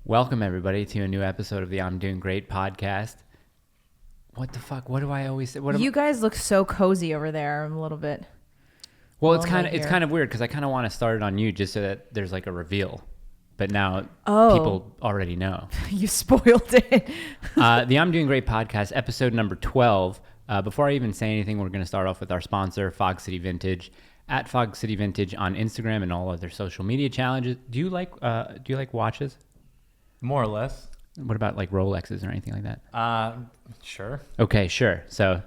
Welcome, everybody, to a new episode of the I'm Doing Great podcast. What the fuck? What do I always say? You guys look so cozy over there. I'm a little bit. Well, it's kind of weird because I kind of want to start it on you just so that there's like a reveal. But now people already know. You spoiled it. The I'm Doing Great podcast, episode number 12. Before I even say anything, we're going to start off with our sponsor, Fog City Vintage. At Fog City Vintage on Instagram and all other social media challenges. Do you like watches? More or less. What about like Rolexes or anything like that? Sure. Okay, sure. So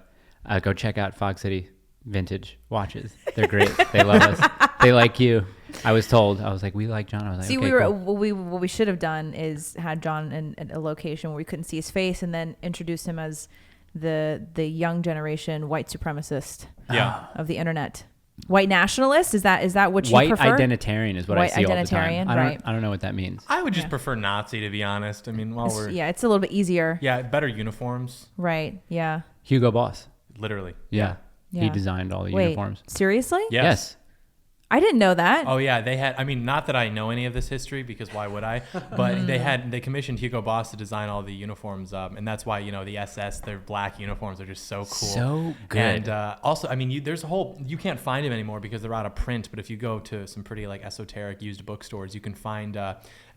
go check out Fog City Vintage watches. They're great. They love us. They like you. I was told. I was like, we like John. I was like, see, okay, cool. What we should have done is had John in a location where we couldn't see his face, and then introduce him as the young generation white supremacist of the internet. White nationalist? Is that what you prefer? White identitarian is what I see all the time. Right. I don't know what that means. I would just prefer Nazi, to be honest. I mean, it's a little bit easier. Yeah, better uniforms. Right. Yeah. Hugo Boss. Literally. Yeah. He designed all the uniforms. Seriously? Yes. I didn't know that. Oh yeah, they had. I mean, not that I know any of this history because why would I? But they commissioned Hugo Boss to design all the uniforms, and that's why the SS, their black uniforms are just so cool. So good. And also, I mean, you can't find them anymore because they're out of print. But if you go to some pretty like esoteric used bookstores, you can find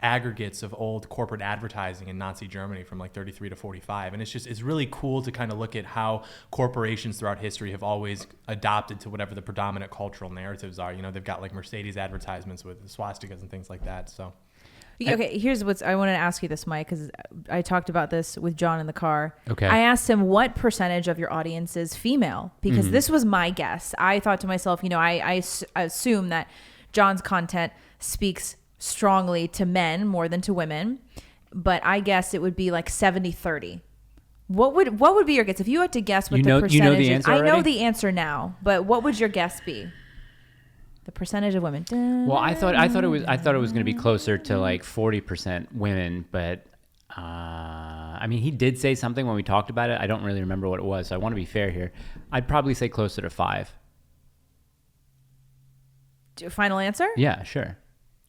aggregates of old corporate advertising in Nazi Germany from like 33 to 45. And it's really cool to kind of look at how corporations throughout history have always adopted to whatever the predominant cultural narratives are. They've got like Mercedes advertisements with swastikas and things like that. So. Okay, here's I wanted to ask you this, Mike, because I talked about this with John in the car. Okay. I asked him what percentage of your audience is female, because this was my guess. I thought to myself, I assume that John's content speaks strongly to men more than to women, but I guess it would be like 70-30. What would be your guess if you had to guess what the percentage you know the answer is? already? I know the answer now, but what would your guess be? The percentage of women. Well, I thought it was going to be closer to like 40% women, but I mean, he did say something when we talked about it. I don't really remember what it was, so I want to be fair here. I'd probably say closer to 5. Final answer? Yeah, sure.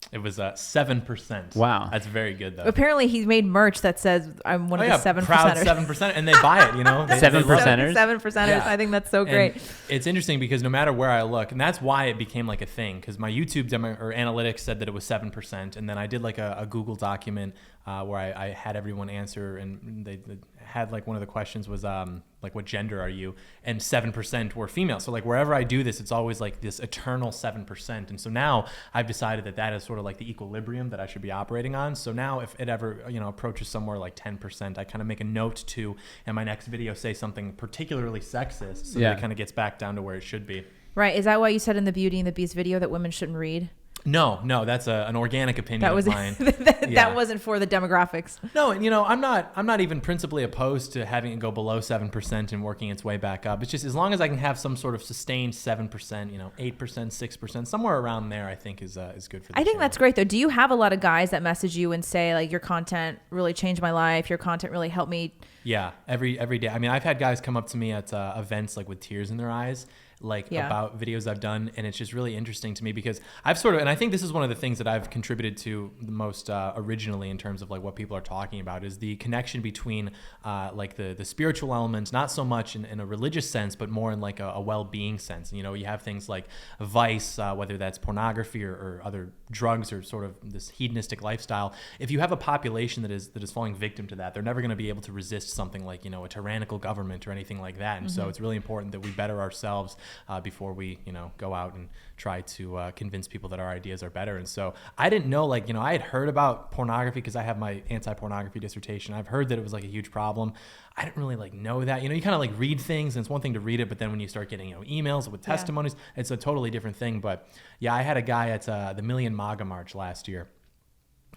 It was 7%. Wow. That's very good, though. Apparently, he's made merch that says, I'm one of the 7%ers. Proud 7%, and they buy it, 7%ers? 7%ers. Yeah. I think that's so great. And it's interesting because no matter where I look, and that's why it became like a thing, because my YouTube analytics said that it was 7%, and then I did like a Google document where I had everyone answer, and they had like one of the questions was like, what gender are you? And 7% were female. So like wherever I do this, it's always like this eternal 7%. And so now I've decided that is sort of like the equilibrium that I should be operating on. So now if it ever approaches somewhere like 10%, I kind of make a note to in my next video say something particularly sexist, so that it kind of gets back down to where it should be. Right. Is that why you said in the Beauty and the Beast video that women shouldn't read? No, that's an organic opinion of mine. That wasn't for the demographics. No, and I'm not even principally opposed to having it go below 7% and working its way back up. It's just as long as I can have some sort of sustained 7%, 8%, 6%, somewhere around there, I think is good for the I think channel. that's great though. Do you have a lot of guys that message you and say like, your content really changed my life, your content really helped me? Yeah, every day. I mean, I've had guys come up to me at events like with tears in their eyes, about videos I've done, and it's just really interesting to me because I've and I think this is one of the things that I've contributed to the most originally in terms of like what people are talking about is the connection between like the spiritual elements, not so much in a religious sense, but more in like a well-being sense. You have things like vice, whether that's pornography or other drugs or sort of this hedonistic lifestyle. If you have a population that is falling victim to that, they're never going to be able to resist something like a tyrannical government or anything like that. And so it's really important that we better ourselves before we go out and try to convince people that our ideas are better. And so I didn't know I had heard about pornography because I have my anti-pornography dissertation. I've heard that it was like a huge problem. I didn't really know that. You kind of read things, and it's one thing to read it, but then when you start getting emails with testimonies, it's a totally different thing. But yeah, I had a guy at the Million MAGA March last year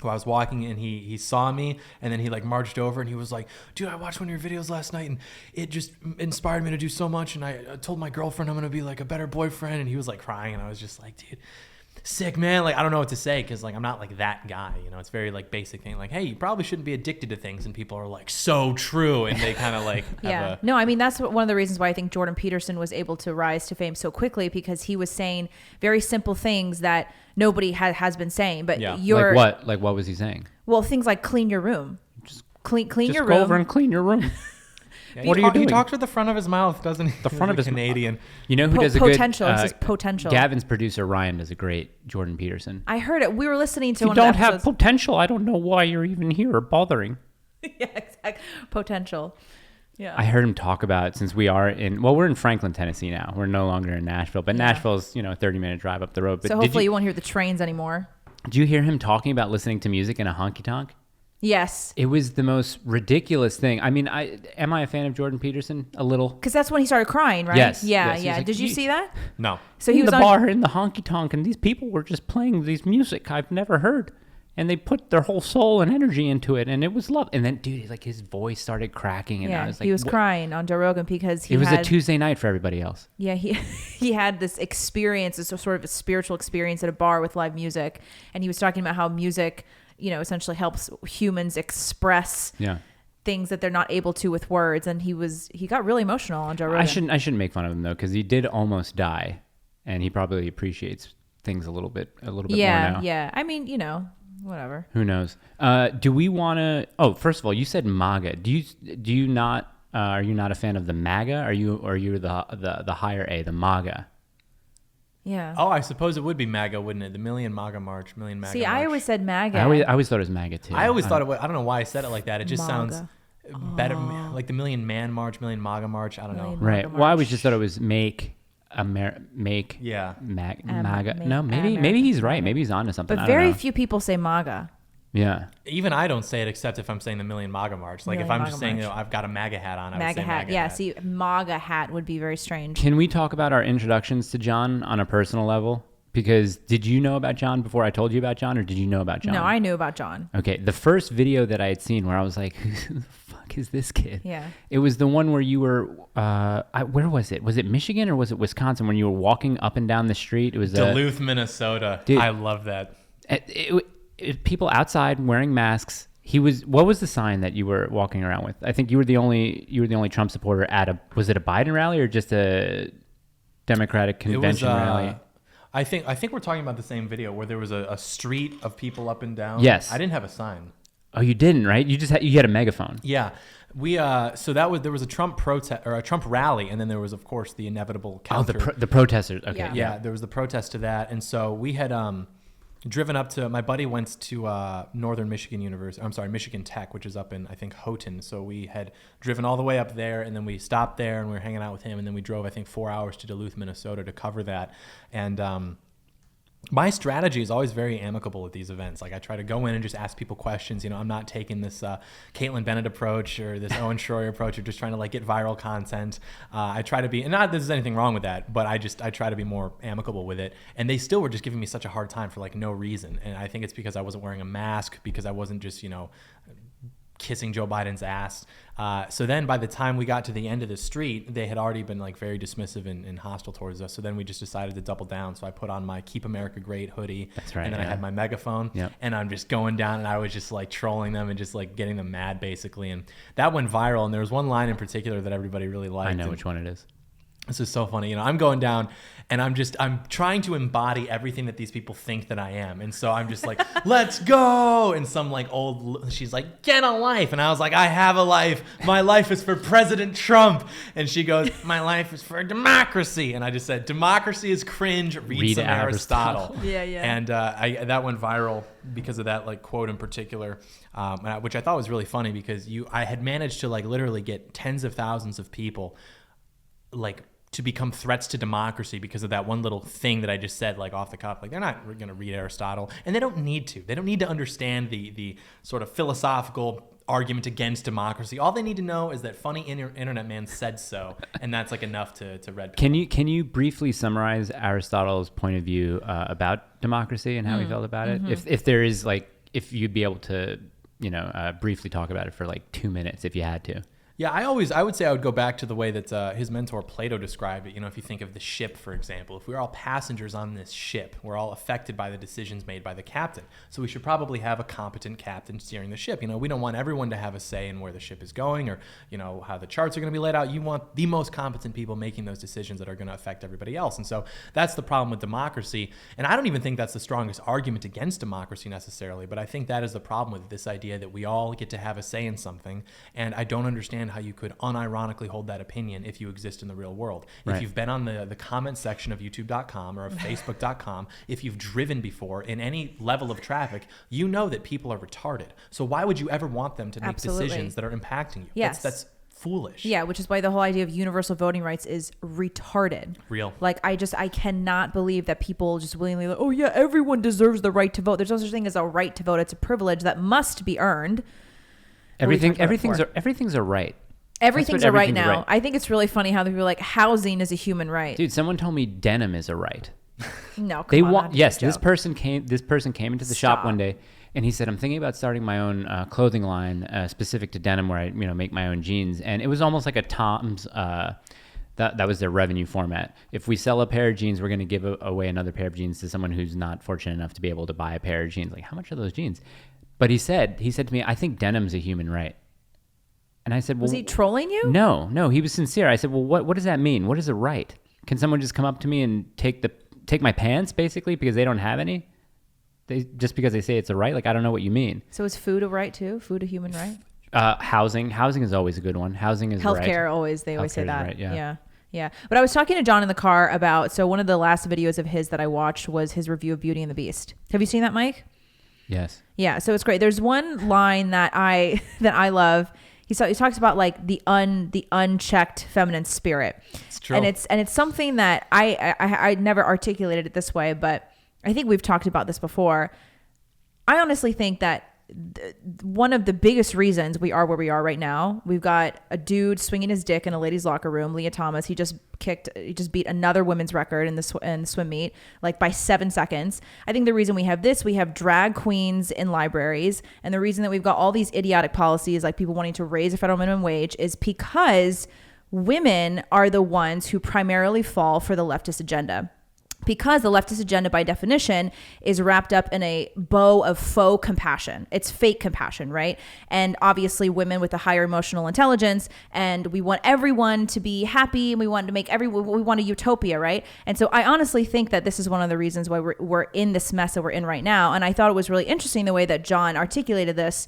who I was walking, and he saw me, and then he marched over, and he was like, dude, I watched one of your videos last night, and it just inspired me to do so much, and I told my girlfriend I'm gonna be a better boyfriend, and he was crying, and I was just like, dude, sick, man. I don't know what to say because I'm not that guy. It's very basic thing. Hey, you probably shouldn't be addicted to things, and people are so true, and they kind of yeah. No, I mean that's one of the reasons why I think Jordan Peterson was able to rise to fame so quickly, because he was saying very simple things that nobody has been saying. But you're what was he saying? Well, things like clean your room. Just clean your go room. over and clean your room. Yeah, what are you doing? He talks with the front of his mouth, doesn't he? The front of his Canadian. You know who does a potential. good... It says potential. Gavin's producer, Ryan, does a great Jordan Peterson. I heard it. We were listening to If you one don't of the have episodes. potential, I don't know why you're even here or bothering. Yeah, exactly. Potential. Yeah. I heard him talk about, since we're in Franklin, Tennessee now. We're no longer in Nashville, but Nashville's, a 30-minute drive up the road. But so hopefully you won't hear the trains anymore. Did you hear him talking about listening to music in a honky-tonk? Yes. It was the most ridiculous thing. I mean, am I a fan of Jordan Peterson? A little. Because that's when he started crying, right? Yes. Yeah, Yes. yeah. Like, Did you see that? No. So he in was the on bar in the honky-tonk, and these people were just playing these music I've never heard. And they put their whole soul and energy into it, and it was love. And then, dude, like his voice started cracking, and I was like, he was crying on Joe Rogan because it was a Tuesday night for everybody else. Yeah, he had this experience, this sort of a spiritual experience at a bar with live music, and he was talking about how music, essentially helps humans express things that they're not able to with words. And he got really emotional on Joe Rogan. I shouldn't make fun of him though, because he did almost die, and he probably appreciates things a little bit more now. Yeah. I mean, whatever. Who knows? Do we want to? Oh, first of all, you said MAGA. Do you not? Are you not a fan of the MAGA? Are you the higher A, the MAGA? Yeah. Oh, I suppose it would be MAGA, wouldn't it? The Million MAGA March. See, I always said MAGA. I always thought it was MAGA too. I always thought it was. I don't know why I said it like that. It just MAGA. sounds better, like the Million Man March, Million MAGA March. I don't know. Right. MAGA Well, I March. always just thought it was MAGA. No, maybe he's right. Maybe he's onto something. But I don't very know. few people say MAGA. Yeah. Even I don't say it except if I'm saying the Million MAGA March. Like if Million I'm just MAGA saying, March. I've got a MAGA hat on, I would MAGA say hat. MAGA Yeah, hat. see, MAGA hat would be very strange. Can we talk about our introductions to John on a personal level? Because did you know about John before I told you about John, or did you know about John? No, I knew about John. Okay, the first video that I had seen where I was like, who the fuck is this kid? Yeah. It was the one where you were, where was it? Was it Michigan or was it Wisconsin when you were walking up and down the street? It was Duluth, Minnesota. Dude. I love that. People outside wearing masks. What was the sign that you were walking around with? I think you were the only Trump supporter at was it a Biden rally or just a Democratic convention rally? I think we're talking about the same video where there was a street of people up and down. Yes. I didn't have a sign. Oh, you didn't, right? You just you had a megaphone. Yeah. There was a Trump protest or a Trump rally, and then there was of course the inevitable counter. The protesters. Okay. Yeah. There was the protest to that, and so we had driven up to, my buddy went to Northern Michigan University. I'm sorry, Michigan Tech, which is up in I think Houghton. So we had driven all the way up there, and then we stopped there and we were hanging out with him, and then we drove I think 4 hours to Duluth, Minnesota to cover that. And my strategy is always very amicable at these events. Like I try to go in and just ask people questions. I'm not taking this Caitlin Bennett approach or this Owen Schroyer approach or just trying to like get viral content. I try to be, and not that there's anything wrong with that, but I try to be more amicable with it. And they still were just giving me such a hard time for like no reason. And I think it's because I wasn't wearing a mask, because I wasn't just, kissing Joe Biden's ass. So then by the time we got to the end of the street, they had already been like very dismissive and hostile towards us. So then we just decided to double down. So I put on my Keep America Great hoodie. That's right. And then I had my megaphone. Yep. And I'm just going down and I was just like trolling them and just like getting them mad basically. And that went viral. And there was one line in particular that everybody really liked. I know which one it is. This is so funny. I'm going down and I'm trying to embody everything that these people think that I am. And so I'm just like, let's go. And some like she's like, get a life. And I was like, I have a life. My life is for President Trump. And she goes, my life is for democracy. And I just said, democracy is cringe. Read some Aristotle. Yeah. And that went viral because of that like quote in particular, which I thought was really funny because I had managed to like literally get tens of thousands of people like to become threats to democracy because of that one little thing that I just said, like off the cuff. Like they're not going to read Aristotle, and they don't need to. They don't need to understand the sort of philosophical argument against democracy. All they need to know is that funny internet man said so, and that's like enough to red pill. Can you briefly summarize Aristotle's point of view about democracy and how he felt about it? If there is like, if you'd be able to, briefly talk about it for like 2 minutes if you had to. Yeah, I would say I would go back to the way that his mentor Plato described it. If you think of the ship, for example, if we're all passengers on this ship, we're all affected by the decisions made by the captain. So we should probably have a competent captain steering the ship. We don't want everyone to have a say in where the ship is going or, how the charts are going to be laid out. You want the most competent people making those decisions that are going to affect everybody else. And so that's the problem with democracy. And I don't even think that's the strongest argument against democracy necessarily, but I think that is the problem with this idea that we all get to have a say in something. And I don't understand how you could unironically hold that opinion if you exist in the real world. Right. If you've been on the comment section of youtube.com or of facebook.com, if you've driven before in any level of traffic, you know that people are retarded. So why would you ever want them to make decisions that are impacting you? Yes. That's foolish. Yeah, which is why the whole idea of universal voting rights is retarded. Real. Like, I cannot believe that people just willingly like, oh yeah, everyone deserves the right to vote. There's no such thing as a right to vote. It's a privilege that must be earned. Everything's a right. Everything's a right now. Right. I think it's really funny how people are like housing is a human right. Dude, someone told me denim is a right. No, come on. Yes, this person came into the shop one day and he said, I'm thinking about starting my own clothing line specific to denim where I make my own jeans. And it was almost like a Tom's that was their revenue format. If we sell a pair of jeans, we're going to give away another pair of jeans to someone who's not fortunate enough to be able to buy a pair of jeans. Like, how much are those jeans? But he said to me, I think denim's a human right. And I said, well, was he trolling you? No, he was sincere. I said, well, what does that mean? What is a right? Can someone just come up to me and take my pants basically because they don't have any? Just because they say it's a right? Like, I don't know what you mean. So is food a right too? Food a human right? Housing is always a good one. Housing is healthcare. Right. They always say that. Right, yeah. Yeah. But I was talking to John in the car about, so one of the last videos of his that I watched was his review of Beauty and the Beast. Have you seen that, Mike? Yes. Yeah. So it's great. There's one line that I love. He talks about like the unchecked feminine spirit. It's true. And it's something that I never articulated it this way, but I think we've talked about this before. I honestly think that one of the biggest reasons we are where we are right now, we've got a dude swinging his dick in a ladies' locker room, Leah Thomas. He just beat another women's record in the swim meet, like by 7 seconds. I think the reason we have this, we have drag queens in libraries, and the reason that we've got all these idiotic policies, like people wanting to raise the federal minimum wage, is because women are the ones who primarily fall for the leftist agenda. Because the leftist agenda, by definition, is wrapped up in a bow of faux compassion. It's fake compassion, right? And obviously women with a higher emotional intelligence, and we want everyone to be happy, and we want a utopia, right? And so I honestly think that this is one of the reasons why we're in this mess that we're in right now. And I thought it was really interesting the way that John articulated this.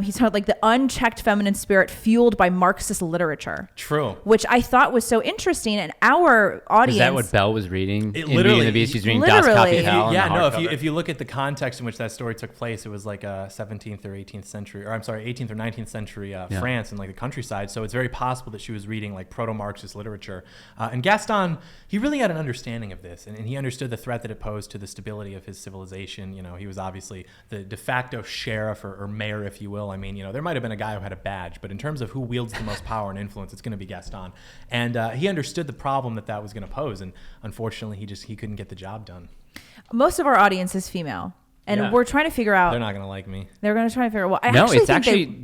He talked like the unchecked feminine spirit fueled by Marxist literature. True. Which I thought was so interesting. And our audience... Is that what Belle was reading? It literally... In Beauty and the Beast, she's reading Das Kapital. Yeah, no, if you look at the context in which that story took place, it was like a 17th or 18th century, or I'm sorry, 18th or 19th century France and like the countryside. So it's very possible that she was reading like proto-Marxist literature. And Gaston, he really had an understanding of this, and he understood the threat that it posed to the stability of his civilization. He was obviously the de facto sheriff or mayor, if you will. I mean, there might have been a guy who had a badge, but in terms of who wields the most power and influence, it's going to be Gaston. And he understood the problem that was going to pose. And unfortunately, he couldn't get the job done. Most of our audience is female. And we're trying to figure out... They're not going to like me. They're going to try to figure out...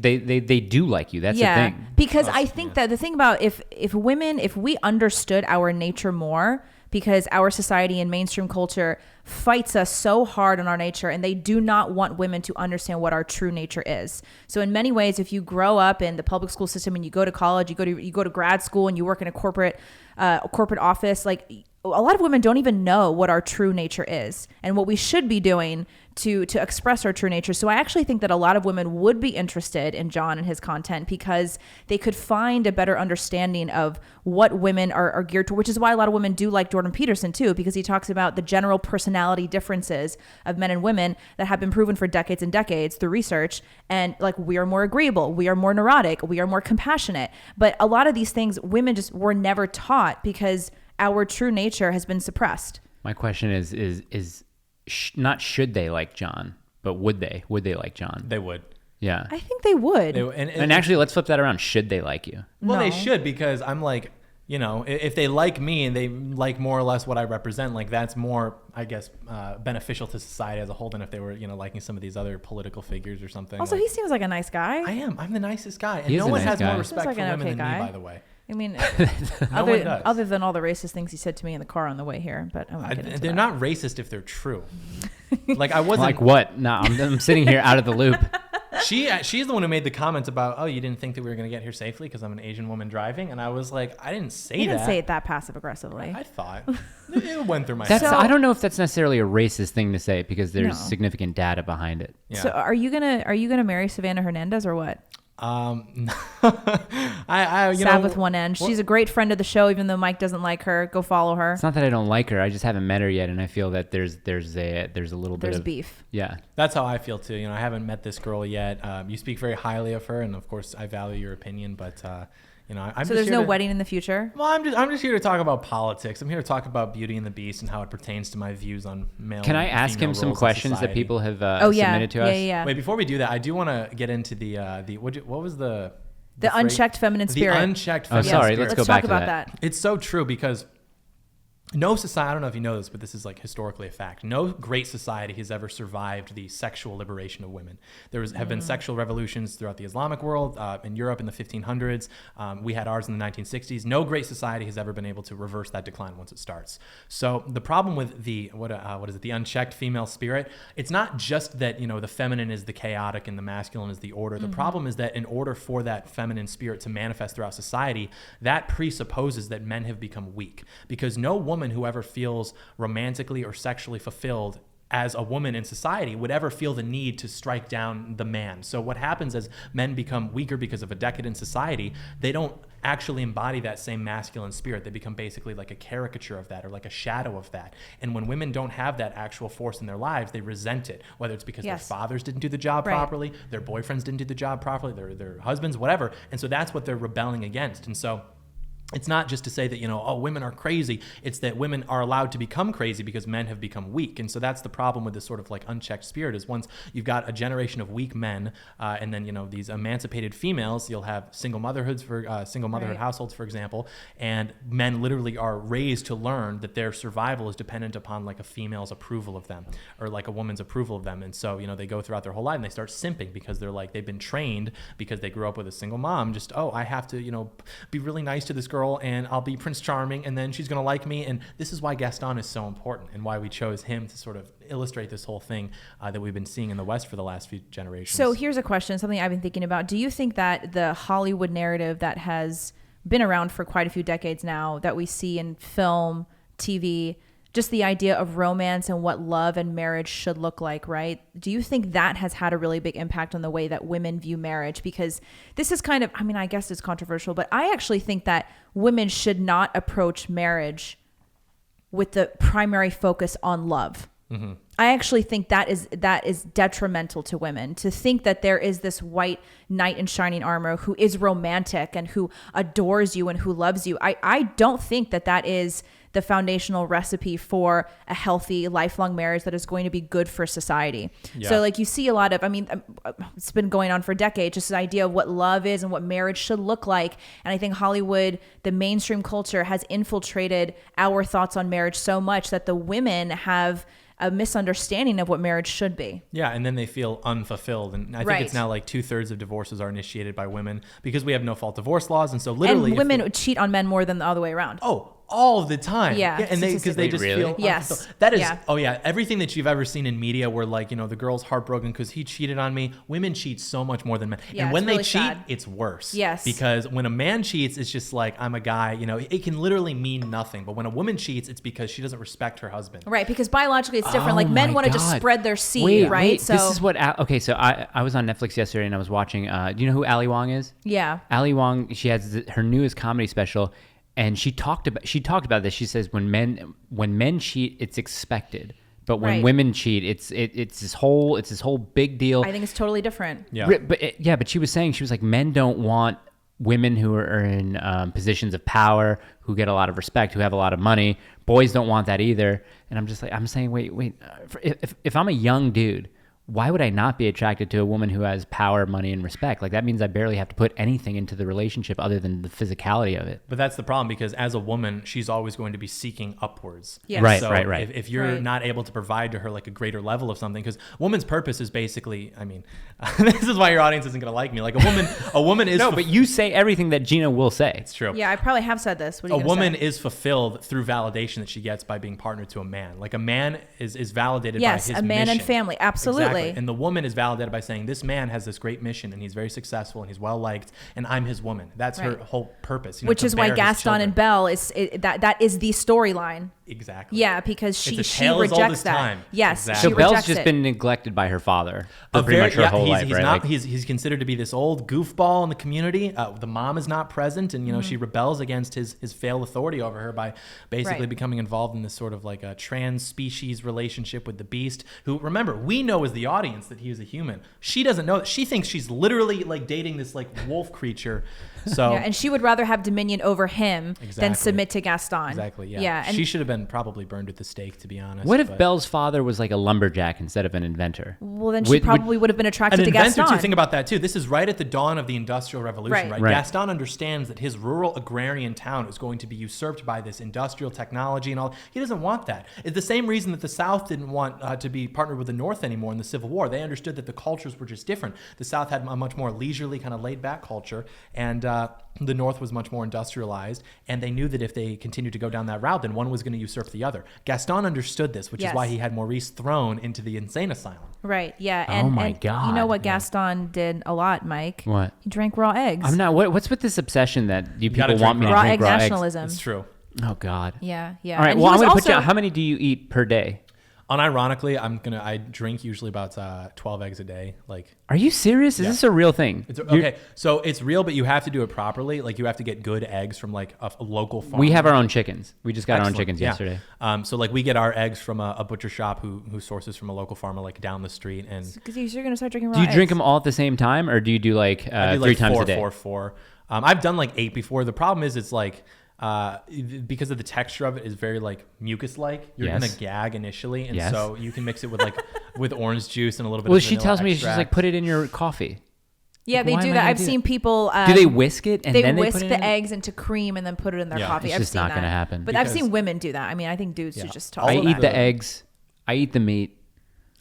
they do like you. That's the thing. Because I think that the thing about if we understood our nature more, because our society and mainstream culture fights us so hard on our nature, and they do not want women to understand what our true nature is. So in many ways, if you grow up in the public school system and you go to college, you go to grad school and you work in a corporate office, like a lot of women don't even know what our true nature is and what we should be doing to express our true nature. So I actually think that a lot of women would be interested in John and his content because they could find a better understanding of what women are geared to, which is why a lot of women do like Jordan Peterson too, because he talks about the general personality differences of men and women that have been proven for decades and decades through research. And like, we are more agreeable, we are more neurotic, we are more compassionate. But a lot of these things women just were never taught because our true nature has been suppressed. My question is not should they like John, but would they? Would they like John? They would. Yeah. I think they would. And actually, let's flip that around. Should they like you? Well, no. They should, because I'm like, you know, if they like me and they like more or less what I represent, like that's more, I guess, beneficial to society as a whole than if they were, you know, liking some of these other politiher figures or something. Also, he seems like a nice guy. I am. I'm the nicest guy. And He is no a one nice has guy. more respect Seems for like an women okay than me, guy. by the way. I mean, No one does. other than all the racist things he said to me in the car on the way here, but I'm not getting into They're that. not racist if they're true. Like I wasn't. Like what? No, I'm sitting here out of the loop. She's the one who made the comments about, oh, you didn't think that we were going to get here safely because I'm an Asian woman driving, and I was like, I didn't say He that. didn't say it that passive aggressively. I thought it went through my That's head. So- I don't know if that's necessarily a racist thing to say because there's No. significant data behind it. Yeah. So are you gonna marry Savannah Hernandez or what? I Sav with one N. She's a great friend of the show, even though Mike doesn't like her. Go follow her. It's not that I don't like her. I just haven't met her yet, and I feel that there's a little bit There's of beef. Yeah. That's how I feel too. You know, I haven't met this girl yet. You speak very highly of her, and of course, I value your opinion. But you know, I'm So just there's here no to, wedding in the future. Well, I'm just here to talk about politics. I'm here to talk about Beauty and the Beast and how it pertains to my views on male. Can I and ask female him some roles in questions that society. people have Oh yeah, submitted to us? yeah. Wait, before we do that, I do want to get into the what was the phrase? Unchecked feminine spirit. The unchecked Oh, feminine sorry. spirit. Let's Let's go back talk to about that. that. It's so true because no society, I don't know if you know this, but this is like historically a fact. No great society has ever survived the sexual liberation of women. Have been sexual revolutions throughout the Islamic world, in Europe in the 1500s. We had ours in the 1960s. No great society has ever been able to reverse that decline once it starts. So the problem with the, the unchecked female spirit, it's not just that, you know, the feminine is the chaotic and the masculine is the order. The problem is that in order for that feminine spirit to manifest throughout society, that presupposes that men have become weak, because no woman who ever feels romantically or sexually fulfilled as a woman in society would ever feel the need to strike down the man. So what happens as men become weaker because of a decadent society, they don't actually embody that same masculine spirit. They become basically like a caricature of that or like a shadow of that. And when women don't have that actual force in their lives, they resent it, whether it's because Yes. their fathers didn't do the job Right. properly, their boyfriends didn't do the job properly, their husbands, whatever. And so that's what they're rebelling against. And so it's not just to say that, you know, oh, women are crazy. It's that women are allowed to become crazy because men have become weak. And so that's the problem with this sort of like unchecked spirit, is once you've got a generation of weak men and then, you know, these emancipated females, you'll have single motherhood Right. households, for example, and men literally are raised to learn that their survival is dependent upon like a female's approval of them or like a woman's approval of them. And so, you know, they go throughout their whole life and they start simping because they're like, they've been trained because they grew up with a single mom. Just, oh, I have to, you know, be really nice to this girl and I'll be Prince Charming and then she's going to like me. And this is why Gaston is so important and why we chose him to sort of illustrate this whole thing that we've been seeing in the West for the last few generations. So here's a question, something I've been thinking about. Do you think that the Hollywood narrative that has been around for quite a few decades now, that we see in film, TV, just the idea of romance and what love and marriage should look like, right? Do you think that has had a really big impact on the way that women view marriage? Because this is kind of, I mean, I guess it's controversial, but I actually think that women should not approach marriage with the primary focus on love. Mm-hmm. I actually think that is detrimental to women, to think that there is this white knight in shining armor who is romantic and who adores you and who loves you. I don't think that is the foundational recipe for a healthy lifelong marriage that is going to be good for society. Yeah. So like you see a lot of, I mean, it's been going on for decades, just this idea of what love is and what marriage should look like. And I think Hollywood, the mainstream culture, has infiltrated our thoughts on marriage so much that the women have a misunderstanding of what marriage should be. Yeah, and then they feel unfulfilled. And I think Right. it's now like 2/3 of divorces are initiated by women because we have no fault divorce laws. And so literally... And women cheat on men more than the other way around. Oh, all the time. Yeah, and they because they just Really? feel Yes. unfulfilled. That is Yeah. Oh yeah, everything that you've ever seen in media where like, you know, the girl's heartbroken because he cheated on me. Women cheat so much more than men. Yeah, and when it's they really cheat, sad. it's worse. Yes. Because when a man cheats, it's just like, I'm a guy, you know, it can literally mean nothing. But when a woman cheats, it's because she doesn't respect her husband. Right, because biologically it's different. Oh like men my want to just God. spread their seed, right? Wait, this is what. Okay, so I was on Netflix yesterday and I was watching. Do you know who Ali Wong is? yeah. Ali Wong. She has her newest comedy special, and she talked about this. She says when men cheat, it's expected, but when Right. women cheat, it's this whole big deal. I think it's totally different. Yeah. But she was saying, she was like, men don't want women who are in positions of power, who get a lot of respect, who have a lot of money. Boys don't want that either. And I'm saying, wait. If I'm a young dude, why would I not be attracted to a woman who has power, money, and respect? Like, that means I barely have to put anything into the relationship other than the physicality of it. But that's the problem, because as a woman, she's always going to be seeking upwards. Yes. Right, So right. If you're Right. not able to provide to her like a greater level of something, because woman's purpose is basically, I mean, this is why your audience isn't going to like me. Like a woman is. No, but you say everything that Gina will say. It's true. Yeah, I probably have said this. What are A you gonna woman say? is fulfilled through validation that she gets by being partnered to a man. Like a man is validated by Yes, his a man and mission. family. Absolutely. Exactly. And the woman is validated by saying, this man has this great mission and he's very successful and he's well liked and I'm his woman. That's her Right. whole purpose. Which to is why bear his Gaston and children. Belle that is the storyline. Exactly. Yeah, because It's a she tale as old rejects as that. time. Yes, Exactly. So she Belle's rejects just it. been neglected by her father for pretty much her whole life, he's right? Not, Like, he's considered to be this old goofball in the community. The mom is not present, and she rebels against his failed authority over her by basically Right. becoming involved in this sort of like a trans species relationship with the beast. Who, remember, we know as the audience that he is a human. She doesn't know that. She thinks she's literally like dating this like wolf creature. So Yeah, and she would rather have dominion over him than Exactly. submit to Gaston. exactly, yeah. Yeah, and She should have been probably burned at the stake, to be honest. what if but- Belle's father was like a lumberjack instead of an inventor? well, then she Would- probably would have been attracted an to inventor Gaston. too. Think about that too. This is right at the dawn of the Industrial Revolution, right? Right. Gaston understands that his rural agrarian town is going to be usurped by this industrial technology and all. He doesn't want that. It's the same reason that the South didn't want to be partnered with the North anymore in the Civil War. They understood that the cultures were just different. The South had a much more leisurely, kind of laid-back culture, and the North was much more industrialized. And they knew that if they continued to go down that route, then one was going to usurp the other. Gaston understood this, which is Yes. why he had Maurice thrown into the insane asylum. Right. Yeah. Oh And, my and God. You know what Gaston did a lot, Mike? What? He drank raw eggs. I'm not. What's with this obsession that you gotta people want me drink to raw drink egg raw eggs? nationalism. It's true. Oh God. Yeah. Yeah. All right. And Well, he I'm was gonna put you. also- How many do you eat per day? Unironically, I drink usually about 12 eggs a day. Like, Are you serious? Is Yeah. this a real thing? it's You're- okay. So it's real, but you have to do it properly. Like, you have to get good eggs from like a local farm. We have our own chickens. We just got our own Excellent. chickens Yeah. yesterday. So like we get our eggs from a butcher shop who sources from a local farmer like down the street, and Because you're going to start drinking raw Do you drink eggs. them all at the same time, or do you do like I do 3 like times four, a day? 4. I've done like 8 before. The problem is it's like because of the texture of it is very like mucus like. You're Yes. gonna gag initially, and Yes. so you can mix it with like with orange juice and a little bit. Well, of she vanilla tells me she's extract. like, put it in your coffee. Yeah, Like, they why do am I that. gonna I've do seen that? people. Do they whisk it and they then they whisk put it the in? eggs into cream and then put it in their Yeah. coffee. It's I've just seen not that. gonna happen. But I've Because- seen women do that. I mean, I think dudes should just talk. I All eat of the the- eggs. I eat the meat.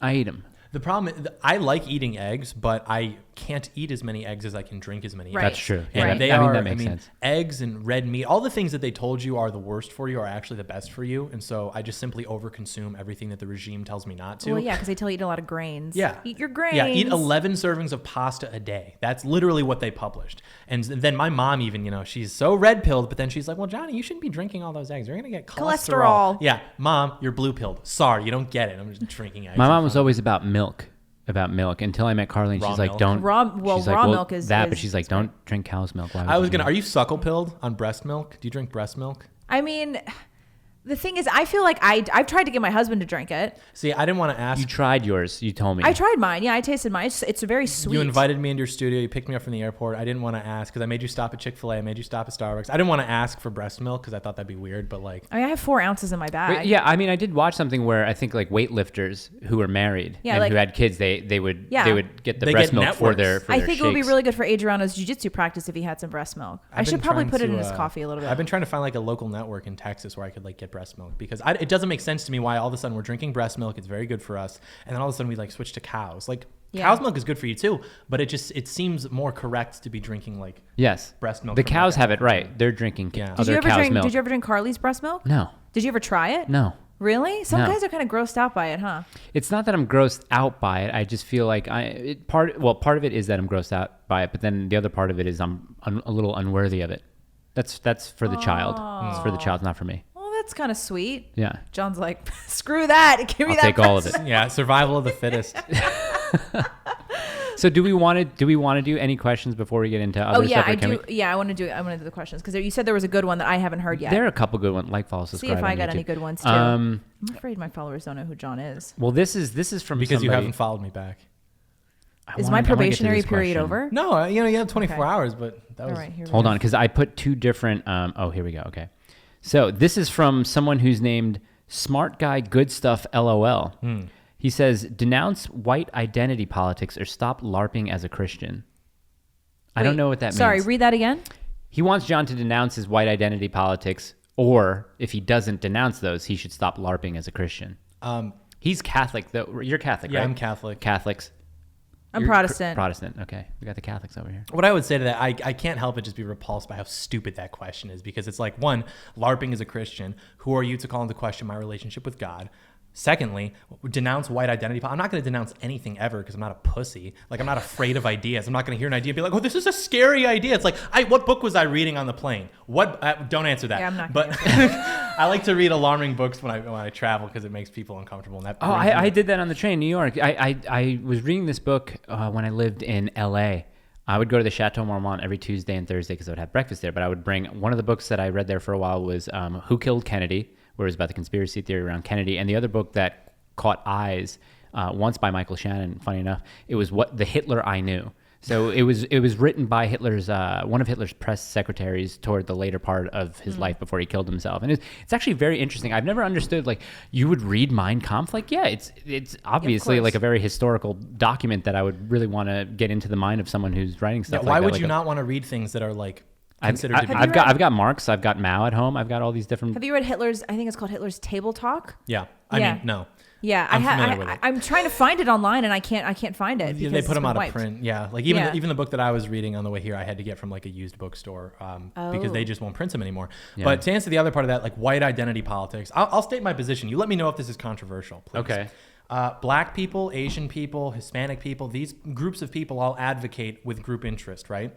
I eat them. The problem is, I like eating eggs, but I can't eat as many eggs as I can drink as many Right. eggs. That's true. And Right. they I mean, are, that makes sense. eggs and red meat, all the things that they told you are the worst for you are actually the best for you. And so I just simply overconsume everything that the regime tells me not to. Well, yeah, because they tell you to eat a lot of grains. Yeah. Eat your grains. Yeah, eat 11 servings of pasta a day. That's literally what they published. And then my mom even, she's so red pilled, but then she's like, well, Johnny, you shouldn't be drinking all those eggs. You're going to get cholesterol. Cholesterol. Yeah, Mom, you're blue pilled. Sorry, you don't get it. I'm just drinking eggs. My mom in was front of always about milk until I met Carly, and Raw she's like, milk? don't. Raw she's like, milk is that, but is- she's like, don't drink cow's milk. Why would I you was do going to, that? are you suckle pilled on breast milk? Do you drink breast milk? I mean, the thing is, I feel like I've tried to get my husband to drink it. See, I didn't want to ask. You tried yours. You told me. I tried mine. Yeah, I tasted mine. It's very sweet. You invited me into your studio. You picked me up from the airport. I didn't want to ask because I made you stop at Chick-fil-A. I made you stop at Starbucks. I didn't want to ask for breast milk because I thought that'd be weird. But like, I mean, I have 4 ounces in my bag. But yeah, I mean, I did watch something where I think like weightlifters who were married Yeah, and like- who had kids, they would Yeah. get the They breast get milk for their networks. for I their think it would be shakes. really good for Adriano's jiu-jitsu practice if he had some breast milk. I I've should been probably trying put it in to, his coffee a little bit. I've been trying to find like a local network in Texas where I could like get breast milk because it doesn't make sense to me why all of a sudden we're drinking breast milk. It's very good for us, and then all of a sudden we like switch to cows. Like Yeah. cow's milk is good for you too, but it seems more correct to be drinking like Yes, breast milk The from cows like have a- it right. They're drinking Yeah. other cow's milk. Did you ever drink Carly's breast milk? No, Did you ever try it? no. Really? Some No. guys are kind of grossed out by it, huh? It's not that I'm grossed out by it. I just feel like part of it is that I'm grossed out by it, but then the other part of it is I'm a little unworthy of it. That's for the child. It's for the child, not for me. Well, that's kind of sweet. Yeah. John's like, screw that. Give me I'll that. take all of breast it. Yeah, survival of the fittest. So do we want to do any questions before we get into other Oh yeah, stuff? or I can do. Yeah, I want to do. I want to do the questions because you said there was a good one that I haven't heard yet. There are a couple good ones. Like, follow, See subscribe. if I on got YouTube. any good ones too. I'm afraid my followers don't know who John is. Well, this is from Because you somebody- haven't followed me back. Is I my wanna get to probationary this period question. over? No, you have 24 Okay. hours, but that All was right, here we Hold go. on, because I put 2 different. Oh, here we go. Okay, so this is from someone who's named Smart Guy Good Stuff LOL. He says, denounce white identity politics or stop LARPing as a Christian. I don't know what that means. Sorry, read that again. He wants John to denounce his white identity politics, or if he doesn't denounce those, he should stop LARPing as a Christian. He's Catholic, though. You're Catholic, right? Yeah, I'm Catholic. Catholics. I'm Protestant. Protestant. Okay. We got the Catholics over here. What I would say to that, I can't help but just be repulsed by how stupid that question is, because it's like, one, LARPing is a Christian. Who are you to call into question my relationship with God? Secondly, denounce white identity. I'm not going to denounce anything ever because I'm not a pussy. Like, I'm not afraid of ideas. I'm not going to hear an idea and be like, oh, this is a scary idea. It's like, what book was I reading on the plane? What? Don't answer that. Yeah, I'm not. But I like to read alarming books when I travel because it makes people uncomfortable. And that I did that on the train, New York. I was reading this book when I lived in L.A. I would go to the Chateau Marmont every Tuesday and Thursday because I would have breakfast there. But I would bring one of the books that I read there for a while was Who Killed Kennedy, where it was about the conspiracy theory around Kennedy. And the other book that caught eyes once by Michael Shannon, funny enough, it was The Hitler I Knew. So it was written by Hitler's one of Hitler's press secretaries toward the later part of his life before he killed himself. And it's actually very interesting. I've never understood, like, you would read Mein Kampf. Like, yeah, it's obviously like a very historical document that I would really want to get into the mind of someone who's writing stuff like that. Why would you not want to read things that are like considered to be... I've got Marx, I've got Mao at home, I've got all these different... Have you read Hitler's, I think it's called Hitler's Table Talk? Yeah. I mean, no. Yeah, I'm trying to find it online and I can't find it. They put them out of print. Yeah, like even the book that I was reading on the way here, I had to get from like a used bookstore because they just won't print them anymore. Yeah. But to answer the other part of that, like white identity politics, I'll state my position. You let me know if this is controversial, please. Okay. Black people, Asian people, Hispanic people, these groups of people all advocate with group interest, right?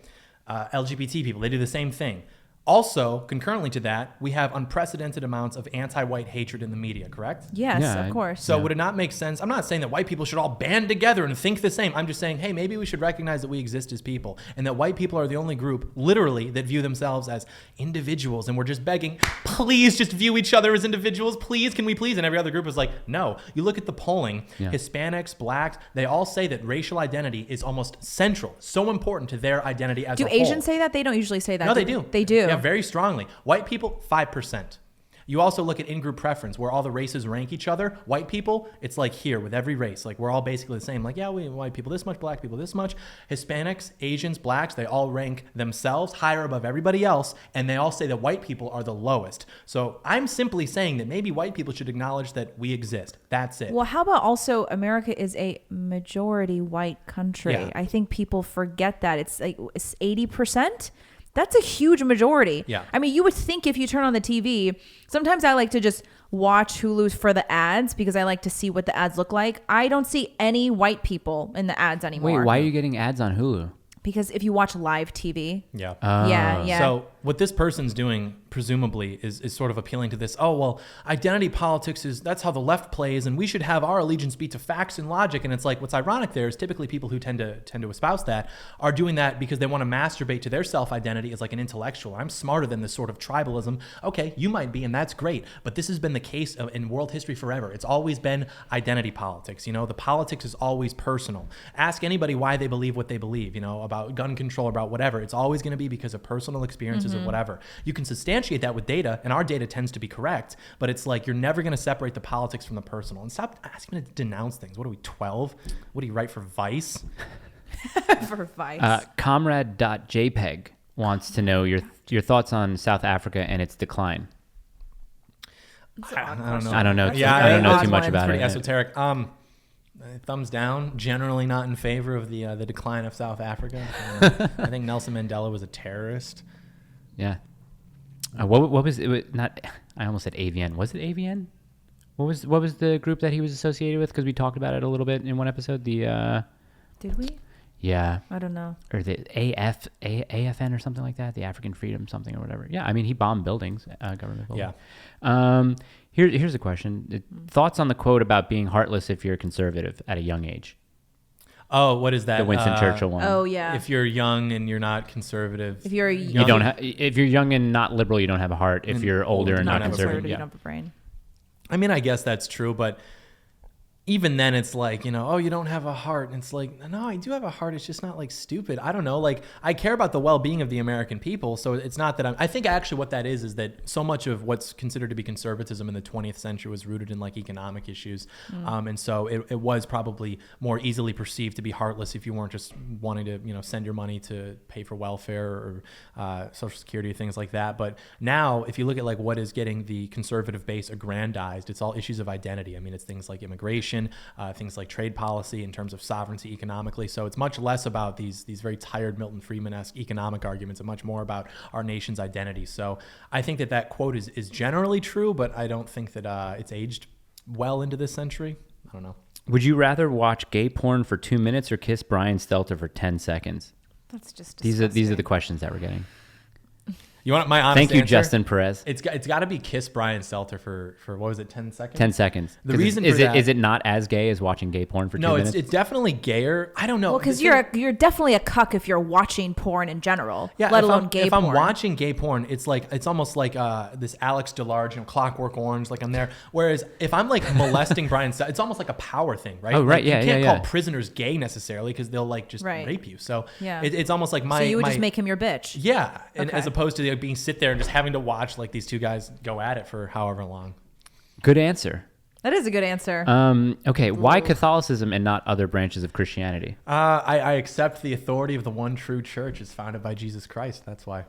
LGBT people, they do the same thing. Also, concurrently to that, we have unprecedented amounts of anti-white hatred in the media, correct? Yes, of course. So would it not make sense? I'm not saying that white people should all band together and think the same. I'm just saying, hey, maybe we should recognize that we exist as people and that white people are the only group, literally, that view themselves as individuals. And we're just begging, please just view each other as individuals. Please, can we please? And every other group is like, no. You look at the polling, Hispanics, blacks, they all say that racial identity is almost central, so important to their identity as a whole. Do Asians say that? They don't usually say that. No, they do. They do. Yeah, very strongly. White people, 5%. You also look at in-group preference, where all the races rank each other. White people, it's like here with every race. Like, we're all basically the same. Like, yeah, we white people this much, black people this much. Hispanics, Asians, blacks, they all rank themselves higher above everybody else, and they all say that white people are the lowest. So I'm simply saying that maybe white people should acknowledge that we exist. That's it. Well, how about also America is a majority white country? Yeah. I think people forget that. It's like 80%. That's a huge majority. Yeah. I mean, you would think if you turn on the TV, sometimes I like to just watch Hulu for the ads because I like to see what the ads look like. I don't see any white people in the ads anymore. Wait, why are you getting ads on Hulu? Because if you watch live TV. Yeah. Yeah. So what this person's doing, presumably, is sort of appealing to this, oh, well, identity politics that's how the left plays, and we should have our allegiance be to facts and logic. And it's like, what's ironic there is typically people who tend to espouse that are doing that because they want to masturbate to their self-identity as like an intellectual. I'm smarter than this sort of tribalism. Okay, you might be, and that's great. But this has been the case in world history forever. It's always been identity politics. You know, the politics is always personal. Ask anybody why they believe what they believe, you know, about gun control, about whatever. It's always going to be because of personal experiences or whatever. You can substantiate that with data, and our data tends to be correct, but it's like you're never going to separate the politics from the personal. And stop asking to denounce things. What are we, 12? What do you write for Vice? For Vice. Comrade.jpg wants to know your thoughts on South Africa and its decline. I don't know. I don't know. Yeah, I don't know too much it's about pretty it. esoteric. Thumbs down. Generally not in favor of the decline of South Africa. I think Nelson Mandela was a terrorist. Yeah. What was it? Not. I almost said AVN. Was it AVN? What was the group that he was associated with? Because we talked about it a little bit in one episode. The. Did we? Yeah. I don't know. Or the AFN or something like that. The African Freedom something or whatever. Yeah. I mean, he bombed buildings, government buildings. Yeah. Here's a question. Thoughts on the quote about being heartless if you're a conservative at a young age? Oh, what is that? The Winston Churchill one. Oh yeah. If you're young and you're not conservative. If you're you don't if you're young and not liberal, you don't have a heart. If you're older and not conservative, you don't have a brain. I mean, I guess that's true, but even then it's like, oh, you don't have a heart. And it's like, no, I do have a heart. It's just not like stupid. I don't know. Like, I care about the well-being of the American people. So it's not that I think actually what that is that so much of what's considered to be conservatism in the 20th century was rooted in like economic issues. And so it was probably more easily perceived to be heartless if you weren't just wanting to, send your money to pay for welfare or Social Security, things like that. But now if you look at like what is getting the conservative base aggrandized, it's all issues of identity. I mean, it's things like immigration, things like trade policy in terms of sovereignty economically. So it's much less about these very tired Milton Friedman-esque economic arguments and much more about our nation's identity. So I think that quote is generally true, but I don't think that it's aged well into this century. I don't know. Would you rather watch gay porn for 2 minutes or kiss Brian Stelter for 10 seconds? That's just these are the questions that we're getting. You want my honest Thank you, answer? Justin Perez. It's got to be kiss Brian Stelter for what was it, 10 seconds? 10 seconds. The reason is for that, is it not as gay as watching gay porn for 2 minutes? No, it's definitely gayer. I don't know. Well, because you're definitely a cuck if you're watching porn in general, let alone gay porn. If I'm watching gay porn, it's almost like this Alex DeLarge, Clockwork Orange, like I'm there. Whereas if I'm like molesting Brian Stelter, it's almost like a power thing, right? Oh, right, like, yeah, you can't yeah. call prisoners gay necessarily because they'll like just rape you. So it's almost like So you would just make him your bitch. Yeah, and as opposed to being sit there and just having to watch like these two guys go at it for however long. Good answer. That is a good answer. Okay, why Catholicism and not other branches of Christianity? I accept the authority of the one true church is founded by Jesus Christ. That's why.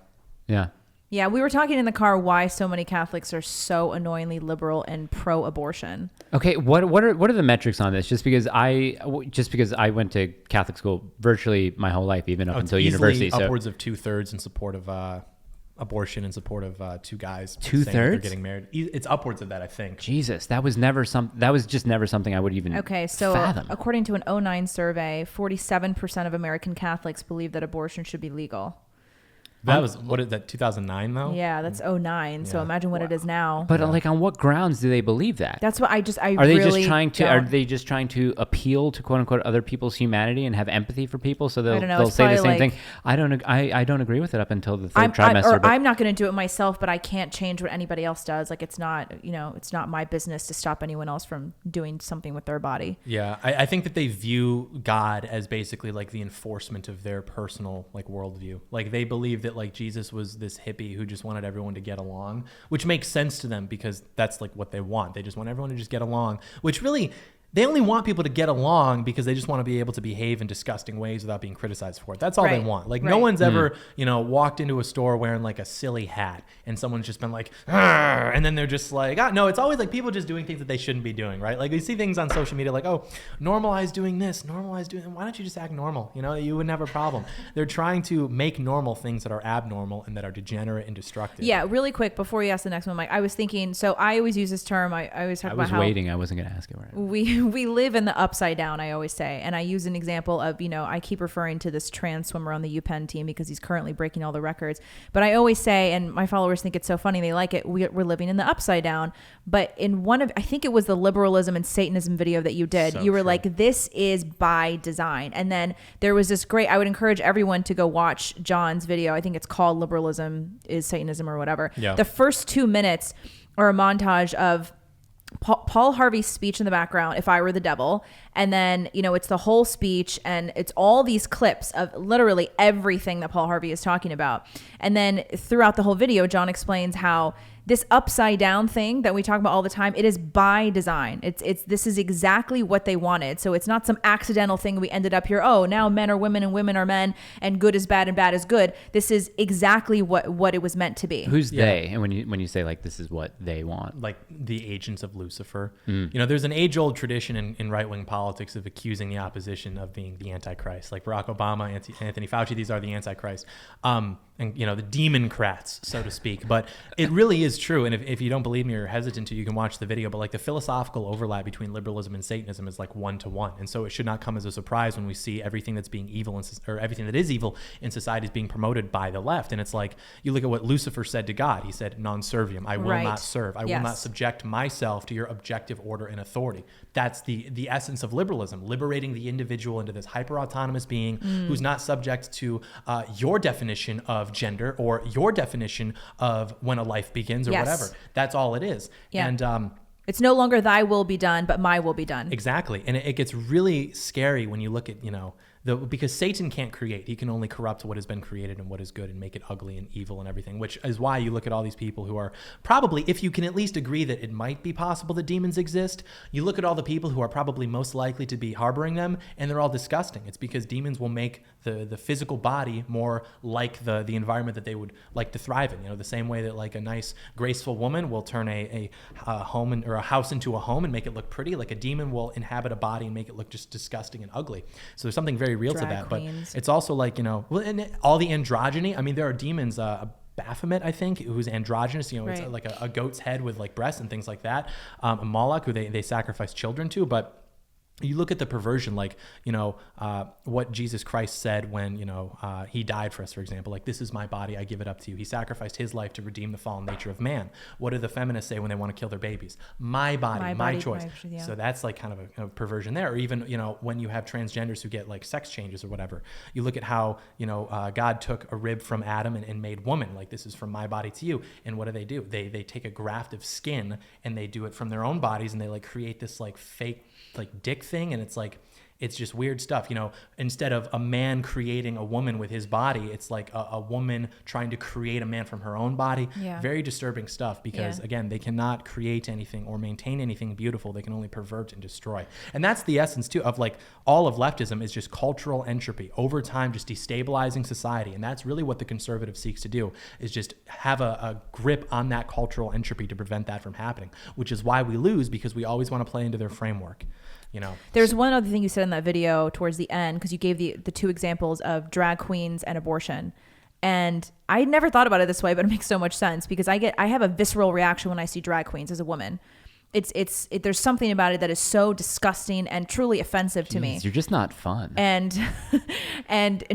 Yeah. Yeah, we were talking in the car why so many Catholics are so annoyingly liberal and pro-abortion. Okay, what are the metrics on this? Just because I went to Catholic school virtually my whole life, even up until university. Upwards of 2/3 in support of abortion, in support of two guys. 2/3 they're getting married. It's upwards of that, I think. Jesus, that was just never something I would even fathom. According to an 2009 survey, 47% of American Catholics believe that abortion should be legal. That was, what is that, 2009 though? Yeah, that's 2009. So imagine what it is now. But like, on what grounds do they believe that? That's what are they just trying to appeal to quote unquote other people's humanity and have empathy for people? So they'll say the same thing. I don't agree with it up until the third trimester. I'm not going to do it myself, but I can't change what anybody else does. Like it's not my business to stop anyone else from doing something with their body. Yeah, I think that they view God as basically like the enforcement of their personal like worldview. Like they believe that like Jesus was this hippie who just wanted everyone to get along, which makes sense to them because that's like what they want. They just want everyone to just get along, which really they only want people to get along because they just want to be able to behave in disgusting ways without being criticized for it. That's all they want. Like no one's ever, walked into a store wearing like a silly hat and someone's just been like, "Arr!" And then they're just like, no, it's always like people just doing things that they shouldn't be doing, right? Like you see things on social media like, oh, normalize doing this, normalize doing that. Why don't you just act normal? You wouldn't have a problem. They're trying to make normal things that are abnormal and that are degenerate and destructive. Yeah, really quick before you ask the next one, Mike, I was thinking, so I always use this term. I always talk about how I wasn't going to ask it right. We live in the upside down, I always say. And I use an example of, I keep referring to this trans swimmer on the UPenn team because he's currently breaking all the records. But I always say, and my followers think it's so funny, they like it, we're living in the upside down. But in I think it was the liberalism and Satanism video that you did, you were like, this is by design. And then there was this I would encourage everyone to go watch John's video. I think it's called Liberalism is Satanism or whatever. Yeah. The first 2 minutes are a montage of Paul Harvey's speech in the background, If I Were the Devil. And then, it's the whole speech and it's all these clips of literally everything that Paul Harvey is talking about. And then throughout the whole video, John explains how this upside down thing that we talk about all the time, it is by design. This is exactly what they wanted. So it's not some accidental thing we ended up here. Oh, now men are women and women are men and good is bad and bad is good. This is exactly what it was meant to be. Who's they? And when you say like this is what they want, like the agents of Lucifer. There's an age-old tradition in right-wing politics of accusing the opposition of being the Antichrist. Like Barack Obama, Anthony Fauci, these are the Antichrist. And the democrats, so to speak. But it really is true. And if you don't believe me or hesitant to, you can watch the video. But like the philosophical overlap between liberalism and Satanism is like 1-to-1. And so it should not come as a surprise when we see everything that's being evil or everything that is evil in society is being promoted by the left. And it's like, you look at what Lucifer said to God. He said, non serviam. I will not serve. I will not subject myself to your objective order and authority. That's the essence of liberalism, liberating the individual into this hyper-autonomous being who's not subject to your definition of gender or your definition of when a life begins or whatever. That's all it is. Yeah. And It's no longer thy will be done, but my will be done. Exactly. And it gets really scary when you look at, because Satan can't create. He can only corrupt what has been created and what is good and make it ugly and evil and everything, which is why you look at all these people who are probably, if you can at least agree that it might be possible that demons exist, you look at all the people who are probably most likely to be harboring them, and they're all disgusting. It's because demons will make the physical body more like the environment that they would like to thrive in. The same way that like a nice, graceful woman will turn a home or a house into a home and make it look pretty, like a demon will inhabit a body and make it look just disgusting and ugly. So there's something very real to that. Queens. But it's also like, and all the androgyny. I mean, there are demons, Baphomet, I think, who's androgynous, right. It's like a goat's head with like breasts and things like that. A Moloch, who they sacrifice children to, but you look at the perversion, like, what Jesus Christ said when, he died for us, for example, like, this is my body, I give it up to you. He sacrificed his life to redeem the fallen nature of man. What do the feminists say when they want to kill their babies? My body, my choice. Yeah. So that's like kind of a perversion there. Or even, when you have transgenders who get like sex changes or whatever, you look at how, God took a rib from Adam and made woman, like, this is from my body to you. And what do? They take a graft of skin and they do it from their own bodies, and they like create this like fake like dick thing, and it's just weird stuff. Instead of a man creating a woman with his body, it's like a woman trying to create a man from her own body. Yeah. Very disturbing stuff, because again, they cannot create anything or maintain anything beautiful. They can only pervert and destroy. And that's the essence too of like all of leftism, is just cultural entropy over time, just destabilizing society. And that's really what the conservative seeks to do, is just have a grip on that cultural entropy to prevent that from happening, which is why we lose, because we always want to play into their framework. There's one other thing you said in that video towards the end, because you gave the two examples of drag queens and abortion. And I never thought about it this way, but it makes so much sense, because I have a visceral reaction when I see drag queens as a woman. There's something about it that is so disgusting and truly offensive to me. You're just not fun. And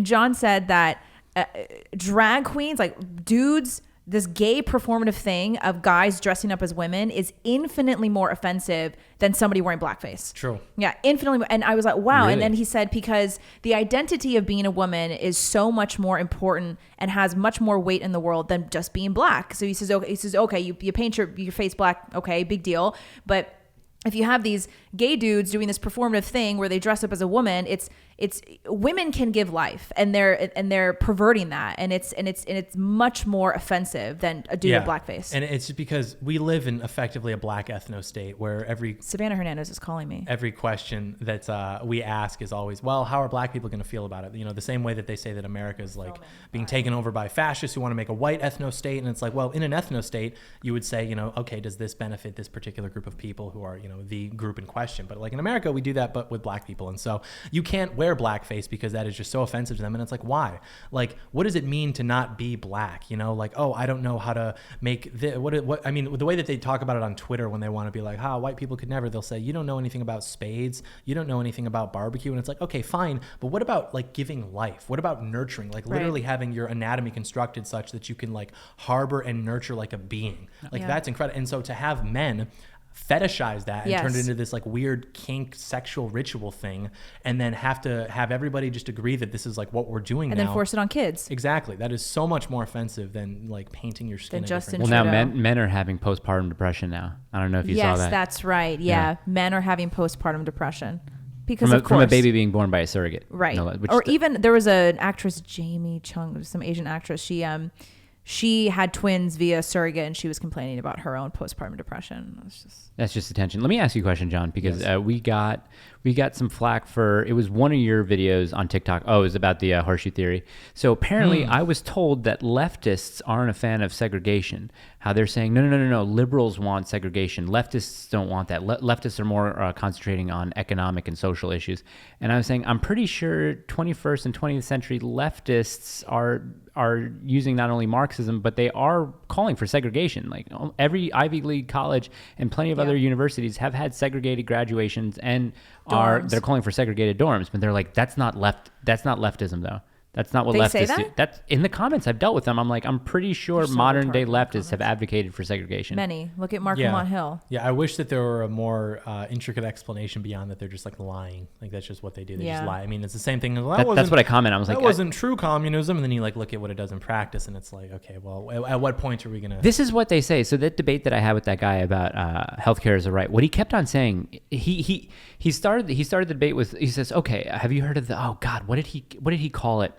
John said that drag queens, like dudes, this gay performative thing of guys dressing up as women is infinitely more offensive than somebody wearing blackface. True. Yeah, infinitely more. And I was like, wow. Really? And then he said, because the identity of being a woman is so much more important and has much more weight in the world than just being black. So he says, okay, you paint your face black. Okay, big deal. But if you have these gay dudes doing this performative thing where they dress up as a woman, it's women can give life, and they're perverting that, and it's much more offensive than a dude in blackface. And it's because we live in effectively a black ethno state where Savannah Hernandez is calling me. Every question that we ask is always, well, how are black people going to feel about it? The same way that they say that America is like being taken over by fascists who want to make a white ethno state, and it's like, well, in an ethno state, you would say, okay, does this benefit this particular group of people who are, the group in question? But like in America, we do that, but with black people, and so you can't wear blackface because that is just so offensive to them. And it's like, why? Like, what does it mean to not be black? Like, oh, I don't know how to make what I mean, the way that they talk about it on Twitter when they want to be like, white people could never, they'll say, you don't know anything about spades, you don't know anything about barbecue. And it's like, okay, fine, but what about like giving life? What about nurturing? Like literally having your anatomy constructed such that you can like harbor and nurture like a being. Like that's incredible. And so to have men fetishize that and turn it into this like weird kink sexual ritual thing, and then have to have everybody just agree that this is like what we're doing and now, then force it on kids. Exactly. That is so much more offensive than like painting your skin. Justin well, now men are having postpartum depression now. I don't know if you saw that. Yes, that's right. Yeah, men are having postpartum depression because of course, from a baby being born by a surrogate, right? Even there was an actress, Jamie Chung, some Asian actress. She had twins via surrogate, and she was complaining about her own postpartum depression. That's just attention. Let me ask you a question, John, because we got some flack for, it was one of your videos on TikTok. Oh, it was about the horseshoe theory. So apparently I was told that leftists aren't a fan of segregation. How they're saying, no, liberals want segregation. Leftists don't want that. Leftists are more concentrating on economic and social issues. And I was saying, I'm pretty sure 21st and 20th century leftists are using not only Marxism, but they are calling for segregation. Like every Ivy League college and plenty of other universities have had segregated graduations, and they're calling for segregated dorms. But they're like, that's not leftism though. That's not what They say leftists do. that? That's in the comments. I've dealt with them. I'm like, I'm pretty sure so modern day retarded in the leftists have advocated for segregation. Many. Look at Mark Yeah. Lamont Hill. Yeah, I wish that there were a more intricate explanation beyond that. They're just like lying. Like that's just what they do. They just lie. I mean, it's the same thing. That's what I comment. I was like, that wasn't true communism. And then you like look at what it does in practice, and it's like, okay, well, at what point are we gonna? This is what they say. So that debate that I had with that guy about healthcare is a right. What he kept on saying, he started the debate with. He says, okay, have you heard of the? Oh God, what did he call it?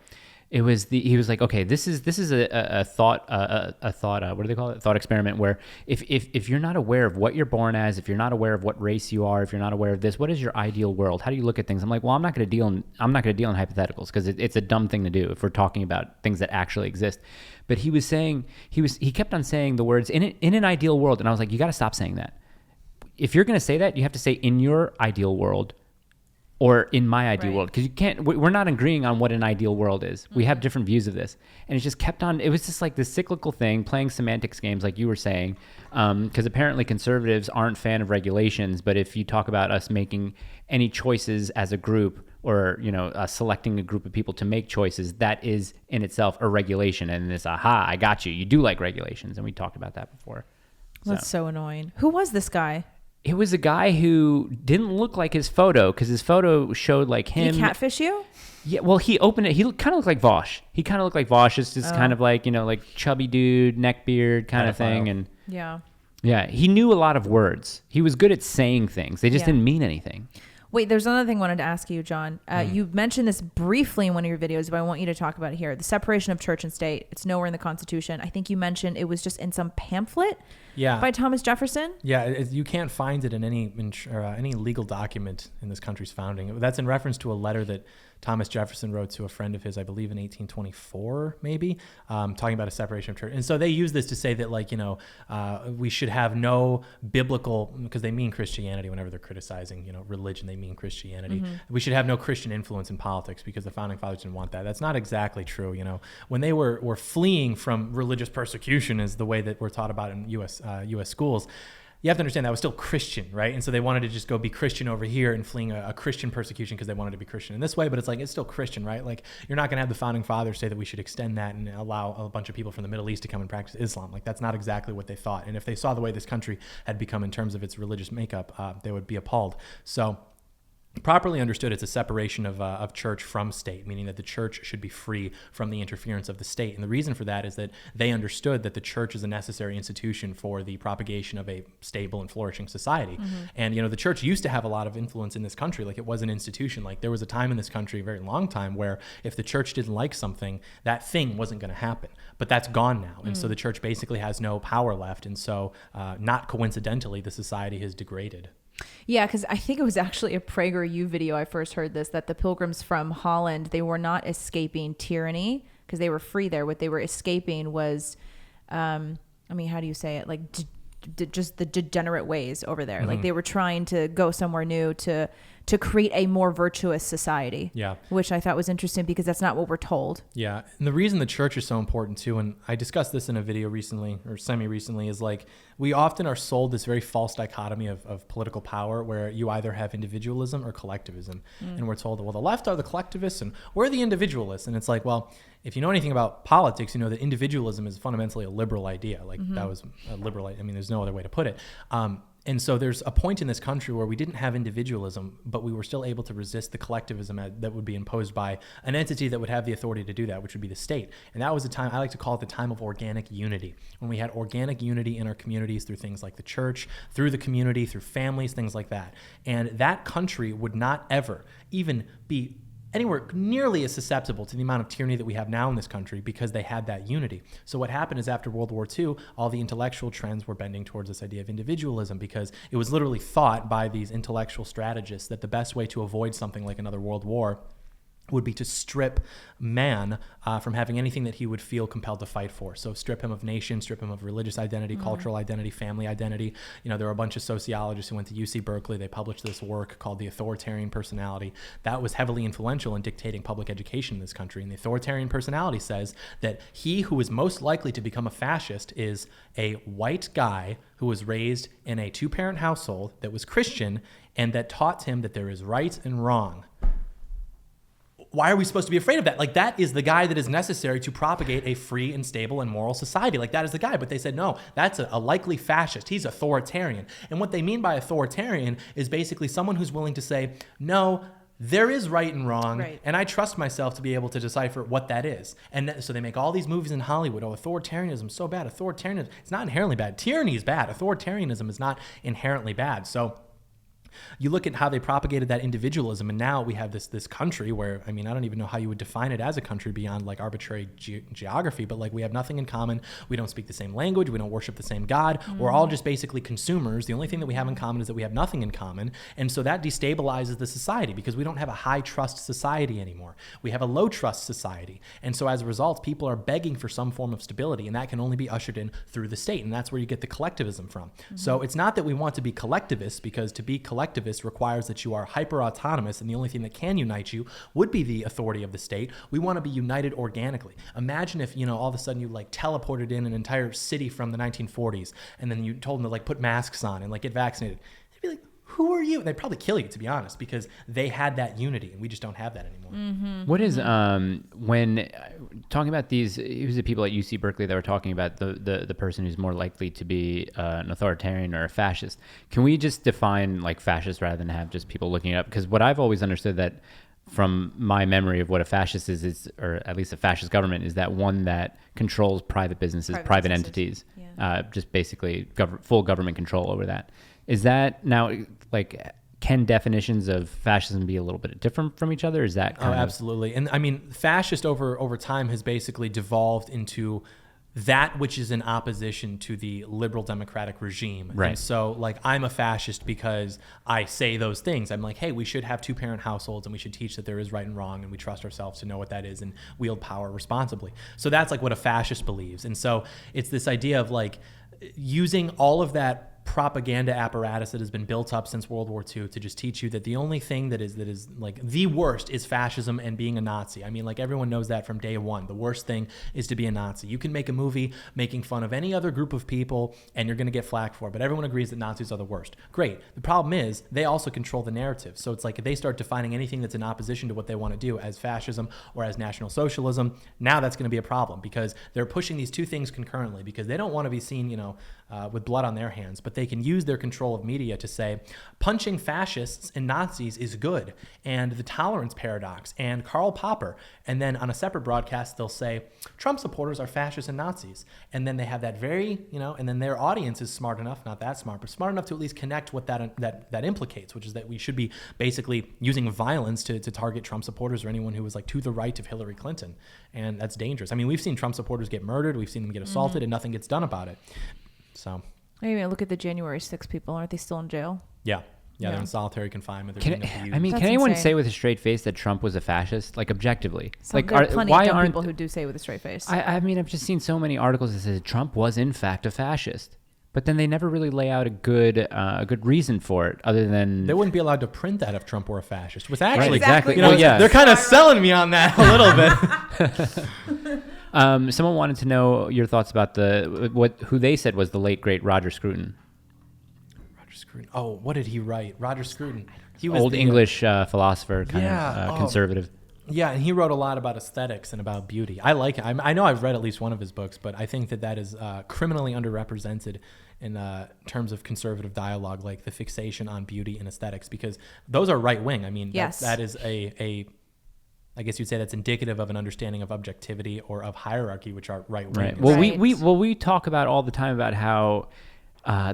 It was he was like, okay, this is a thought what do they call it? Thought experiment where if you're not aware of what you're born as, if you're not aware of what race you are, if you're not aware of this, what is your ideal world? How do you look at things? I'm like, well, I'm not going to deal in hypotheticals because it's a dumb thing to do if we're talking about things that actually exist. But he was saying he kept on saying the words in an ideal world, and I was like, you got to stop saying that. If you're going to say that, you have to say in your ideal world. Or in my ideal world, because you can't. We're not agreeing on what an ideal world is. We have different views of this, and it just kept on. It was just like this cyclical thing, playing semantics games, like you were saying. Because apparently conservatives aren't fan of regulations, but if you talk about us making any choices as a group, or selecting a group of people to make choices, that is in itself a regulation. And this, I got you. You do like regulations, and we talked about that before. That's so annoying. Who was this guy? It was a guy who didn't look like his photo because his photo showed like him. Did he catfish you? Yeah, well, he opened it. He kind of looked like Vosh. It's just kind of like, like chubby dude, neck beard kind of thing. And yeah, he knew a lot of words. He was good at saying things. They just didn't mean anything. Wait, there's another thing I wanted to ask you, John. You mentioned this briefly in one of your videos, but I want you to talk about it here. The separation of church and state. It's nowhere in the Constitution. I think you mentioned it was just in some pamphlet by Thomas Jefferson. Yeah, you can't find it in any legal document in this country's founding. That's in reference to a letter that Thomas Jefferson wrote to a friend of his, I believe in 1824, maybe, talking about a separation of church. And so they use this to say that, like, we should have no biblical, because they mean Christianity whenever they're criticizing, religion, they mean Christianity. Mm-hmm. We should have no Christian influence in politics because the founding fathers didn't want that. That's not exactly true. When they were fleeing from religious persecution, is the way that we're taught about in U.S. schools. You have to understand that was still Christian, right? And so they wanted to just go be Christian over here and fleeing a Christian persecution because they wanted to be Christian in this way. But it's like, it's still Christian, right? Like, you're not going to have the founding fathers say that we should extend that and allow a bunch of people from the Middle East to come and practice Islam. Like, that's not exactly what they thought. And if they saw the way this country had become in terms of its religious makeup, they would be appalled. So properly understood, it's a separation of church from state, meaning that the church should be free from the interference of the state. And the reason for that is that they understood that the church is a necessary institution for the propagation of a stable and flourishing society. Mm-hmm. And, the church used to have a lot of influence in this country. Like, it was an institution. Like, there was a time in this country, a very long time, where if the church didn't like something, that thing wasn't going to happen. But that's gone now. And so the church basically has no power left. And so not coincidentally, the society has degraded. Yeah, because I think it was actually a PragerU video I first heard this, that the pilgrims from Holland, they were not escaping tyranny because they were free there. What they were escaping was, how do you say it? Like just the degenerate ways over there. Mm-hmm. Like, they were trying to go somewhere new to create a more virtuous society. Yeah. Which I thought was interesting because that's not what we're told. Yeah. And the reason the church is so important too, and I discussed this in a video recently or semi-recently, is like, we often are sold this very false dichotomy of political power where you either have individualism or collectivism. And we're told, well, the left are the collectivists and we're the individualists. And it's like, well, if you know anything about politics, you know that individualism is fundamentally a liberal idea. Like, that was a liberal, there's no other way to put it. And so there's a point in this country where we didn't have individualism, but we were still able to resist the collectivism that would be imposed by an entity that would have the authority to do that, which would be the state. And that was a time, I like to call it the time of organic unity, when we had organic unity in our communities through things like the church, through the community, through families, things like that. And that country would not ever even be anywhere nearly as susceptible to the amount of tyranny that we have now in this country because they had that unity. So what happened is, after World War II, all the intellectual trends were bending towards this idea of individualism because it was literally thought by these intellectual strategists that the best way to avoid something like another world war would be to strip man from having anything that he would feel compelled to fight for. So strip him of nation, strip him of religious identity, cultural identity, family identity. There were a bunch of sociologists who went to UC Berkeley. They published this work called The Authoritarian Personality that was heavily influential in dictating public education in this country. And the authoritarian personality says that he who is most likely to become a fascist is a white guy who was raised in a two-parent household that was Christian and that taught him that there is right and wrong. why are we supposed to be afraid of that? Like, that is the guy that is necessary to propagate a free and stable and moral society. Like, that is the guy. But they said, no, that's a likely fascist. He's authoritarian. And what they mean by authoritarian is basically someone who's willing to say, no, there is right and wrong, and I trust myself to be able to decipher what that is. And so they make all these movies in Hollywood. Oh, authoritarianism is so bad. Authoritarianism, it's not inherently bad. Tyranny is bad. Authoritarianism is not inherently bad. So you look at how they propagated that individualism, and now we have this country where, I mean, I don't even know how you would define it as a country beyond like arbitrary geography, but like we have nothing in common. We don't speak the same language. We don't worship the same God. We're all just basically consumers. The only thing that we have in common is that we have nothing in common. And so that destabilizes the society because we don't have a high trust society anymore. We have a low trust society. And so as a result, people are begging for some form of stability, and that can only be ushered in through the state. And that's where you get the collectivism from. So it's not that we want to be collectivists, because to be collectivist requires that you are hyper autonomous, and the only thing that can unite you would be the authority of the state. We want to be united organically. Imagine if, you know, all of a sudden you like teleported in an entire city from the 1940s, and then you told them to like put masks on and like get vaccinated. They'd be like, who are you? They'd probably kill you, to be honest, because they had that unity, and we just don't have that anymore. What is when talking about these? It was the people at UC Berkeley that were talking about the person who's more likely to be an authoritarian or a fascist. Can we just define like fascist rather than have just people looking it up? Because what I've always understood that from my memory of what a fascist is, or at least a fascist government, is that one that controls private businesses, private entities, just basically full government control over that. Is that now, like, can definitions of fascism be a little bit different from each other? Is that kind of... Absolutely. And I mean, fascist over time has basically devolved into that which is in opposition to the liberal democratic regime. Right. And so, like, I'm a fascist because I say those things. I'm like, hey, we should have two-parent households, and we should teach that there is right and wrong, and we trust ourselves to know what that is and wield power responsibly. So that's like what a fascist believes. And so it's this idea of like using all of that propaganda apparatus that has been built up since World War II to just teach you that the only thing that is like the worst is fascism and being a Nazi. I mean, like, everyone knows that from day one. The worst thing is to be a Nazi. You can make a movie making fun of any other group of people and you're going to get flack for it, but everyone agrees that Nazis are the worst. Great. The problem is they also control the narrative. So it's like if they start defining anything that's in opposition to what they want to do as fascism or as National Socialism, now that's going to be a problem because they're pushing these two things concurrently because they don't want to be seen, you know, with blood on their hands, but they can use their control of media to say punching fascists and Nazis is good, and the tolerance paradox, and Karl Popper. And then on a separate broadcast, they'll say Trump supporters are fascists and Nazis. And then they have that very, you know, and then their audience is smart enough, not that smart, but smart enough to at least connect what that implicates, which is that we should be basically using violence to target Trump supporters or anyone who was like to the right of Hillary Clinton. And that's dangerous. I mean, we've seen Trump supporters get murdered. We've seen them get assaulted and nothing gets done about it. So maybe look at the January 6 people. Aren't they still in jail? Yeah, they're in solitary confinement. Can anyone insane. say with a straight face that Trump was a fascist? Like, objectively, Like, there are plenty of dumb people who do say with a straight face. I mean, I've just seen so many articles that say Trump was in fact a fascist, but then they never really lay out a good reason for it, other than they wouldn't be allowed to print that if Trump were a fascist. Which actually, right, exactly. You know, they're kind of selling me on that a little bit. Someone wanted to know your thoughts about who they said was the late great Roger Scruton. Roger Scruton. Oh, what did he write? Roger Scruton. He was old English philosopher, kind of conservative. Yeah, and he wrote a lot about aesthetics and about beauty. I like it. I know I've read at least one of his books, but I think that is criminally underrepresented in terms of conservative dialogue, like the fixation on beauty and aesthetics, because those are right wing. I mean, yes. that is I guess you'd say that's indicative of an understanding of objectivity or of hierarchy, which are right wing. Right. Well, we talk about all the time about how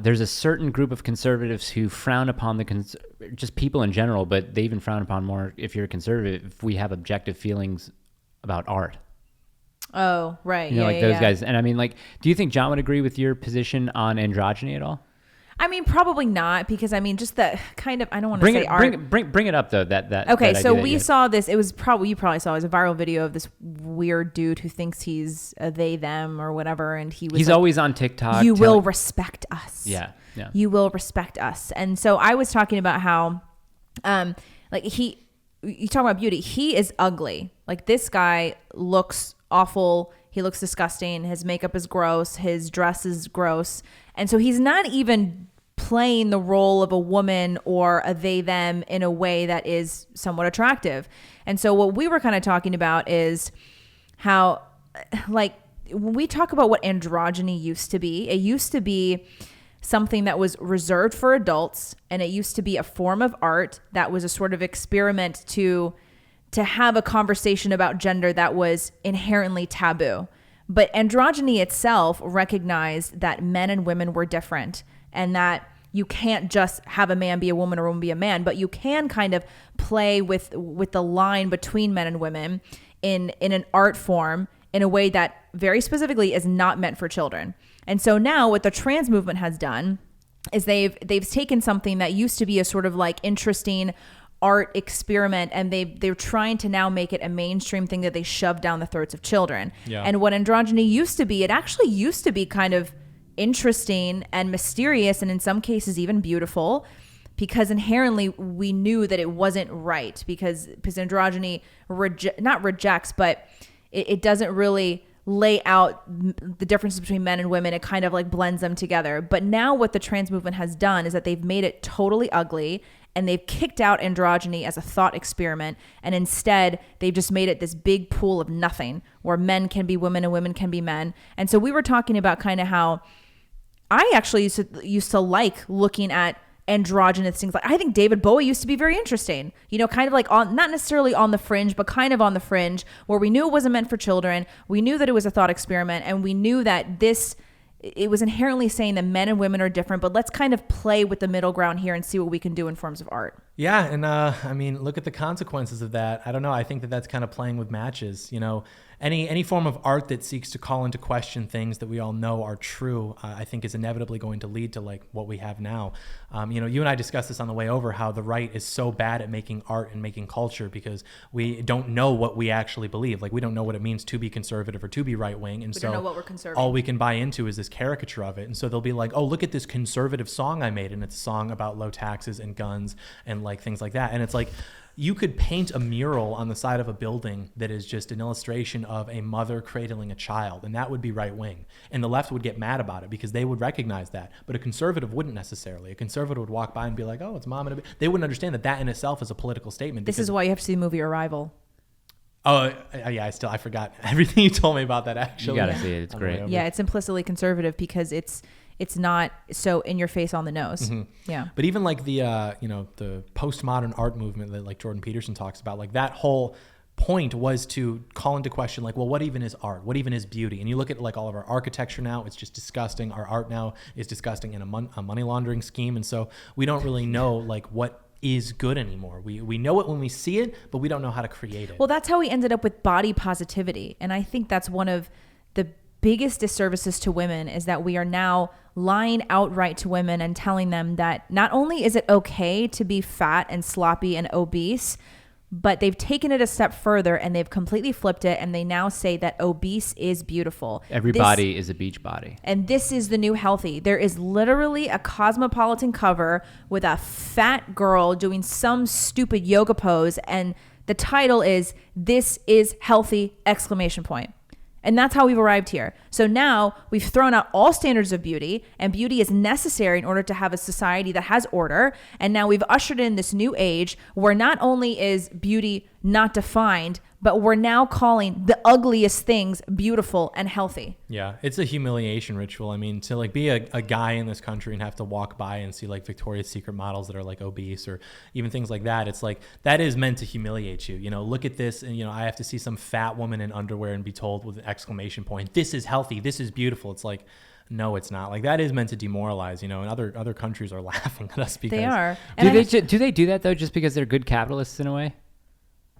there's a certain group of conservatives who frown upon just people in general, but they even frown upon more if you're a conservative if we have objective feelings about art. Oh, right. You know, like those guys. And I mean, like, do you think John would agree with your position on androgyny at all? I mean, probably not, because I mean, just the kind of, I don't want to say art. Bring it up though. That okay. That so we saw this. It was you probably saw it was a viral video of this weird dude who thinks he's a they them or whatever, and he's always on TikTok. You will respect us. Yeah. You will respect us. And so I was talking about how, like you talk about beauty. He is ugly. Like, this guy looks awful. He looks disgusting. His makeup is gross. His dress is gross. And so he's not even playing the role of a woman or a they them in a way that is somewhat attractive. And so what we were kind of talking about is how, like, when we talk about what androgyny used to be, it used to be something that was reserved for adults, and it used to be a form of art that was a sort of experiment to have a conversation about gender that was inherently taboo. But androgyny itself recognized that men and women were different, and that you can't just have a man be a woman or a woman be a man, but you can kind of play with the line between men and women in an art form in a way that very specifically is not meant for children. And so now what the trans movement has done is they've taken something that used to be a sort of like interesting art experiment, and they're trying to now make it a mainstream thing that they shove down the throats of children. Yeah. And what androgyny used to be, it actually used to be kind of interesting and mysterious, and in some cases even beautiful, because inherently we knew that it wasn't right, because androgyny not rejects, but it doesn't really lay out the differences between men and women. It kind of like blends them together. But now what the trans movement has done is that they've made it totally ugly, and they've kicked out androgyny as a thought experiment. And instead they've just made it this big pool of nothing where men can be women and women can be men. And so we were talking about kind of how I actually used to like looking at androgynous things. Like, I think David Bowie used to be very interesting, kind of like on, not necessarily on the fringe, but kind of on the fringe, where we knew it wasn't meant for children. We knew that it was a thought experiment, and we knew that it was inherently saying that men and women are different, but let's kind of play with the middle ground here and see what we can do in forms of art. Yeah. And I mean, look at the consequences of that. I don't know. I think that that's kind of playing with matches. Any form of art that seeks to call into question things that we all know are true, I think is inevitably going to lead to like what we have now. You and I discussed this on the way over, how the right is so bad at making art and making culture because we don't know what we actually believe. Like, we don't know what it means to be conservative or to be right wing. And we so don't know what we're conservative. All we can buy into is this caricature of it. And so they'll be like, oh, look at this conservative song I made. And it's a song about low taxes and guns and like things like that. And it's like, you could paint a mural on the side of a building that is just an illustration of a mother cradling a child, and that would be right wing. And the left would get mad about it because they would recognize that. But a conservative wouldn't necessarily. A conservative would walk by and be like, oh, it's mom and a baby. They wouldn't understand that that in itself is a political statement. This is why you have to see the movie Arrival. Oh, yeah, I forgot everything you told me about that, actually. You got to see it. It's great. Yeah, it's implicitly conservative because it's not so in your face on the nose. Mm-hmm. Yeah. But even like the the postmodern art movement that like Jordan Peterson talks about, like that whole point was to call into question, like, well, what even is art? What even is beauty? And you look at like all of our architecture now, it's just disgusting. Our art now is disgusting in a money laundering scheme. And so we don't really know like what is good anymore. We know it when we see it, but we don't know how to create it. Well, that's how we ended up with body positivity. And I think that's one of the biggest disservices to women, is that we are now lying outright to women and telling them that not only is it okay to be fat and sloppy and obese, but they've taken it a step further and they've completely flipped it, and they now say that obese is beautiful. Every body is a beach body. And this is the new healthy. There is literally a Cosmopolitan cover with a fat girl doing some stupid yoga pose, and the title is "This is Healthy!" ! And that's how we've arrived here. So now we've thrown out all standards of beauty, and beauty is necessary in order to have a society that has order. And now we've ushered in this new age where not only is beauty not defined, but we're now calling the ugliest things beautiful and healthy. Yeah, it's a humiliation ritual. I mean, to like be a guy in this country and have to walk by and see like Victoria's Secret models that are like obese or even things like that, it's like that is meant to humiliate you. Look at this, and I have to see some fat woman in underwear and be told with an exclamation point, "This is healthy, this is beautiful." It's like, no, it's not. Like, that is meant to demoralize, and other countries are laughing at us because they are. Do they do that though just because they're good capitalists in a way?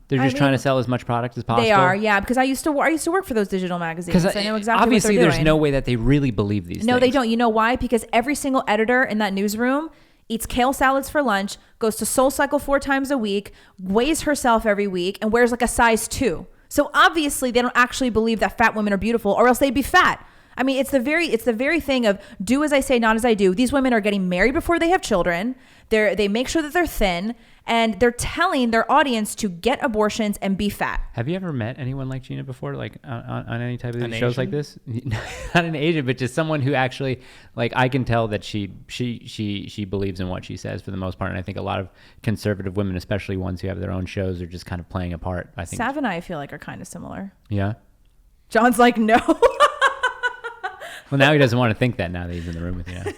They're just trying to sell as much product as possible. They are, yeah. Because I used to work for those digital magazines. I know exactly obviously what they're doing. There's no way that they really believe these things. No, they don't. You know why? Because every single editor in that newsroom eats kale salads for lunch, goes to SoulCycle 4 times a week, weighs herself every week, and wears like a size 2. So obviously they don't actually believe that fat women are beautiful, or else they'd be fat. I mean, it's the very thing of do as I say, not as I do. These women are getting married before they have children. They make sure that they're thin, and they're telling their audience to get abortions and be fat. Have you ever met anyone like Gina before, like on any type of An shows Asian? like this? Not an Asian, but just someone who actually, like, I can tell that she believes in what she says for the most part. And I think a lot of conservative women, especially ones who have their own shows, are just kind of playing a part. I think Sav and I feel like are kind of similar. Yeah. John's like, no. Well, now he doesn't want to think that now that he's in the room with you. Now.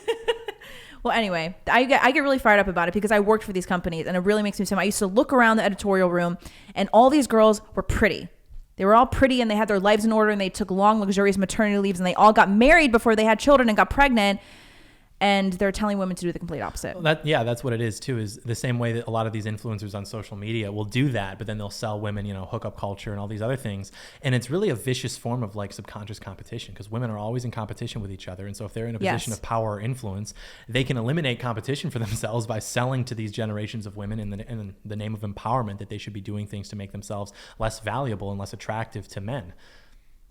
Well, anyway, I get really fired up about it because I worked for these companies, and it really makes me sad. I used to look around the editorial room, and all these girls were pretty. They were all pretty, and they had their lives in order, and they took long, luxurious maternity leaves, and they all got married before they had children and got pregnant. And they're telling women to do the complete opposite. Well, that's what it is too, is the same way that a lot of these influencers on social media will do that, but then they'll sell women, hookup culture and all these other things. And it's really a vicious form of like subconscious competition, because women are always in competition with each other. And so if they're in a position of power or influence, they can eliminate competition for themselves by selling to these generations of women in the name of empowerment that they should be doing things to make themselves less valuable and less attractive to men.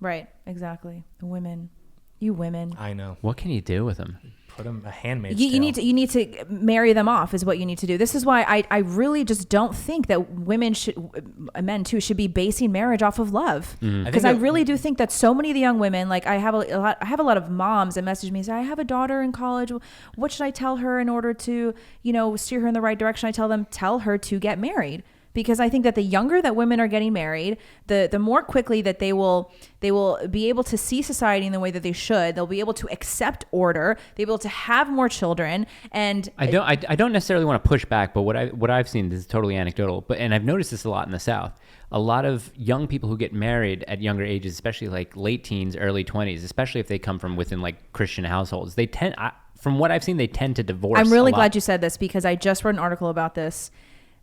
Right, exactly. The women. You women. I know. What can you do with them? Put them a handmaid's You tale. need to marry them off is what you need to do. This is why I really just don't think that men too should be basing marriage off of love. Because I really do think that so many of the young women, like I have a lot of moms that message me and say, I have a daughter in college. What should I tell her in order to, steer her in the right direction? I tell them, tell her to get married. Because I think that the younger that women are getting married, the more quickly that they will be able to see society in the way that they should. They'll be able to accept order. They'll be able to have more children. And I don't necessarily want to push back, but what I've seen, this is totally anecdotal, and I've noticed this a lot in the South. A lot of young people who get married at younger ages, especially like late teens, early 20s, especially if they come from within like Christian households, from what I've seen, they tend to divorce. I'm really glad you said this, because I just wrote an article about this.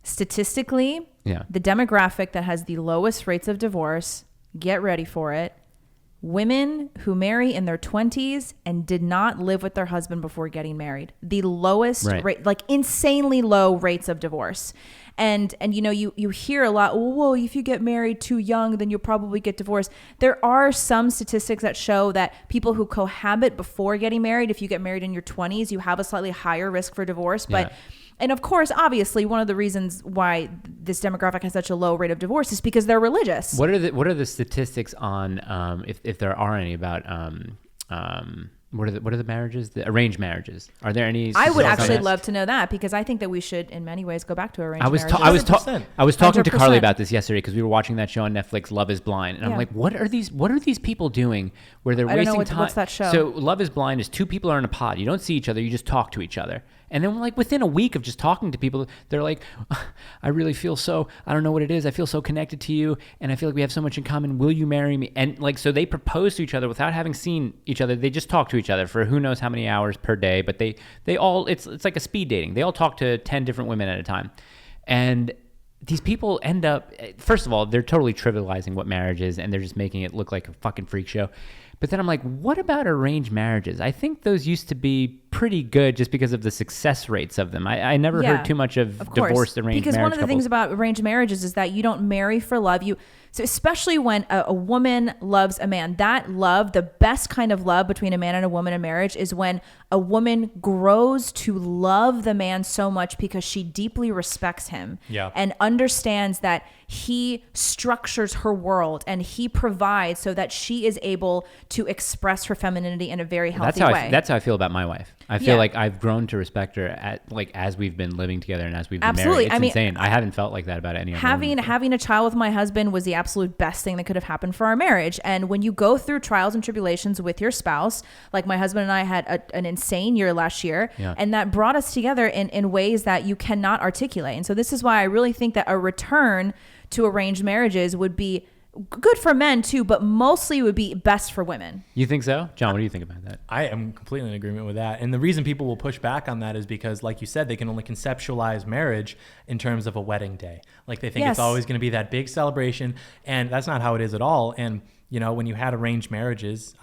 Statistically, the demographic that has the lowest rates of divorce, get ready for it, women who marry in their 20s and did not live with their husband before getting married. The lowest rate, like insanely low rates of divorce. And you hear a lot, well, if you get married too young, then you'll probably get divorced. There are some statistics that show that people who cohabit before getting married, if you get married in your 20s, you have a slightly higher risk for divorce. But and of course, obviously, one of the reasons why this demographic has such a low rate of divorce is because they're religious. What are the statistics on if there are any about what are the marriages, the arranged marriages? Are there any? I would actually love to know that, because I think that we should, in many ways, go back to arranged marriages. I was talking to 100%. Carly about this yesterday, because we were watching that show on Netflix, Love Is Blind, and I'm like, what are these people doing where they're wasting time? What's that show? So Love Is Blind is two people are in a pod. You don't see each other. You just talk to each other. And then like within a week of just talking to people, they're like, I really feel I don't know what it is. I feel so connected to you, and I feel like we have so much in common. Will you marry me? And like, so they propose to each other without having seen each other. They just talk to each other for who knows how many hours per day, but they all, it's like a speed dating. They all talk to 10 different women at a time. And these people end up, first of all, they're totally trivializing what marriage is, and they're just making it look like a fucking freak show. But then I'm like, what about arranged marriages? I think those used to be pretty good just because of the success rates of them. I never heard too much of divorced arranged marriage because one of the couples. things about arranged marriages is that you don't marry for love. So especially when a woman loves a man, that love, the best kind of love between a man and a woman in marriage, is when a woman grows to love the man so much because she deeply respects him and understands that he structures her world and he provides so that she is able to express her femininity in a very healthy way. That's how I feel about my wife. I feel like I've grown to respect her as we've been living together and as we've been married. It's insane. I haven't felt like that about any other woman. Having a child with my husband was the absolute best thing that could have happened for our marriage. And when you go through trials and tribulations with your spouse, like my husband and I had an insane year last year, and that brought us together in ways that you cannot articulate. And so this is why I really think that a return to arranged marriages would be good for men too, but mostly would be best for women. You think so? John, what do you think about that? I am completely in agreement with that. And the reason people will push back on that is because, like you said, they can only conceptualize marriage in terms of a wedding day. Like they think it's always going to be that big celebration, and that's not how it is at all. And when you had arranged marriages,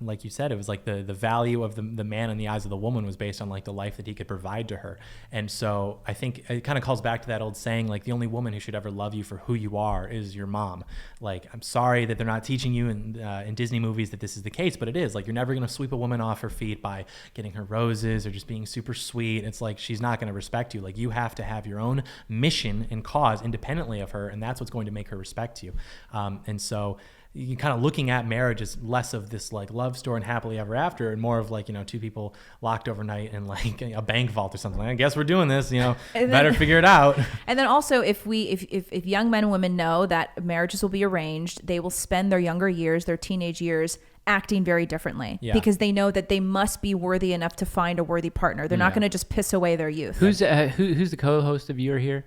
like you said, it was like the value of the man in the eyes of the woman was based on like the life that he could provide to her. And so I think it kind of calls back to that old saying, like the only woman who should ever love you for who you are is your mom. Like, I'm sorry that they're not teaching you in Disney movies that this is the case, but it is. Like, you're never going to sweep a woman off her feet by getting her roses or just being super sweet. It's like, she's not going to respect you. Like, you have to have your own mission and cause independently of her, and that's what's going to make her respect you. And so you kind of looking at marriage as less of this like love story and happily ever after, and more of like, two people locked overnight in like a bank vault or something. I guess we're doing this, better figure it out. And then also if young men and women know that marriages will be arranged, they will spend their younger years, their teenage years, acting very differently because they know that they must be worthy enough to find a worthy partner. They're not going to just piss away their youth. Who's the co-host of You Are Here?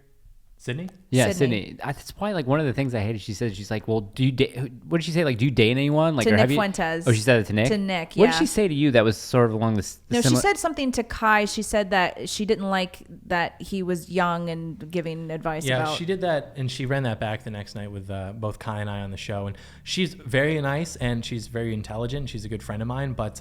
Sydney? Yeah, Sydney. That's probably like one of the things I hated. She said, she's like, well, do you date, what did she say? Like, do you date anyone? Like, to or Nick Fuentes. Oh, she said it to Nick? To Nick, What did she say to you that was sort of along this? No, she said something to Kai. She said that she didn't like that he was young and giving advice about. Yeah, she did that, and she ran that back the next night with both Kai and I on the show. And she's very nice, and she's very intelligent, and she's a good friend of mine. But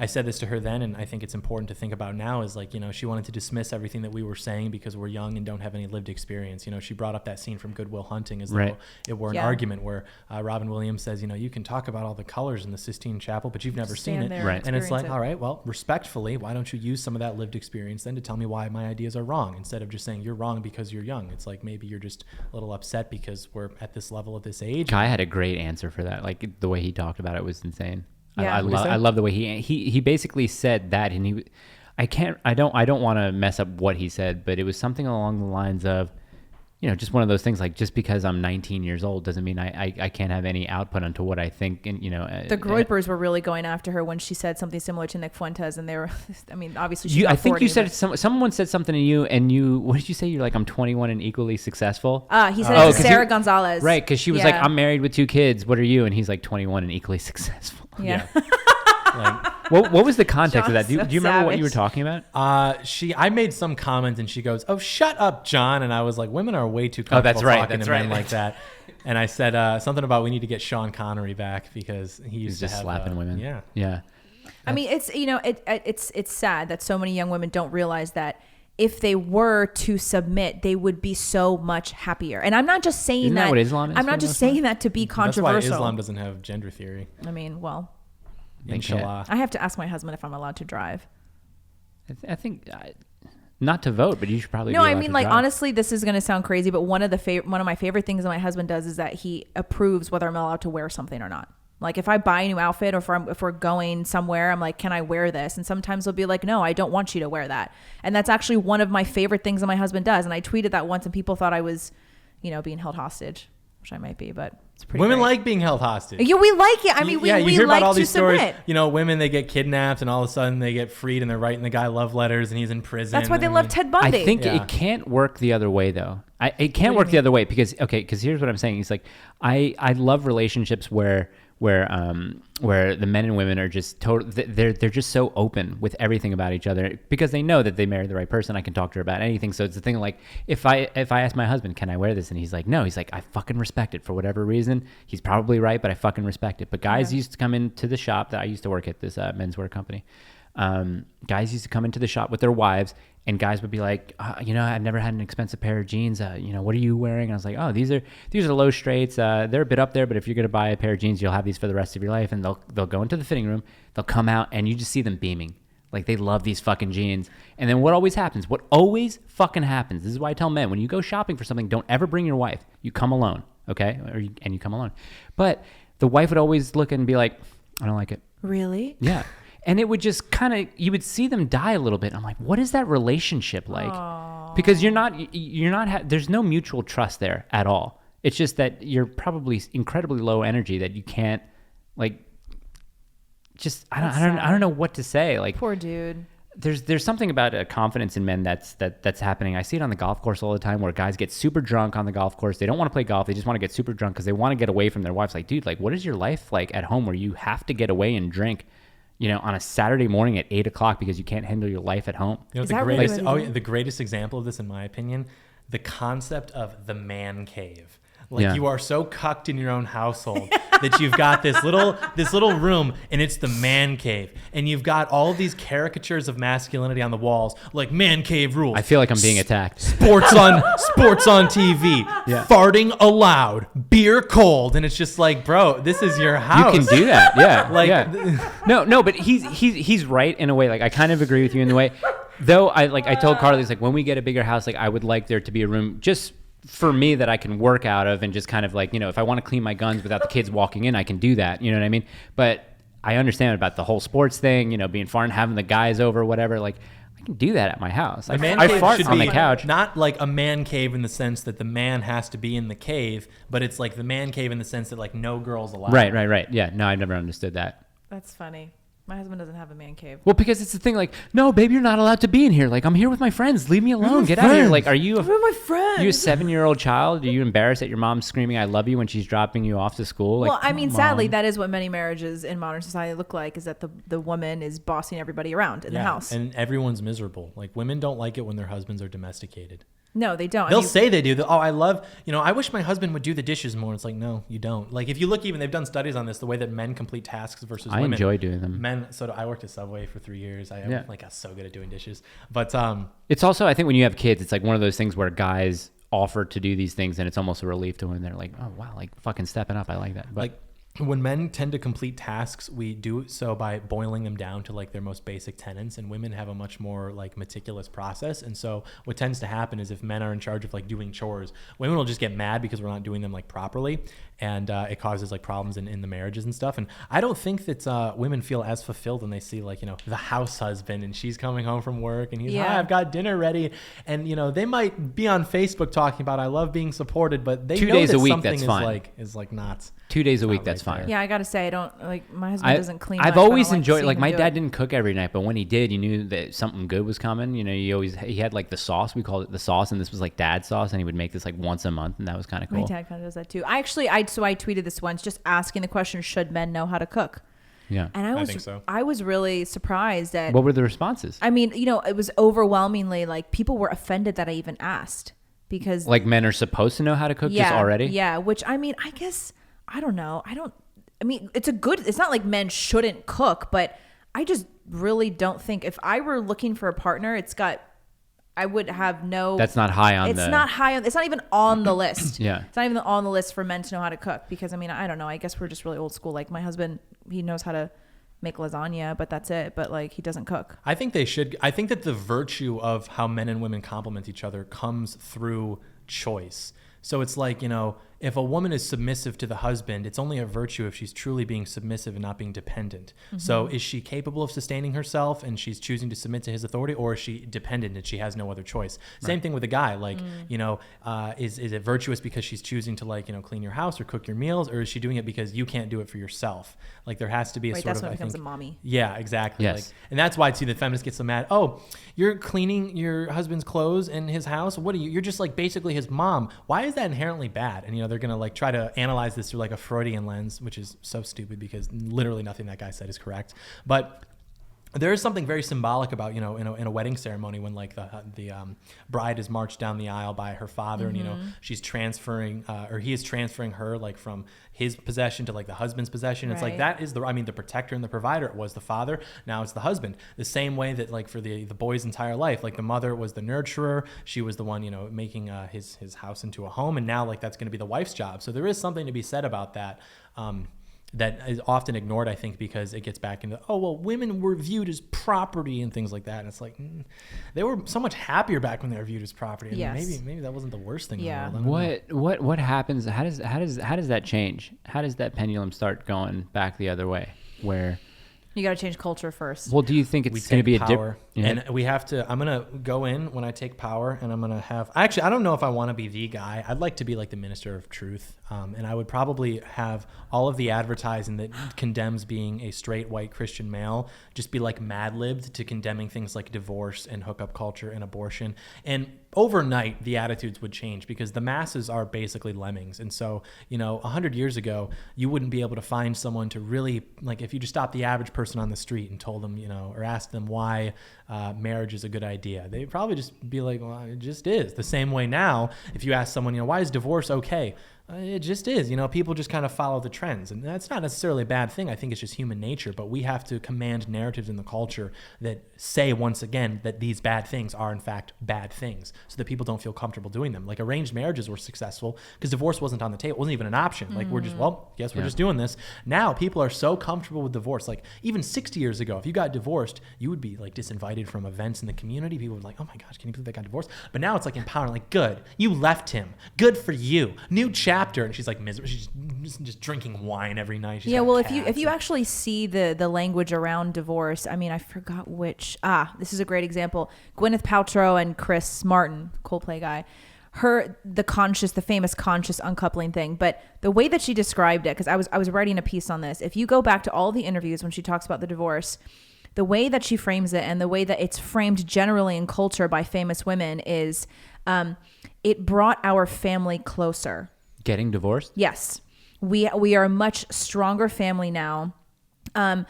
I said this to her then, and I think it's important to think about now is like, she wanted to dismiss everything that we were saying because we're young and don't have any lived experience. She brought up that scene from Good Will Hunting as though it were an argument where Robin Williams says, you can talk about all the colors in the Sistine Chapel, but you've never seen it. Right. And it's like, all right, well, respectfully, why don't you use some of that lived experience then to tell me why my ideas are wrong instead of just saying you're wrong because you're young. It's like maybe you're just a little upset because we're at this level at this age. Kai had a great answer for that. Like the way he talked about it was insane. Yeah. I love the way he basically said that, and I don't want to mess up what he said, but it was something along the lines of, just one of those things like, just because I'm 19 years old doesn't mean I can't have any output onto what I think. And, the Groypers were really going after her when she said something similar to Nick Fuentes. And they were, I mean, obviously she's I think you said, someone said something to you and what did you say? You're like, I'm 21 and equally successful. He said it to Sarah Gonzalez. Right. Cause she was like, I'm married with 2 kids. What are you? And he's like 21 and equally successful. Yeah. Like, what was the context of that? Do you remember savage. what you were talking about? I made some comment and she goes, "Oh, shut up, John." And I was like, women are way too comfortable talking to men like that. And I said something about we need to get Sean Connery back because he used to just have, slapping women. Yeah. Yeah. I mean, it's it's sad that so many young women don't realize that if they were to submit, they would be so much happier. And I'm not just saying Isn't that what Islam is I'm not just saying that to be controversial. That's why Islam doesn't have gender theory. I mean, well, inshallah. I have to ask my husband if I'm allowed to drive. I think not to vote, but you should probably. No, be I allowed mean, to like, drive. honestly, this is going to sound crazy, but one of my favorite things that my husband does is that he approves whether I'm allowed to wear something or not. Like if I buy a new outfit or if we're going somewhere, I'm like, can I wear this? And sometimes he'll be like, no, I don't want you to wear that. And that's actually one of my favorite things that my husband does. And I tweeted that once and people thought I was, being held hostage, which I might be, but it's pretty Women great. like being held hostage. Yeah, we like it. I mean, we hear like about all to these submit. stories. Women, they get kidnapped and all of a sudden they get freed and they're writing the guy love letters and he's in prison. That's why they love Ted Bundy. I think it can't work the other way though. It can't work the other way because here's what I'm saying. It's like I love relationships where the men and women are just they're just so open with everything about each other because they know that they married the right person. I can talk to her about anything. So it's the thing like if I ask my husband, can I wear this? And he's like, no. He's like, I fucking respect it for whatever reason. He's probably right, but I fucking respect it. But guys used to come into the shop that I used to work at this menswear company. Guys used to come into the shop with their wives and guys would be like, I've never had an expensive pair of jeans. What are you wearing? And I was like, oh, these are low straights. They're a bit up there, but if you're going to buy a pair of jeans, you'll have these for the rest of your life. And they'll go into the fitting room. They'll come out and you just see them beaming. Like they love these fucking jeans. And then what always happens? What always fucking happens? This is why I tell men, when you go shopping for something, don't ever bring your wife. You come alone. Okay. And you come alone. But the wife would always look and be like, I don't like it. Really? Yeah. And it would just you would see them die a little bit. I'm like, what is that relationship like? Aww. Because there's no mutual trust there at all. It's just that you're probably incredibly low energy that you can't I don't know what to say. Like, poor dude. There's something about a confidence in men that's happening. I see it on the golf course all the time where guys get super drunk on the golf course. They don't want to play golf. They just want to get super drunk because they want to get away from their wives. Like, dude, like, what is your life like at home where you have to get away and drink? On a Saturday morning at 8:00 because you can't handle your life at home. The greatest example of this, in my opinion, the concept of the man cave. Like you are so cucked in your own household that you've got this little room, and it's the man cave, and you've got all of these caricatures of masculinity on the walls, like man cave rules. I feel like I'm being attacked. Sports on TV, farting allowed, beer cold, and it's just like, bro, this is your house. You can do that, yeah. Like, yeah. No, but he's right in a way. Like I kind of agree with you in the way, though. I told Carly, like when we get a bigger house, like I would like there to be a room just for me that I can work out of, and just kind of like, if I want to clean my guns without the kids walking in, I can do that. You know what I mean? But I understand about the whole sports thing, being far and having the guys over, whatever. Like I can do that at my house. I fart on the couch. Not like a man cave in the sense that the man has to be in the cave, but it's like the man cave in the sense that like no girls allowed. Right. Yeah. No, I never understood that. That's funny. My husband doesn't have a man cave. Well, because it's the thing, like, no, babe, you're not allowed to be in here. Like, I'm here with my friends. Leave me alone. Get out of here. Like, are you Where are my friends? You a 7-year-old child? Are you embarrassed that your mom's screaming, I love you when she's dropping you off to school? Like, well, I mean, sadly, that is what many marriages in modern society look like, is that the woman is bossing everybody around in the house. And everyone's miserable. Like, women don't like it when their husbands are domesticated. No, they don't. They'll say they do. I love, I wish my husband would do the dishes more. It's like, no, you don't. Like, if you look, even they've done studies on this, the way that men complete tasks versus women. I enjoy doing them. I worked at Subway for 3 years. I got so good at doing dishes. But it's also, I think when you have kids, it's like one of those things where guys offer to do these things, and it's almost a relief to when they're like, oh, wow, like fucking stepping up. I like that. But like, when men tend to complete tasks, we do so by boiling them down to like their most basic tenets, and women have a much more like meticulous process. And so what tends to happen is if men are in charge of like doing chores, women will just get mad because we're not doing them like properly, and it causes like problems in the marriages and stuff. And I don't think that women feel as fulfilled when they see like, the house husband, and she's coming home from work and he's, hi, I've got dinner ready. And they might be on Facebook talking about, I love being supported, but they 2 know days that a week, something that's is fine. is like not 2 days a week, that's fine. Yeah, I gotta say, I don't like my husband doesn't clean. I've much, always but I don't enjoyed, to like see my him do dad it. didn't cook every night, but when he did, you knew that something good was coming. He had like the sauce. We called it the sauce, and this was like dad's sauce, and he would make this like once a month, and that was kind of cool. My dad kind of does that too. I tweeted this once, just asking the question, should men know how to cook? Yeah, and I think so. I was really surprised at what were the responses. I mean, it was overwhelmingly like people were offended that I even asked, because like men are supposed to know how to cook just already. Yeah, which I mean, I guess I don't know. I mean, it's not like men shouldn't cook, but I just really don't think if I were looking for a partner, I would have no. That's not high on. It's not even on the list. Yeah, it's not even on the list for men to know how to cook, because I mean, I don't know. I guess we're just really old school. Like my husband, he knows how to make lasagna, but that's it. But like, he doesn't cook. I think they should. I think that the virtue of how men and women complement each other comes through choice. So it's like, if a woman is submissive to the husband, it's only a virtue if she's truly being submissive and not being dependent. Mm-hmm. So is she capable of sustaining herself and she's choosing to submit to his authority, or is she dependent and she has no other choice? Right. Same thing with a guy. Like, is it virtuous because she's choosing to like, clean your house or cook your meals, or is she doing it because you can't do it for yourself? Like there has to be a sort that's of, when it I becomes think, a mommy. Yeah, exactly. Yes. Like, and that's why too, the feminists get so mad. Oh, you're cleaning your husband's clothes in his house. What are you? You're just like basically his mom. Why is that inherently bad? And they're gonna like try to analyze this through like a Freudian lens, which is so stupid because literally nothing that guy said is correct. But there is something very symbolic about, in a wedding ceremony when like the bride is marched down the aisle by her father, mm-hmm. and she's transferring or he is transferring her like from his possession to like the husband's possession. Right. It's like that is the protector and the provider was the father. Now it's the husband. The same way that like for the boy's entire life, like the mother was the nurturer. She was the one making his house into a home, and now like that's going to be the wife's job. So there is something to be said about that. That is often ignored, I think, because it gets back into, women were viewed as property and things like that. And it's like, they were so much happier back when they were viewed as property. I mean, maybe that wasn't the worst thing in the world. What happens? How does that change? How does that pendulum start going back the other way? Where you got to change culture first. Well, do you think it's going to be a power? And we have to, I'm going to go in when I take power, and I'm going to have, actually, I don't know if I want to be the guy. I'd like to be like the minister of truth. And I would probably have all of the advertising that condemns being a straight white Christian male just be like mad-libbed to condemning things like divorce and hookup culture and abortion. And overnight, the attitudes would change because the masses are basically lemmings. And so, 100 years ago, you wouldn't be able to find someone to really, like if you just stopped the average person on the street and told them, or asked them why marriage is a good idea, they'd probably just be like, well, it just is. The same way now, if you ask someone, why is divorce okay? It just is, people just kind of follow the trends, and that's not necessarily a bad thing. I think it's just human nature, but we have to command narratives in the culture that say, once again, that these bad things are in fact bad things, so that people don't feel comfortable doing them. Like arranged marriages were successful because divorce wasn't on the table. It wasn't even an option. Like we're just, guess we're just doing this. Now people are so comfortable with divorce. Like even 60 years ago, if you got divorced, you would be like disinvited from events in the community. People were like, oh my gosh, can you believe they got divorced? But now it's like empowering, like, good, you left him. Good for you. New chapter. And she's like miserable. She's just drinking wine every night. She's well, if you actually see the language around divorce, I mean, I forgot which. This is a great example. Gwyneth Paltrow and Chris Martin, Coldplay guy. The famous conscious uncoupling thing, but the way that she described it, because I was writing a piece on this. If you go back to all the interviews when she talks about the divorce, the way that she frames it and the way that it's framed generally in culture by famous women is, it brought our family closer. Getting divorced? Yes. We are a much stronger family now. I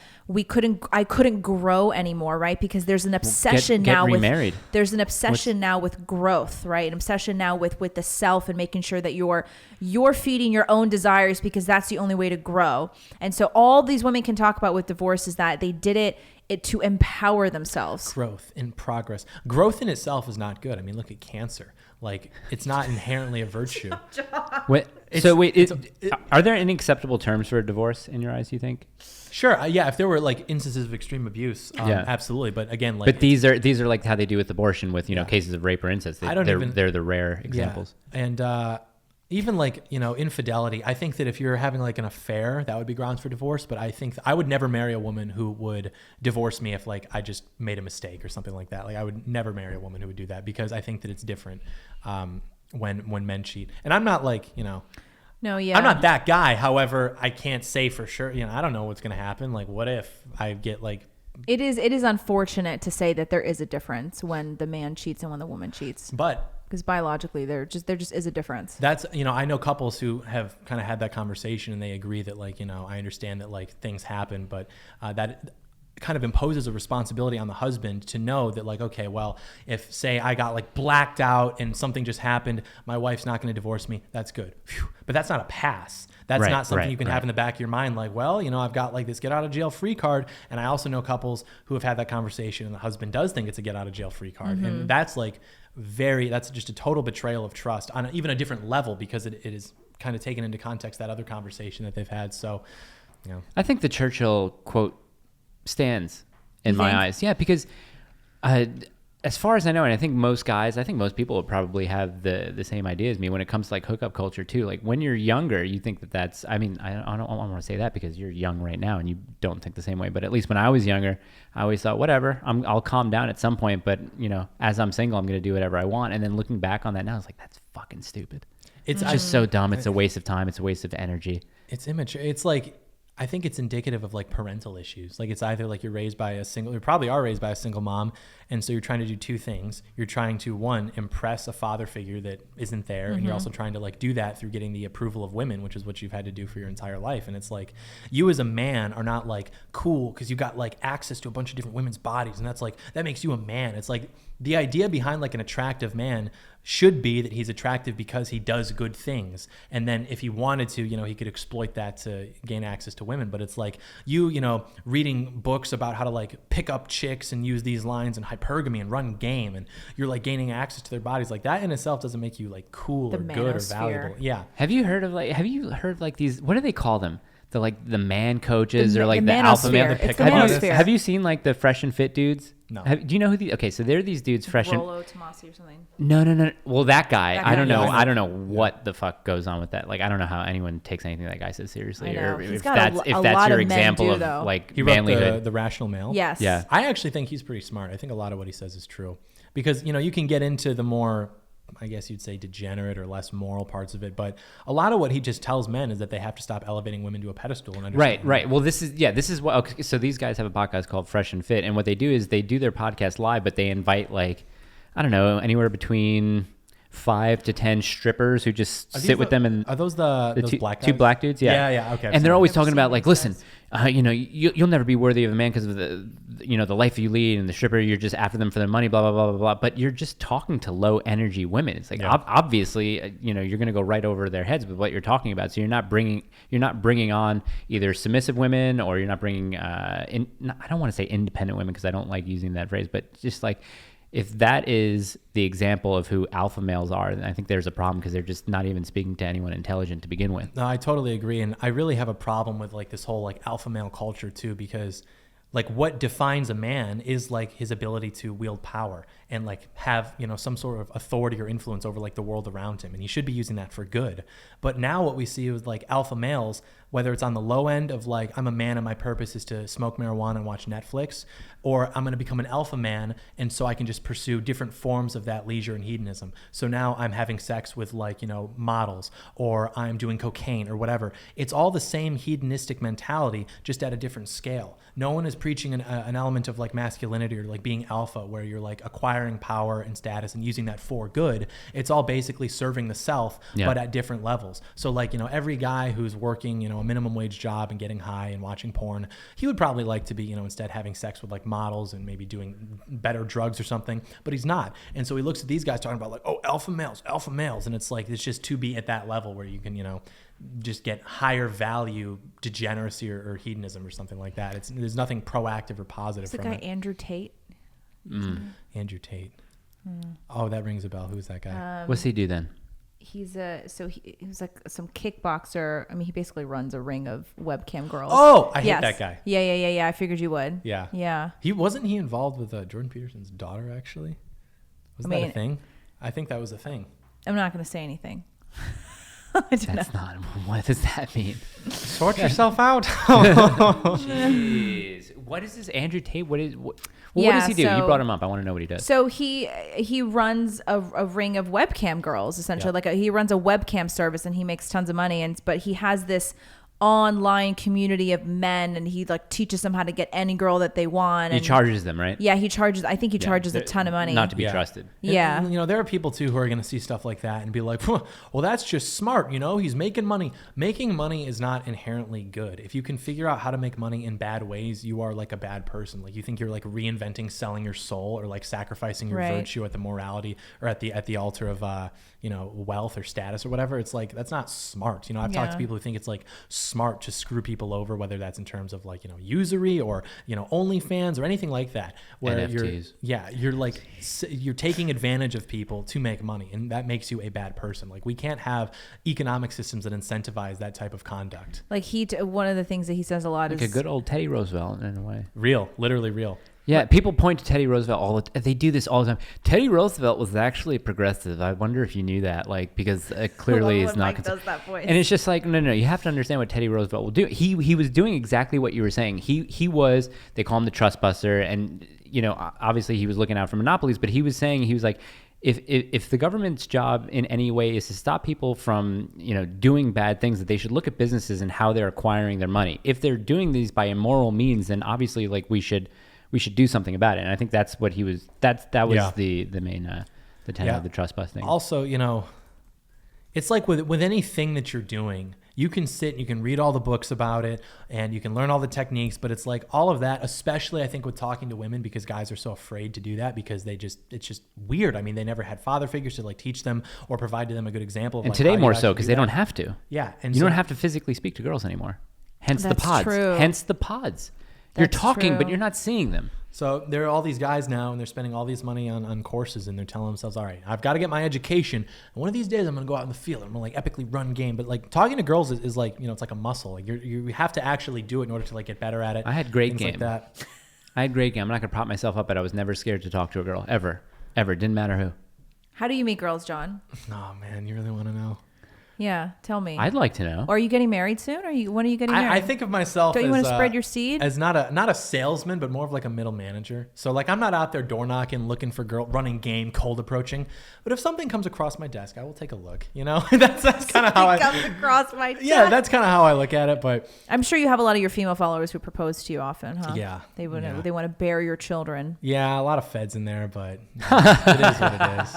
couldn't grow anymore, right? Because there's an obsession get now remarried. There's an obsession now with growth, right? An obsession now with the self and making sure that you're feeding your own desires because that's the only way to grow. And so all these women can talk about with divorce is that they did it to empower themselves. Growth in progress. Growth in itself is not good. I mean, look at cancer. Like, it's not inherently a virtue. Are there any acceptable terms for a divorce in your eyes, you think? Sure. Yeah. If there were like instances of extreme abuse, absolutely. But again, like, but these are like how they do with abortion, with cases of rape or incest. They're the rare examples. Yeah. And even like infidelity. I think that if you're having like an affair, that would be grounds for divorce. But I think I would never marry a woman who would divorce me if like I just made a mistake or something like that. Like I would never marry a woman who would do that because I think that it's different when men cheat. And I'm not like No, yeah. I'm not that guy. However, I can't say for sure. I don't know what's going to happen. Like, what if I get like... It is unfortunate to say that there is a difference when the man cheats and when the woman cheats. But... Because biologically, there just is a difference. That's, I know couples who have kind of had that conversation and they agree that like, I understand that like things happen, but that kind of imposes a responsibility on the husband to know that like, okay, well, if say I got like blacked out and something just happened, my wife's not going to divorce me. That's good. Phew. But that's not a pass. That's not something you can have in the back of your mind. Like, well, I've got like this get out of jail free card. And I also know couples who have had that conversation and the husband does think it's a get out of jail free card. Mm-hmm. And that's like that's just a total betrayal of trust on even a different level because it is kind of taken into context that other conversation that they've had. So, I think the Churchill quote stands in my eyes. Yeah, because as far as I know, and I think most people would probably have the same idea as me when it comes to like hookup culture too. Like when you're younger, you think that's, I don't want to say that because you're young right now and you don't think the same way. But at least when I was younger, I always thought, whatever, I'll calm down at some point. But as I'm single, I'm going to do whatever I want. And then looking back on that now, it's like, that's fucking stupid. It's just so dumb. It's a waste of time. It's a waste of energy. It's immature. It's like, I think it's indicative of like parental issues. Like it's either like you probably are raised by a single mom. And so you're trying to do two things. You're trying to, one, impress a father figure that isn't there. Mm-hmm. And you're also trying to like do that through getting the approval of women, which is what you've had to do for your entire life. And it's like, you as a man are not like cool because you got like access to a bunch of different women's bodies. And that's like, that makes you a man. It's like the idea behind like an attractive man should be that he's attractive because he does good things. And then if he wanted to, he could exploit that to gain access to women. But it's like reading books about how to like pick up chicks and use these lines and hypergamy and run game. And you're like gaining access to their bodies. Like that in itself doesn't make you like cool or good or valuable. Yeah. Have you heard of these, what do they call them? The man coaches or like the alpha male. Have you seen like the fresh and fit dudes? No. Do you know who okay, so they're these dudes fresh and... Rollo Tomasi or something. No. Well, that guy, I don't know. I don't know what the fuck goes on with that. Like, I don't know how anyone takes anything that guy says seriously. Or if that's your example of like he manlyhood. Wrote the Rational Male. Yes. Yeah. I actually think he's pretty smart. I think a lot of what he says is true. Because, you can get into the more, I guess you'd say, degenerate or less moral parts of it. But a lot of what he just tells men is that they have to stop elevating women to a pedestal and understand. Right. Well, this is what, okay, so these guys have a podcast called Fresh and Fit. And what they do is they do their podcast live, but they invite like, I don't know, anywhere between 5 to 10 strippers who just sit with them, and are those those black guys? 2 black dudes? Yeah. Okay. And they're always talking about seen like, those listen, you'll never be worthy of a man because of the life you lead, and the stripper, you're just after them for their money, blah blah blah blah blah. But you're just talking to low energy women. It's like obviously, you're gonna go right over their heads with what you're talking about. So you're not bringing on either submissive women, or you're not bringing I don't want to say independent women because I don't like using that phrase, but just like, if that is the example of who alpha males are, then I think there's a problem, because they're just not even speaking to anyone intelligent to begin with. No, I totally agree. And I really have a problem with like this whole like alpha male culture too, because like what defines a man is like his ability to wield power and like have, some sort of authority or influence over like the world around him. And he should be using that for good. But now what we see with like alpha males, whether it's on the low end of like, I'm a man and my purpose is to smoke marijuana and watch Netflix, or I'm going to become an alpha man, and so I can just pursue different forms of that leisure and hedonism. So now I'm having sex with like, models, or I'm doing cocaine or whatever. It's all the same hedonistic mentality, just at a different scale. No one is preaching an element of like masculinity or like being alpha, where you're like acquiring power and status and using that for good. It's all basically serving the self, but at different levels. So like, every guy who's working, a minimum wage job and getting high and watching porn, he would probably like to be, instead having sex with like models and maybe doing better drugs or something, but he's not. And so he looks at these guys talking about like, oh, alpha males. And it's like, it's just to be at that level where you can, just get higher value degeneracy or hedonism or something like that. There's nothing proactive or positive from it. The guy Andrew Tate. Andrew Tate. Oh, that rings a bell. Who's that guy? What's he do then? He was like some kickboxer. I mean, he basically runs a ring of webcam girls. Oh, I hate that guy. Yeah. I figured you would. Yeah. Wasn't he involved with Jordan Peterson's daughter, actually? Wasn't that a thing? I think that was a thing. I'm not going to say anything. That's not. What does that mean? Sort yourself out. Jeez. What is this Andrew Tate? What does he do? You brought him up. I want to know what he does. So he runs a ring of webcam girls, essentially. He runs a webcam service, and he makes tons of money. But he has this online community of men, and he like teaches them how to get any girl that they want. He charges them, right? Yeah, he charges. I think he charges a ton of money. Not to be trusted. Yeah. And, there are people too who are going to see stuff like that and be like, well, that's just smart. He's making money. Making money is not inherently good. If you can figure out how to make money in bad ways, you are like a bad person. Like you think you're like reinventing selling your soul, or like sacrificing your virtue at the morality or at the altar of wealth or status or whatever. It's like, that's not smart. I've talked to people who think it's like smart to screw people over, whether that's in terms of like, usury or, OnlyFans or anything like that, where NFTs. you're taking advantage of people to make money, and that makes you a bad person. Like we can't have economic systems that incentivize that type of conduct. Like one of the things that he says a lot is a good old Teddy Roosevelt in a way. Real, literally real. Yeah, people point to Teddy Roosevelt they do this all the time. Teddy Roosevelt was actually progressive. I wonder if you knew that, like, because clearly is not. Mike does that voice. And it's just like, no. You have to understand what Teddy Roosevelt will do. He was doing exactly what you were saying. He was. They call him the trust buster, and obviously he was looking out for monopolies. But he was like, if the government's job in any way is to stop people from doing bad things, that they should look at businesses and how they're acquiring their money. If they're doing these by immoral means, then obviously like we should do something about it. And I think that's what he was. That was the main the tenet of the trust busting. Also, it's like with anything that you're doing, you can sit and you can read all the books about it and you can learn all the techniques, but it's like all of that, especially I think with talking to women, because guys are so afraid to do that because it's just weird. I mean, they never had father figures to like teach them or provide to them a good example of and like, today more so because they don't have to. Yeah. And you don't have to physically speak to girls anymore. Hence the pods. True. Hence the pods. You're talking, but you're not seeing them. So there are all these guys now, and they're spending all this money on courses, and they're telling themselves, all right, I've got to get my education. And one of these days, I'm going to go out in the field, and I'm going to like epically run game. But like talking to girls is like, it's like a muscle. Like you have to actually do it in order to like get better at it. I had great game. Like that. I had great game. I'm not going to prop myself up, but I was never scared to talk to a girl, ever. Didn't matter who. How do you meet girls, John? Oh, man, you really want to know? Yeah, tell me. I'd like to know. Or are you getting married soon? When are you getting married? I think of myself Don't you as, want to spread your seed? as not a salesman, but more of like a middle manager. So like I'm not out there door knocking, looking for girl, running game, cold approaching. But if something comes across my desk, I will take a look. That's kind of how comes across my desk. Yeah, that's kind of how I look at it. But I'm sure you have a lot of your female followers who propose to you often, huh? Yeah. They want to bear your children. Yeah, a lot of feds in there, but it is what it is.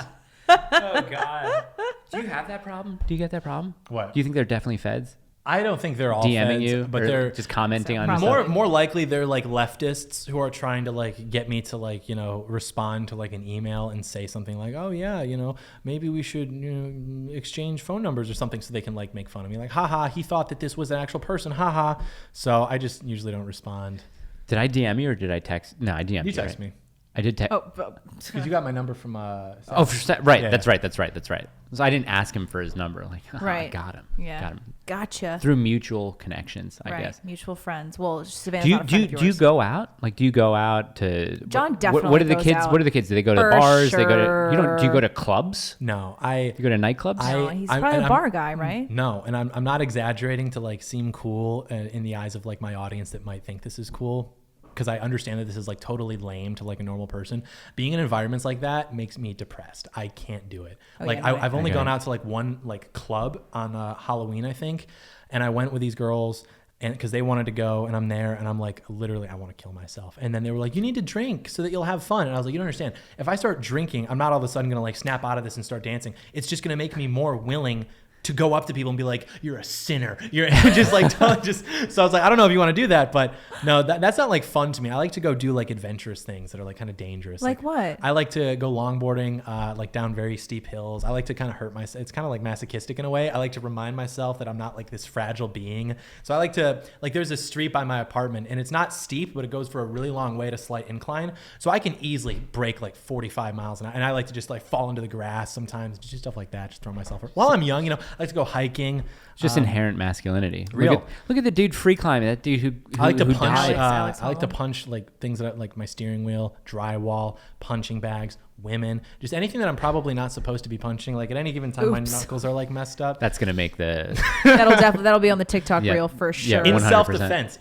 Oh God. Do you have that problem? Do you get that problem? What? Do you think they're definitely feds? I don't think they're all DMing feds, you, but or they're just commenting on your stuff? more likely they're like leftists who are trying to like get me to like, you know, respond to like an email and say something like, oh yeah, you know, maybe we should, you know, exchange phone numbers or something, so they can like make fun of me, like, haha, he thought that this was an actual person, haha. So I just usually don't respond. Did I DM you or did I text? No, I DM'd you. You text right? me. I did text. Because you got my number from right. Yeah, That's right. That's right. So I didn't ask him for his number. Like, Right. I got him. Yeah. Got him. Gotcha. Through mutual connections, I Right. guess. Mutual friends. Well, Savannah's Do you not a friend of do you yours. go out? Like, do you go out to? John what definitely are the goes kids? out. What are the kids? Do they go to For bars? They go to. You don't. Do you sure. go to clubs? No, You go to nightclubs? No, he's probably a bar guy, right? No, and I'm not exaggerating to like seem cool in the eyes of like my audience that might think this is cool, because I understand that this is like totally lame to like a normal person. Being in environments like that makes me depressed. I can't do it. Oh, like yeah, no way. I've only Okay. gone out to like one like club on Halloween, I think, and I went with these girls. And because they wanted to go, and I'm there, and I'm like, literally, I want to kill myself. And then they were like, you need to drink so that you'll have fun. And I was like, you don't understand. If I start drinking, I'm not all of a sudden going to like snap out of this and start dancing. It's just going to make me more willing to go up to people and be like, you're a sinner. You're just like, just. So I was like, I don't know if you want to do that, but no, that's not like fun to me. I like to go do like adventurous things that are like kind of dangerous. Like what? I like to go longboarding, like down very steep hills. I like to kind of hurt myself. It's kind of like masochistic in a way. I like to remind myself that I'm not like this fragile being. So I like to, like, there's a street by my apartment, and it's not steep, but it goes for a really long way at a slight incline. So I can easily break like 45 miles an hour. And I like to just like fall into the grass sometimes, just stuff like that. Just throw myself. While I'm young, you know, I like to go hiking. It's just inherent masculinity. Real. Look at the dude free climbing. That dude who I like to who punch. died. Alex I like to Honnold. punch like things that like my steering wheel, drywall, punching bags, women, just anything that I'm probably not supposed to be punching. Like at any given time, my Oops. knuckles are like messed up. That's gonna make the. That'll be on the TikTok Yeah. reel for Yeah, sure. In 100%. self-defense,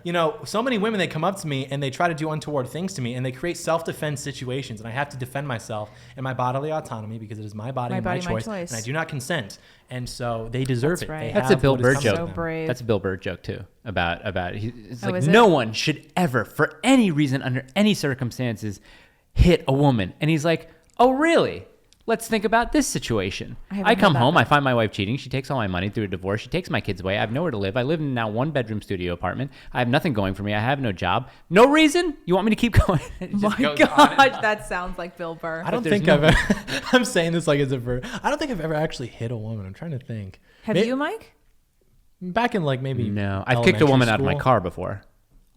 you know, so many women, they come up to me and they try to do untoward things to me, and they create self-defense situations, and I have to defend myself and my bodily autonomy, because it is my body, My and my body, my choice, choice. and I do not consent. And so they deserve That's it. right. They That's a have Bill what is Burr coming joke. to So them. brave. That's a Bill Burr joke too. It's Oh, like is it? no one should ever, for any reason, under any circumstances, hit a woman. And he's like, oh really? Let's think about this situation. I haven't I heard come that home, one. I find my wife cheating. She takes all my money through a divorce. She takes my kids away. I have nowhere to live. I live in now 1-bedroom studio apartment. I have nothing going for me. I have no job. No reason? You want me to keep going? It just My goes on and God, on. that sounds like Bill Burr. I don't there's think no- I'm saying this like it's a verb. I don't think I've ever actually hit a woman. I'm trying to think. Have you, Mike? Back in like maybe No, I've kicked a elementary woman out of my school. car before.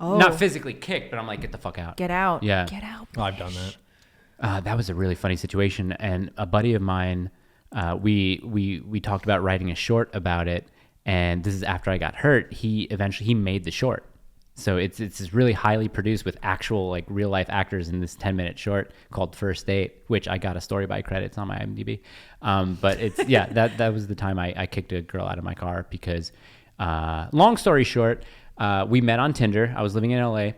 Oh, Not physically kicked, but I'm like, get the fuck out. get out. Yeah. Get out. Oh, I've done that. That was a really funny situation, and a buddy of mine, we talked about writing a short about it, and this is after I got hurt. He made the short, so it's this really highly produced with actual like real life actors in this 10-minute short called First Date, which I got a story by credits on my IMDb. But it's that was the time I kicked a girl out of my car because, long story short, we met on Tinder. I was living in LA.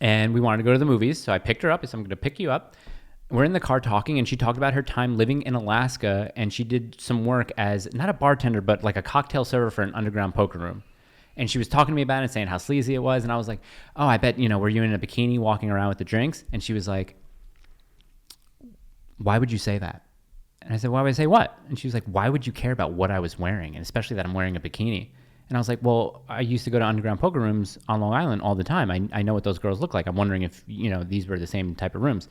And we wanted to go to the movies, so I picked her up. I said, I'm going to pick you up. We're in the car talking, and she talked about her time living in Alaska, and she did some work as, not a bartender, but like a cocktail server for an underground poker room. And she was talking to me about it and saying how sleazy it was, and I was like, oh, I bet, were you in a bikini walking around with the drinks? And she was like, why would you say that? And I said, why would I say what? And she was like, why would you care about what I was wearing, and especially that I'm wearing a bikini? And I was like, well, I used to go to underground poker rooms on Long Island all the time. I know what those girls look like. I'm wondering if, these were the same type of rooms.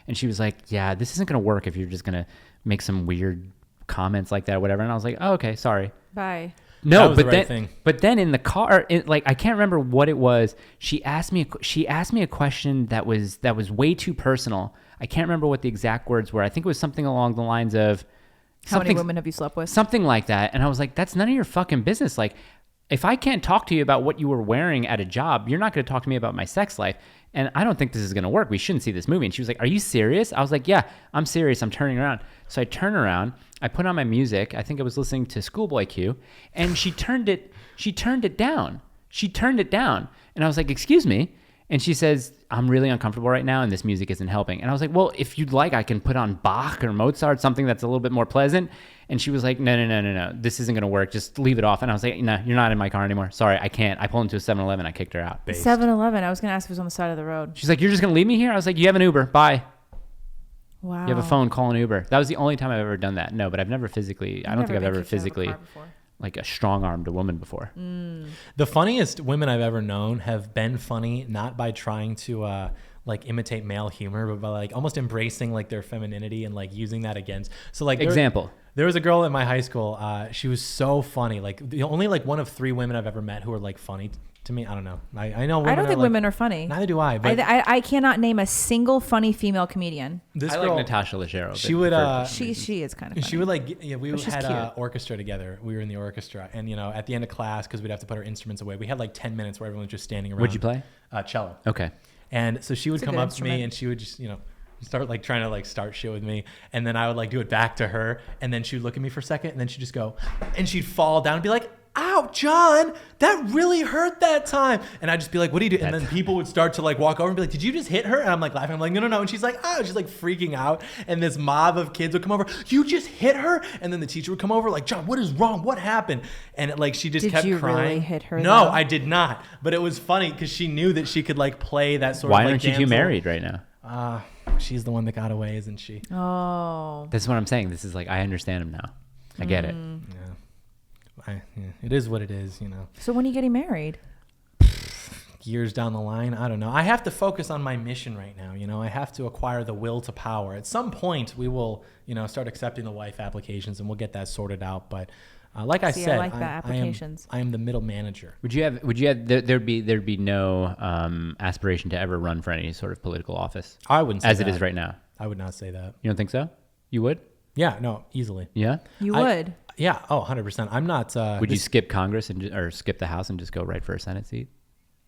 And she was like, yeah, this isn't going to work if you're just going to make some weird comments like that or whatever. And I was like, oh, okay, sorry. Bye. That No, was but the then, right thing. but then in the car, I can't remember what it was. She asked me a question that was way too personal. I can't remember what the exact words were. I think it was something along the lines of, How many women have you slept with? something like that. And I was like, that's none of your fucking business. Like, if I can't talk to you about what you were wearing at a job, you're not going to talk to me about my sex life. And I don't think this is going to work. We shouldn't see this movie. And she was like, are you serious? I was like, yeah, I'm serious. I'm turning around. So I turn around. I put on my music. I think I was listening to Schoolboy Q. And she turned it down. She turned it down. And I was like, excuse me. And she says, I'm really uncomfortable right now and this music isn't helping. And I was like, well, if you'd like, I can put on Bach or Mozart, something that's a little bit more pleasant. And she was like, no, this isn't going to work. Just leave it off. And I was like, no, you're not in my car anymore. Sorry, I can't. I pulled into a 7-Eleven. I kicked her out. 7-Eleven. I was going to ask if it was on the side of the road. She's like, you're just going to leave me here? I was like, you have an Uber. Bye. Wow. You have a phone, call an Uber. That was the only time I've ever done that. No, but I've never physically. I don't think I've ever physically like a strong-armed a woman before. The funniest women I've ever known have been funny not by trying to like imitate male humor, but by like almost embracing like their femininity and like using that against. So like example. There was a girl in my high school. She was so funny. Like the only like one of 3 women I've ever met who were like funny to me. I don't know. I know. I don't think women are funny. Neither do I. But I cannot name a single funny female comedian. This I girl, like Natasha Leggero. She would. She is kind of funny. She would like. Yeah, we had cute. orchestra together. We were in the orchestra, and at the end of class, because we'd have to put our instruments away, we had like 10 minutes where everyone was just standing around. What'd you play? Cello. Okay. And so she would come up to me, instrument. and she would just start like trying to like start shit with me, and then I would like do it back to her, and then she would look at me for a second, and then she'd just go, and she'd fall down and be like, "Ow, John, that really hurt that time." And I'd just be like, "What do you do?" And then people would start to like walk over and be like, "Did you just hit her?" And I'm like laughing. I'm like, "No." And she's like, "Oh," she's like freaking out. And this mob of kids would come over. "You just hit her?" And then the teacher would come over like, "John, what is wrong? What happened?" And like she just kept crying. Did you really hit her? No, though? I did not. But it was funny because she knew that she could like play that sort Why of like aren't you two married right now? She's the one that got away, isn't she? Oh. This is what I'm saying. This is like, I understand him now. I get it. Yeah. It is what it is, So when are you getting married? Years down the line, I don't know. I have to focus on my mission right now. I have to acquire the will to power. At some point, we will, start accepting the wife applications, and we'll get that sorted out. But like I said, I like that applications. I am the middle manager. Would you have there'd be no aspiration to ever run for any sort of political office? I wouldn't say as that. it is right now. I would not say that. You don't think so? You would? Yeah, no, easily. Yeah. You would. Yeah. Oh, 100%. I'm not. Would you skip Congress or skip the House and just go right for a Senate seat?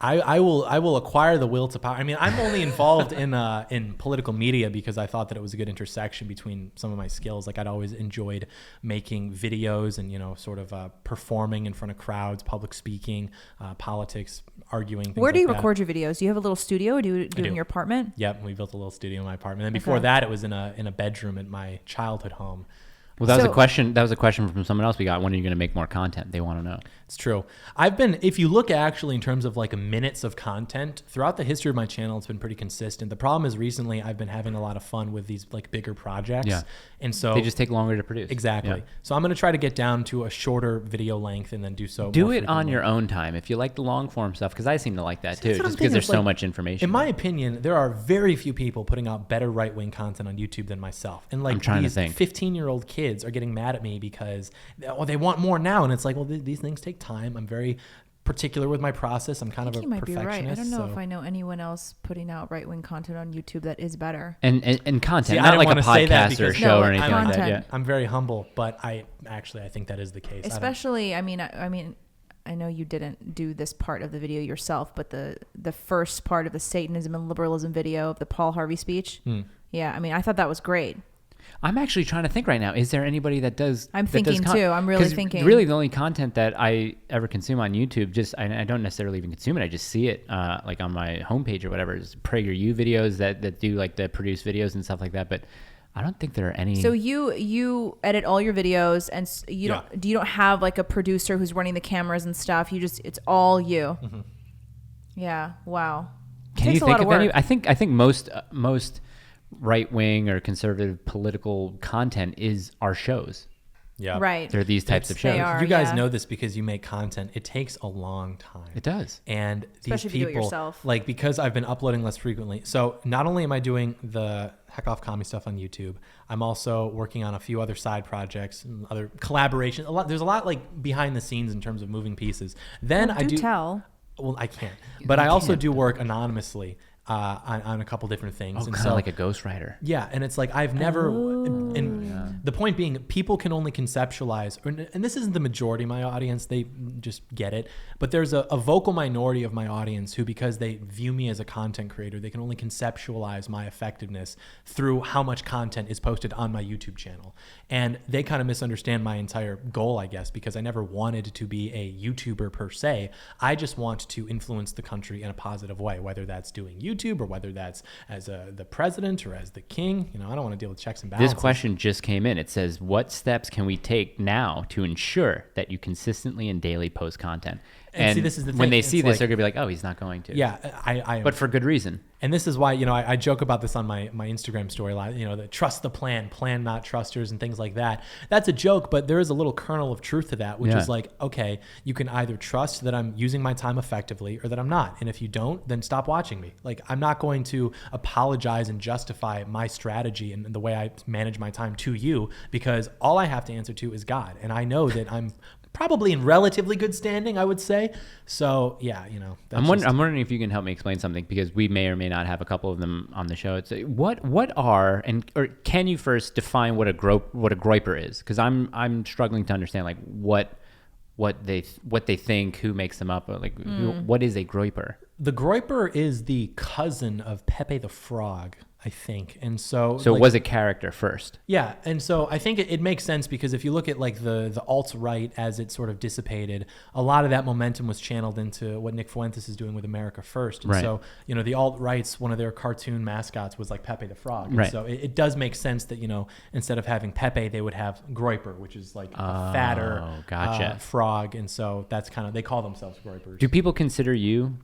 I will acquire the will to power. I mean, I'm only involved in political media because I thought that it was a good intersection between some of my skills. Like I'd always enjoyed making videos and sort of performing in front of crowds, public speaking, politics, arguing. Things Where do you like record your videos? Do you have a little studio, or do you do it in your apartment? Yep, we built a little studio in my apartment. And before that, it was in a bedroom at my childhood home. Well, that was a question. That was a question from someone else we got. When are you going to make more content? They want to know. It's true. If you look actually in terms of like minutes of content throughout the history of my channel, it's been pretty consistent. The problem is recently I've been having a lot of fun with these like bigger projects. Yeah. And so they just take longer to produce. Exactly. Yeah. So I'm going to try to get down to a shorter video length and then do so. Do more it on frequently. your own time. If you like the long form stuff, because I seem to like that too, That's what just I'm because there's thinking. so much information. In my opinion, there are very few people putting out better right-wing content on YouTube than myself. And like I'm trying these to think. 15-year-old kids are getting mad at me because they want more now. And it's like, well, these things take time. I'm very particular with my process. I'm kind of a You might be perfectionist. right. I don't know so. if I know anyone else putting out right-wing content on YouTube that is better. And content, See, I not didn't like a wanna say that podcast or a because- show No, or anything like that. content. Yeah. I'm very humble, but I think that is the case. Especially, I mean, I know you didn't do this part of the video yourself, but the first part of the Satanism and liberalism video of the Paul Harvey speech. Yeah, I mean, I thought that was great. I'm actually trying to think right now. Is there anybody that does? I'm that thinking does too. I'm really 'cause thinking. Really, the only content that I ever consume on YouTube, I don't necessarily even consume it. I just see it like on my homepage or whatever. Is PragerU videos that do like the produced videos and stuff like that. But I don't think there are any. So you edit all your videos, and you don't have like a producer who's running the cameras and stuff. It's all you. Mm-hmm. Yeah. Wow. Can Takes you a lot think of of any? work. I think most right wing or conservative political content is our shows. Yeah. Right. They're these types of shows. They are. You guys yeah. know this because you make content. It takes a long time. It does. And Especially if these you do it people, yourself. like, because I've been uploading less frequently. So not only am I doing the Heck Off Comedy stuff on YouTube, I'm also working on a few other side projects, and other collaborations. There's a lot like behind the scenes in terms of moving pieces. Then Well, I do tell. Well, I can't, but I also do work anonymously on a couple different things. Oh, and kind so of like a ghostwriter. yeah, and it's like I've never, and the point being, people can only conceptualize, and this isn't the majority of my audience, they just get it, but there's a vocal minority of my audience who, because they view me as a content creator, they can only conceptualize my effectiveness through how much content is posted on my YouTube channel. And they kind of misunderstand my entire goal, I guess, because I never wanted to be a YouTuber per se. I just want to influence the country in a positive way, whether that's doing YouTube or whether that's as the president or as the king. I don't want to deal with checks and balances. This question just came in. It says, what steps can we take now to ensure that you consistently and daily post content? And see, this is the when thing. they It's see this, like- they're going to be like, oh, he's not going to. Yeah, I But for good reason. And this is why, you know, I joke about this on my Instagram story a lot, you know, the trust the plan not trusters and things like that. That's a joke, but there is a little kernel of truth to that, which is like, okay, you can either trust that I'm using my time effectively or that I'm not. And if you don't, then stop watching me. Like, I'm not going to apologize and justify my strategy and the way I manage my time to you, because all I have to answer to is God. And I know that I'm probably in relatively good standing, I would say. So yeah, you know, I'm wondering if you can help me explain something, because we may or may not have a couple of them on the show. It's what are, or can you first define what a groiper is? Because I'm struggling to understand like what they think, who makes them up, or like what is a groiper? The groiper is the cousin of Pepe the Frog, I think. And so like, it was a character first. Yeah. And so I think it makes sense, because if you look at like the alt-right as it sort of dissipated, a lot of that momentum was channeled into what Nick Fuentes is doing with America First. And so, you know, the alt-rights, one of their cartoon mascots was like Pepe the Frog. And so it does make sense that, you know, instead of having Pepe, they would have groiper, which is like a fatter frog. And so that's kind of, they call themselves groipers. Do people consider you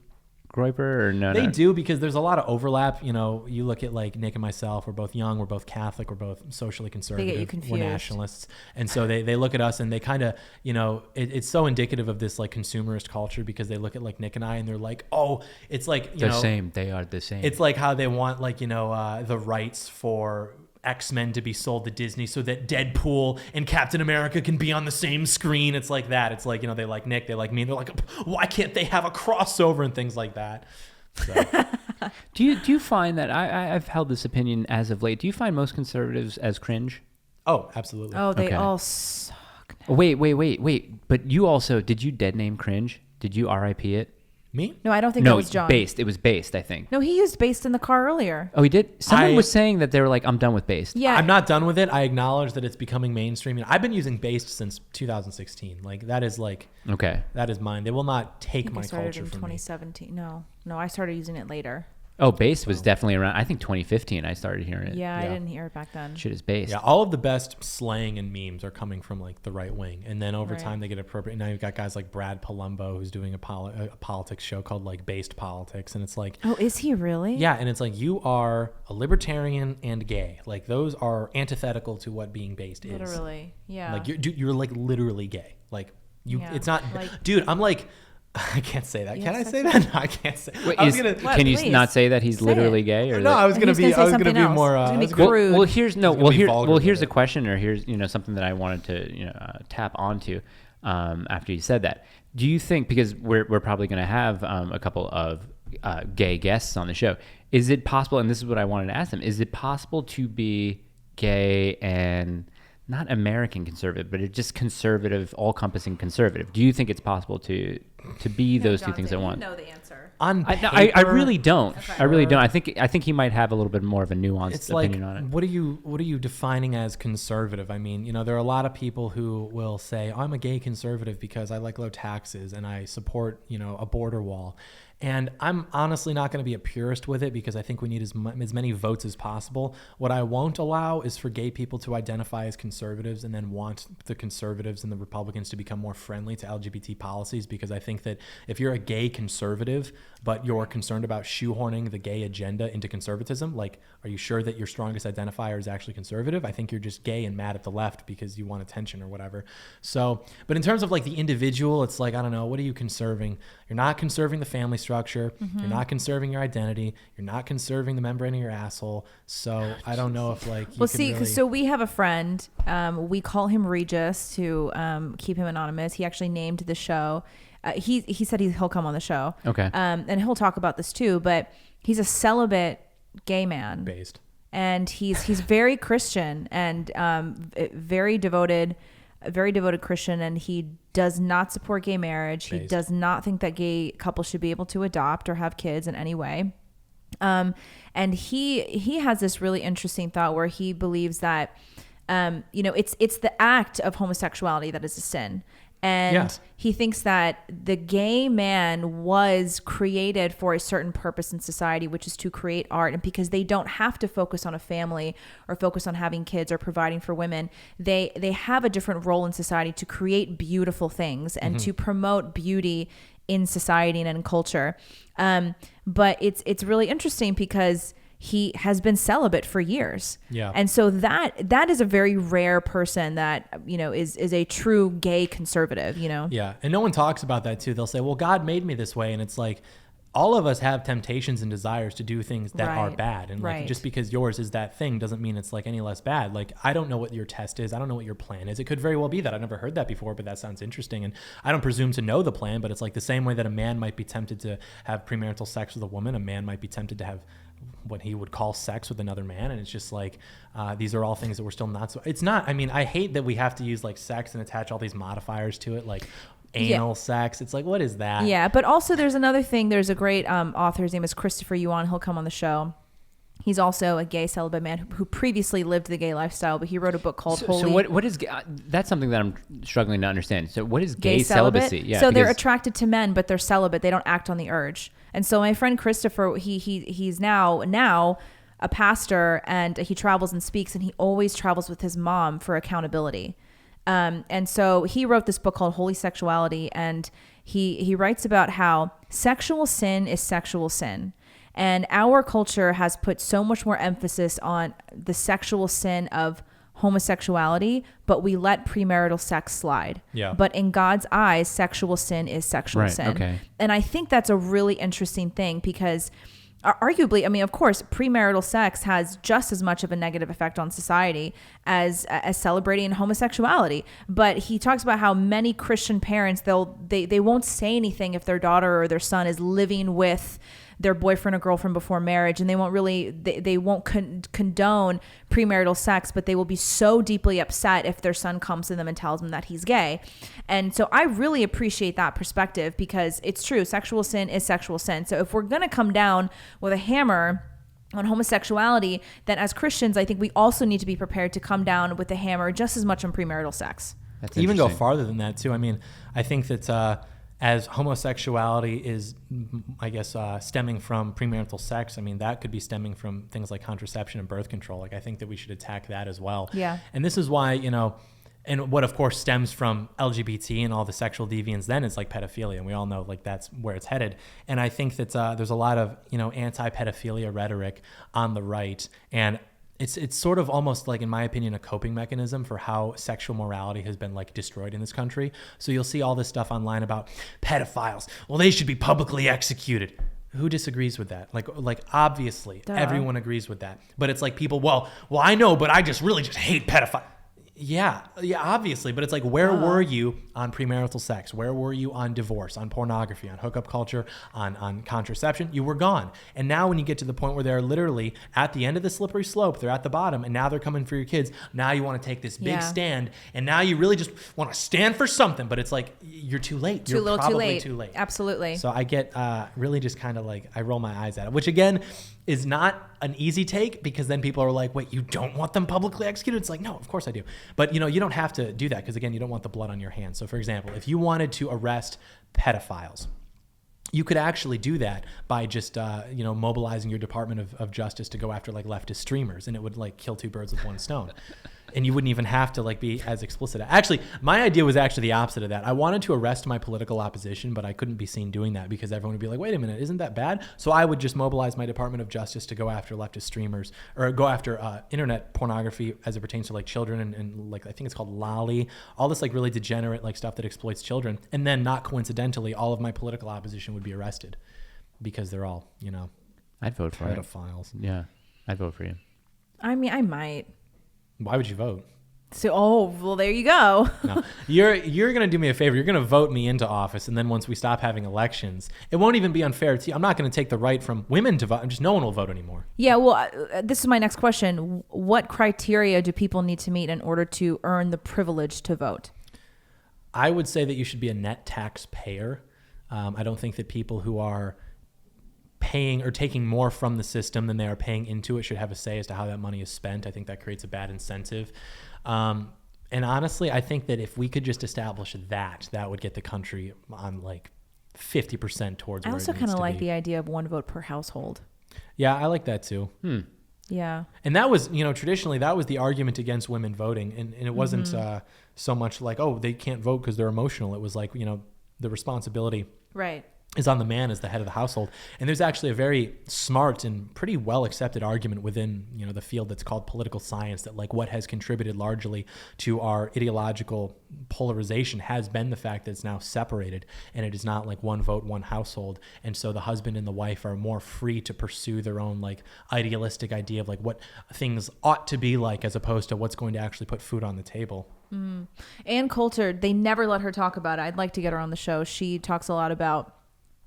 groiper or no? They do, because there's a lot of overlap. You know, you look at like Nick and myself, we're both young, we're both Catholic, we're both socially conservative, they get you confused. We're nationalists. And so they look at us and they kind of, you know, it's so indicative of this like consumerist culture, because they look at like Nick and I and they're like, oh, it's like, you know, same. They are the same. It's like how they want like, you know, the rights for X-Men to be sold to Disney so that Deadpool and Captain America can be on the same screen. It's like that. It's like, you know, they like Nick, they like me, and they're like, why can't they have a crossover and things like that? So. Do you find that I've held this opinion as of late? Do you find most conservatives as cringe? Oh, absolutely. Oh, they all suck. Wait. But you also, did you dead name cringe? Did you RIP it? Me? No, I don't think that was John. Based. It was Based, I think. No, he used Based in the car earlier. Oh, he did? Someone was saying that they were like, I'm done with Based. Yeah. I'm not done with it. I acknowledge that it's becoming mainstream. I've been using Based since 2016. Like, that is like, okay, that is mine. They will not take my culture in from 2017. Me. No, I started using it later. Oh, Based was definitely around. I think 2015 I started hearing it. Yeah, I didn't hear it back then. Shit is Based. Yeah, all of the best slang and memes are coming from like the right wing, and then over time they get appropriate. Now you've got guys like Brad Palumbo, who's doing a politics show called like Based Politics, and it's like, oh, is he really? Yeah, and it's like, you are a libertarian and gay. Like, those are antithetical to what being based is. Literally, yeah. Like you're like literally gay. Like it's not, like, dude. I'm like. I can't say that. Can I say that? No, I can't say. Wait, can you not say that he's literally gay? Or no, I was gonna be more. Well, here's a question, or here's something that I wanted to tap onto after you said that. Do you think, because we're probably gonna have a couple of gay guests on the show, is it possible? And this is what I wanted to ask them: is it possible to be gay and not American conservative, but it's just conservative, all-encompassing conservative? Do you think it's possible to be those two things at once? You know the answer. On paper, I really don't. Okay. I really don't. I think he might have a little bit more of a nuanced opinion on it. What are you defining as conservative? I mean, there are a lot of people who will say, I'm a gay conservative because I like low taxes and I support, a border wall. And I'm honestly not going to be a purist with it, because I think we need as many votes as possible. What I won't allow is for gay people to identify as conservatives and then want the conservatives and the Republicans to become more friendly to LGBT policies, because I think that if you're a gay conservative, but you're concerned about shoehorning the gay agenda into conservatism, like, are you sure that your strongest identifier is actually conservative? I think you're just gay and mad at the left because you want attention or whatever. So, but in terms of like the individual, it's like, I don't know, what are you conserving? You're not conserving the family structure. Mm-hmm. You're not conserving your identity. You're not conserving the membrane of your asshole. So I don't know if like, so we have a friend, we call him Regis to keep him anonymous. He actually named the show. He said he'll come on the show. Okay. And he'll talk about this too, but he's a celibate gay man. Based. And he's very Christian and very devoted Christian, and he does not support gay marriage. He does not think that gay couples should be able to adopt or have kids in any way. And he has this really interesting thought where he believes that it's the act of homosexuality that is a sin. And he thinks that the gay man was created for a certain purpose in society, which is to create art. And because they don't have to focus on a family or focus on having kids or providing for women, they have a different role in society to create beautiful things and to promote beauty in society and in culture. But it's really interesting because he has been celibate for years. Yeah. And so that is a very rare person that, is a true gay conservative, Yeah. And no one talks about that too. They'll say, well, God made me this way. And it's like, all of us have temptations and desires to do things that are bad. And like, just because yours is that thing doesn't mean it's like any less bad. Like, I don't know what your test is. I don't know what your plan is. It could very well be that. I've never heard that before, but that sounds interesting. And I don't presume to know the plan, but it's like the same way that a man might be tempted to have premarital sex with a woman, a man might be tempted to have what he would call sex with another man. And it's just like, these are all things that we're still not so, it's not, I mean, I hate that we have to use like sex and attach all these modifiers to it. Like, anal sex. It's like, what is that? Yeah. But also there's another thing. There's a great author. His name is Christopher Yuan. He'll come on the show. He's also a gay celibate man who previously lived the gay lifestyle, but he wrote a book called Holy. So what is, that's something that I'm struggling to understand. So what is gay celibacy? Yeah, so they're attracted to men, but they're celibate. They don't act on the urge. And so my friend Christopher, he's now a pastor, and he travels and speaks, and he always travels with his mom for accountability. And so he wrote this book called Holy Sexuality, and he writes about how sexual sin is sexual sin. And our culture has put so much more emphasis on the sexual sin of homosexuality, but we let premarital sex slide. Yeah. But in God's eyes, sexual sin is sexual sin. Okay. And I think that's a really interesting thing because arguably, I mean, of course, premarital sex has just as much of a negative effect on society as celebrating homosexuality. But he talks about how many Christian parents, they won't say anything if their daughter or their son is living with their boyfriend or girlfriend before marriage, and they won't condone premarital sex, but they will be so deeply upset if their son comes to them and tells them that he's gay. And so I really appreciate that perspective because it's true, sexual sin is sexual sin. So if we're going to come down with a hammer on homosexuality, then as Christians, I think we also need to be prepared to come down with a hammer just as much on premarital sex. That's even go farther than that too. I mean, I think that as homosexuality is, I guess, stemming from premarital sex, I mean, that could be stemming from things like contraception and birth control. Like, I think that we should attack that as well. Yeah. And this is why, and what of course stems from LGBT and all the sexual deviance then is like pedophilia. And we all know like that's where it's headed. And I think that there's a lot of, anti-pedophilia rhetoric on the right. And it's sort of almost like, in my opinion, a coping mechanism for how sexual morality has been like destroyed in this country. So you'll see all this stuff online about pedophiles. Well, they should be publicly executed. Who disagrees with that? Like obviously everyone agrees with that. But it's like people, well, I know, but I really just hate pedophiles. Yeah, obviously. But it's like, where were you on premarital sex? Where were you on divorce, on pornography, on hookup culture, on contraception? You were gone. And now when you get to the point where they're literally at the end of the slippery slope, they're at the bottom, and now they're coming for your kids. Now you want to take this big stand, and now you really just want to stand for something. But it's like, you're too late. You're probably too late. Absolutely. So I get really just kind of like, I roll my eyes at it, which again is not an easy take, because then people are like, wait, you don't want them publicly executed? It's like, no, of course I do. But you don't have to do that, because again, you don't want the blood on your hands. So for example, if you wanted to arrest pedophiles, you could actually do that by just, mobilizing your Department of Justice to go after like leftist streamers, and it would like kill two birds with one stone. And you wouldn't even have to like be as explicit. Actually, my idea was actually the opposite of that. I wanted to arrest my political opposition, but I couldn't be seen doing that because everyone would be like, wait a minute, isn't that bad? So I would just mobilize my Department of Justice to go after leftist streamers, or go after internet pornography as it pertains to like children and like, I think it's called Lolly, all this like really degenerate like stuff that exploits children. And then not coincidentally, all of my political opposition would be arrested because they're all, I'd vote for pedophiles. Yeah, I'd vote for you. I mean, I might. Why would you vote? So, well, there you go. No, you're going to do me a favor. You're going to vote me into office. And then once we stop having elections, it won't even be unfair to you. I'm not going to take the right from women to vote. Just no one will vote anymore. Yeah. Well, this is my next question. What criteria do people need to meet in order to earn the privilege to vote? I would say that you should be a net taxpayer. I don't think that people who are paying or taking more from the system than they are paying into it should have a say as to how that money is spent. I think that creates a bad incentive. And honestly, I think that if we could just establish that would get the country on like 50% towards where it needs to be. I also kind of like the idea of one vote per household. Yeah, I like that too. Yeah. And that was, traditionally that was the argument against women voting. And it wasn't so much like, oh, they can't vote because they're emotional. It was like, the responsibility Right. is on the man as the head of the household. And there's actually a very smart and pretty well accepted argument within, you know, the field that's called political science, that like what has contributed largely to our ideological polarization has been the fact that it's now separated, and it is not like one vote, one household. And so the husband and the wife are more free to pursue their own like idealistic idea of like what things ought to be like, as opposed to what's going to actually put food on the table. Ann Coulter, they never let her talk about it. I'd like to get her on the show. She talks a lot about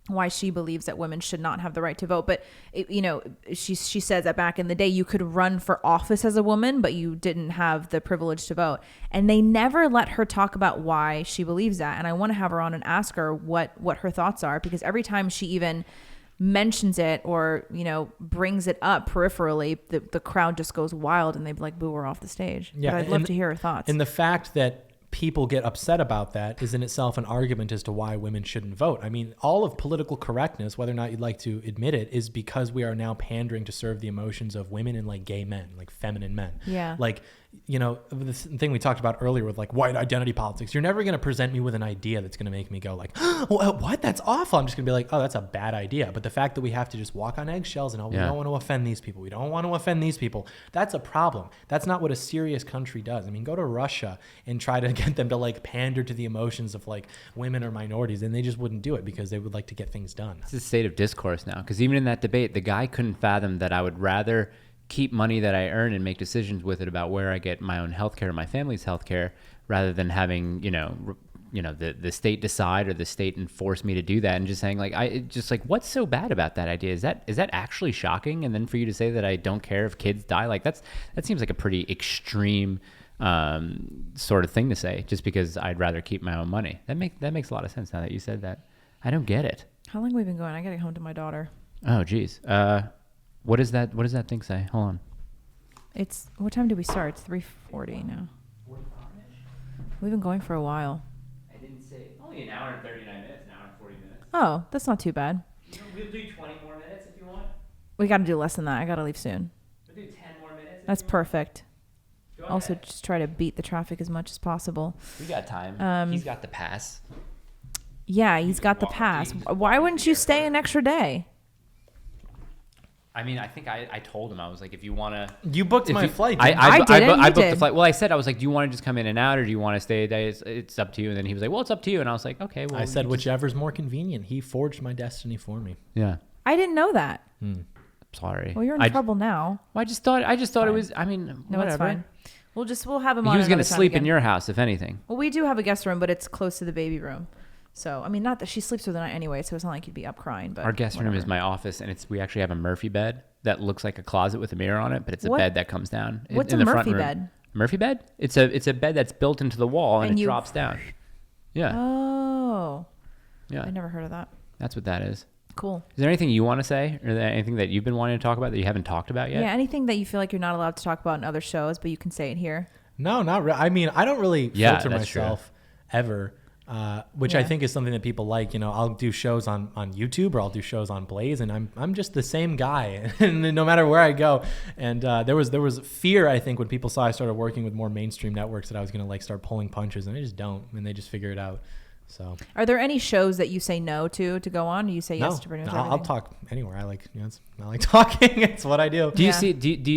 why she believes that women should not have the right to vote. But, you know, she says that back in the day, you could run for office as a woman, but you didn't have the privilege to vote. And they never let her talk about why she believes that. And I want to have her on and ask her what her thoughts are, because every time she even mentions it or, you know, brings it up peripherally, the crowd just goes wild and they like boo her off the stage. Yeah, but I'd love to hear her thoughts. And the fact that people get upset about that is in itself an argument as to why women shouldn't vote. I mean, all of political correctness, whether or not you'd like to admit it, is because we are now pandering to serve the emotions of women and like gay men, like feminine men. Yeah. Like, you know, the thing we talked about earlier with like white identity politics, you're never going to present me with an idea that's going to make me go like, oh, what? That's awful. I'm just going to be like, oh, that's a bad idea. But the fact that we have to just walk on eggshells and, we don't want to offend these people. We don't want to offend these people. That's a problem. That's not what a serious country does. I mean, go to Russia and try to get them to like pander to the emotions of like women or minorities, and they just wouldn't do it because they would like to get things done. It's a state of discourse now, because even in that debate, the guy couldn't fathom that I would rather keep money that I earn and make decisions with it about where I get my own healthcare, my family's healthcare, rather than having, the state decide or the state enforce me to do that, and just saying like, what's so bad about that idea? Is that actually shocking? And then for you to say that I don't care if kids die, like that seems like a pretty extreme sort of thing to say, just because I'd rather keep my own money. That makes a lot of sense now that you said that. I don't get it. How long have we been going? I gotta get home to my daughter. Oh, geez. What does that thing say? Hold on. What time did we start? It's 3:40 now. 45-ish. We've been going for a while. I didn't say. Only an hour and 39 minutes, an hour and 40 minutes. Oh, that's not too bad. We'll do 20 more minutes if you want. We got to do less than that. I got to leave soon. We'll do 10 more minutes. That's perfect. Go Also, ahead. just try to beat the traffic as much as possible. We got time. He's got the pass. Yeah, he's got the pass. Why wouldn't you stay an extra day? I mean, I think I told him, I was like, if you want to... You booked my flight. I booked did. the flight. Well, I said, I was like, do you want to just come in and out, or do you want to stay a day? It's up to you. And then he was like, well, it's up to you. And I was like, okay. Well, I said, whichever's more convenient. He forged my destiny for me. Yeah. I didn't know that. Sorry. Well, you're in trouble now. Well, I just thought Fine. it was, I mean, No, whatever. it's fine. We'll have him on. He was going to another time sleep again. in your house, if anything. Well, we do have a guest room, but it's close to the baby room. So, I mean, not that she sleeps through the night anyway, so it's not like you'd be up crying. But Our guest room is my office, and we actually have a Murphy bed that looks like a closet with a mirror on it, but it's a bed that comes down. What's in a the front Murphy room. bed? Murphy bed? It's a bed that's built into the wall, and it drops down. Yeah. Oh. Yeah. I never heard of that. That's what that is. Cool. Is there anything you want to say, or anything that you've been wanting to talk about that you haven't talked about yet? Yeah, anything that you feel like you're not allowed to talk about in other shows, but you can say it here. No, not really. I mean, I don't really filter myself ever, which I think is something that people like. You know, I'll do shows on YouTube, or I'll do shows on Blaze, and I'm just the same guy, and no matter where I go. And there was fear, I think, when people saw I started working with more mainstream networks, that I was gonna like start pulling punches, and I just don't, and they just figure it out. So, are there any shows that you say no to go on? Or you say yes to pretty much everything? I'll talk anywhere. I like talking. It's what I do. Do you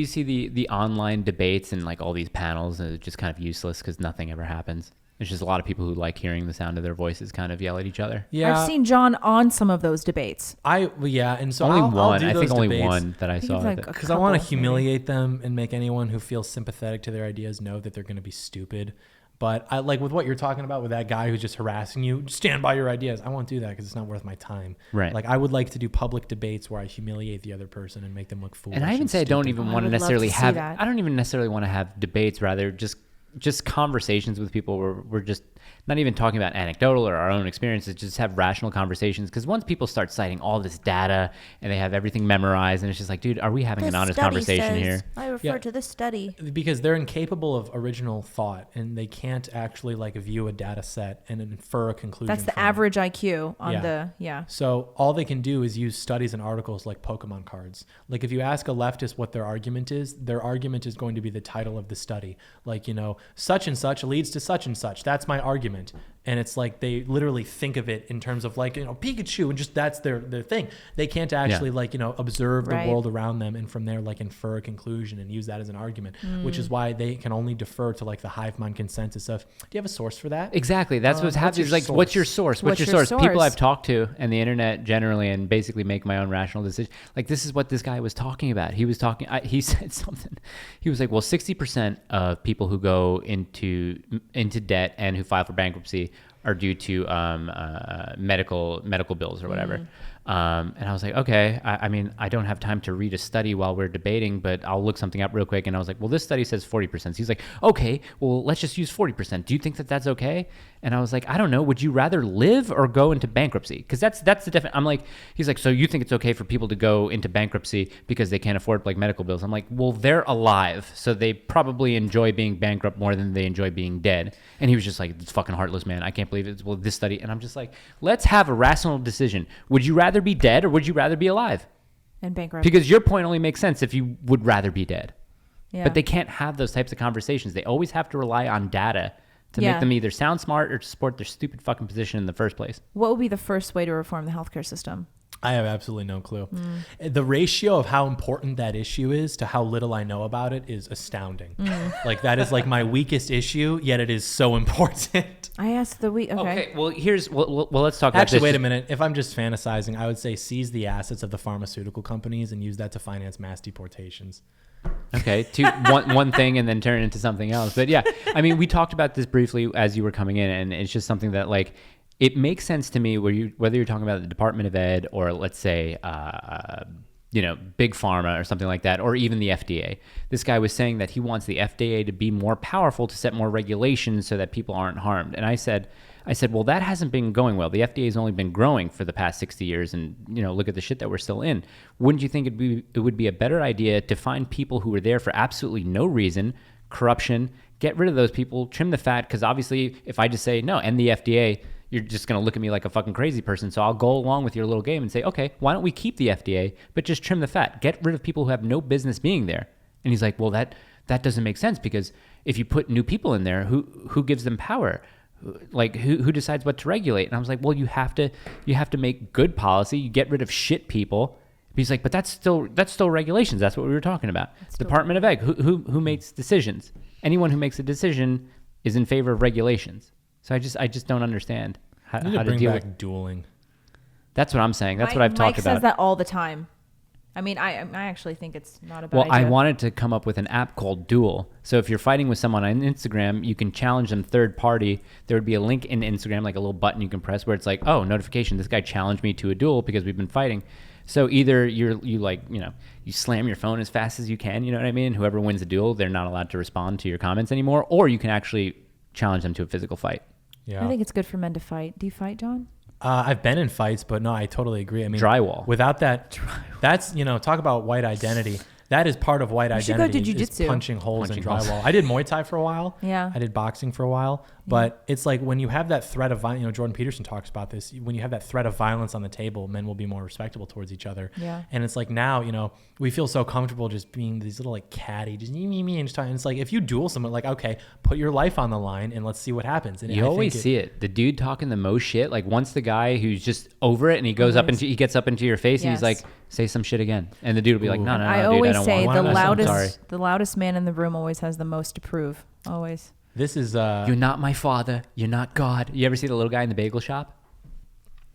see the online debates and like all these panels? And it's just kind of useless because nothing ever happens. There's just a lot of people who like hearing the sound of their voices kind of yell at each other. Yeah, I've seen John on some of those debates. And so only I'll one. do I think those only debates. one that I saw. Like Because I want to humiliate them and make anyone who feels sympathetic to their ideas know that they're going to be stupid. But I like with what you're talking about with that guy who's just harassing you, stand by your ideas. I won't do that because it's not worth my time. Right. Like I would like to do public debates where I humiliate the other person and make them look foolish. And I even say I don't even want to necessarily have. I don't even necessarily want to have debates. Rather, just conversations with people where we're just not even talking about anecdotal or our own experiences, just have rational conversations. Because once people start citing all this data and they have everything memorized, and it's just like, dude, are we having an honest conversation here? I refer to this study. Because they're incapable of original thought, and they can't actually like view a data set and infer a conclusion. That's the from average IQ on So all they can do is use studies and articles like Pokemon cards. Like if you ask a leftist what their argument is going to be the title of the study. Like, such and such leads to such and such. That's my argument. And it's like they literally think of it in terms of like, Pikachu, and just that's their thing. They can't actually observe the world around them and from there like infer a conclusion and use that as an argument, which is why they can only defer to like the hive mind consensus of, do you have a source for that? Exactly. That's what's happening. Like, what's your source? What's your source? People I've talked to and the internet generally, and basically make my own rational decision. Like, this is what this guy was talking about. He was talking, he said something. He was like, well, 60% of people who go into debt and who file for bankruptcy are due to medical bills or whatever. And I was like, okay, I mean, I don't have time to read a study while we're debating, but I'll look something up real quick. And I was like, well, this study says 40%. So he's like, okay, well, let's just use 40%. Do you think that that's okay? And I was like, I don't know. Would you rather live or go into bankruptcy? Because that's the definite. I'm like, he's like, so you think it's okay for people to go into bankruptcy because they can't afford like medical bills? I'm like, well, they're alive, so they probably enjoy being bankrupt more than they enjoy being dead. And he was just like, it's fucking heartless, man. I can't believe it. Well, this study. And I'm just like, let's have a rational decision. Would you rather be dead or would you rather be alive? And bankrupt. Because your point only makes sense if you would rather be dead. Yeah. But they can't have those types of conversations. They always have to rely on data to make them either sound smart or to support their stupid fucking position in the first place. What would be the first way to reform the healthcare system? I have absolutely no clue. The ratio of how important that issue is to how little I know about it is astounding. Like, that is like my weakest issue, yet it is so important. I asked the week. Okay. Well, let's talk about Actually, this. wait a minute. If I'm just fantasizing, I would say seize the assets of the pharmaceutical companies and use that to finance mass deportations. Okay, one thing and then turn it into something else. But yeah, I mean, we talked about this briefly as you were coming in, and it's just something that like, it makes sense to me whether you're talking about the Department of Ed or let's say, big pharma or something like that, or even the FDA. This guy was saying that he wants the FDA to be more powerful to set more regulations so that people aren't harmed. And I said, well, that hasn't been going well. The FDA has only been growing for the past 60 years, and look at the shit that we're still in. Wouldn't you think it would be a better idea to find people who are there for absolutely no reason, corruption, get rid of those people, trim the fat? Because obviously, if I just say no, end the FDA, you're just going to look at me like a fucking crazy person. So I'll go along with your little game and say, okay, why don't we keep the FDA, but just trim the fat, get rid of people who have no business being there. And he's like, well, that doesn't make sense, because if you put new people in there, who gives them power? Like, who decides what to regulate? And I was like, well, you have to make good policy. You get rid of shit people. He's like, but that's still regulations. That's what we were talking about. Department of Ed. Who makes decisions? Anyone who makes a decision is in favor of regulations. So I just don't understand how to bring deal back with dueling. That's what I'm saying. That's what I've talked about. Mike says that all the time. I mean, I actually think it's not a bad idea. I wanted to come up with an app called Duel. So if you're fighting with someone on Instagram, you can challenge them third party. There would be a link in Instagram, like a little button you can press where it's like, oh, notification, this guy challenged me to a duel because we've been fighting. So either you slam your phone as fast as you can, you know what I mean? Whoever wins the duel, they're not allowed to respond to your comments anymore, or you can actually challenge them to a physical fight. Yeah. I think it's good for men to fight. Do you fight, John? I've been in fights, but no, I totally agree. I mean, drywall. Without that, that's, talk about white identity. That is part of white identity. You should go to jiu-jitsu. Punching holes in drywall. I did Muay Thai for a while. Yeah. I did boxing for a while. But it's like when you have that threat of violence, Jordan Peterson talks about this. When you have that threat of violence on the table, men will be more respectable towards each other. Yeah. And it's like now, we feel so comfortable just being these little like catty, just me and just talking. It's like if you duel someone, like, okay, put your life on the line and let's see what happens. And you always see it. The dude talking the most shit. Like once the guy who's just over it and he goes he gets up into your face and he's like, say some shit again. And the dude will be like, no, dude, I don't want to. I always say the loudest man in the room always has the most to prove. Always. This is you're not my father. You're not God. You ever see the little guy in the bagel shop?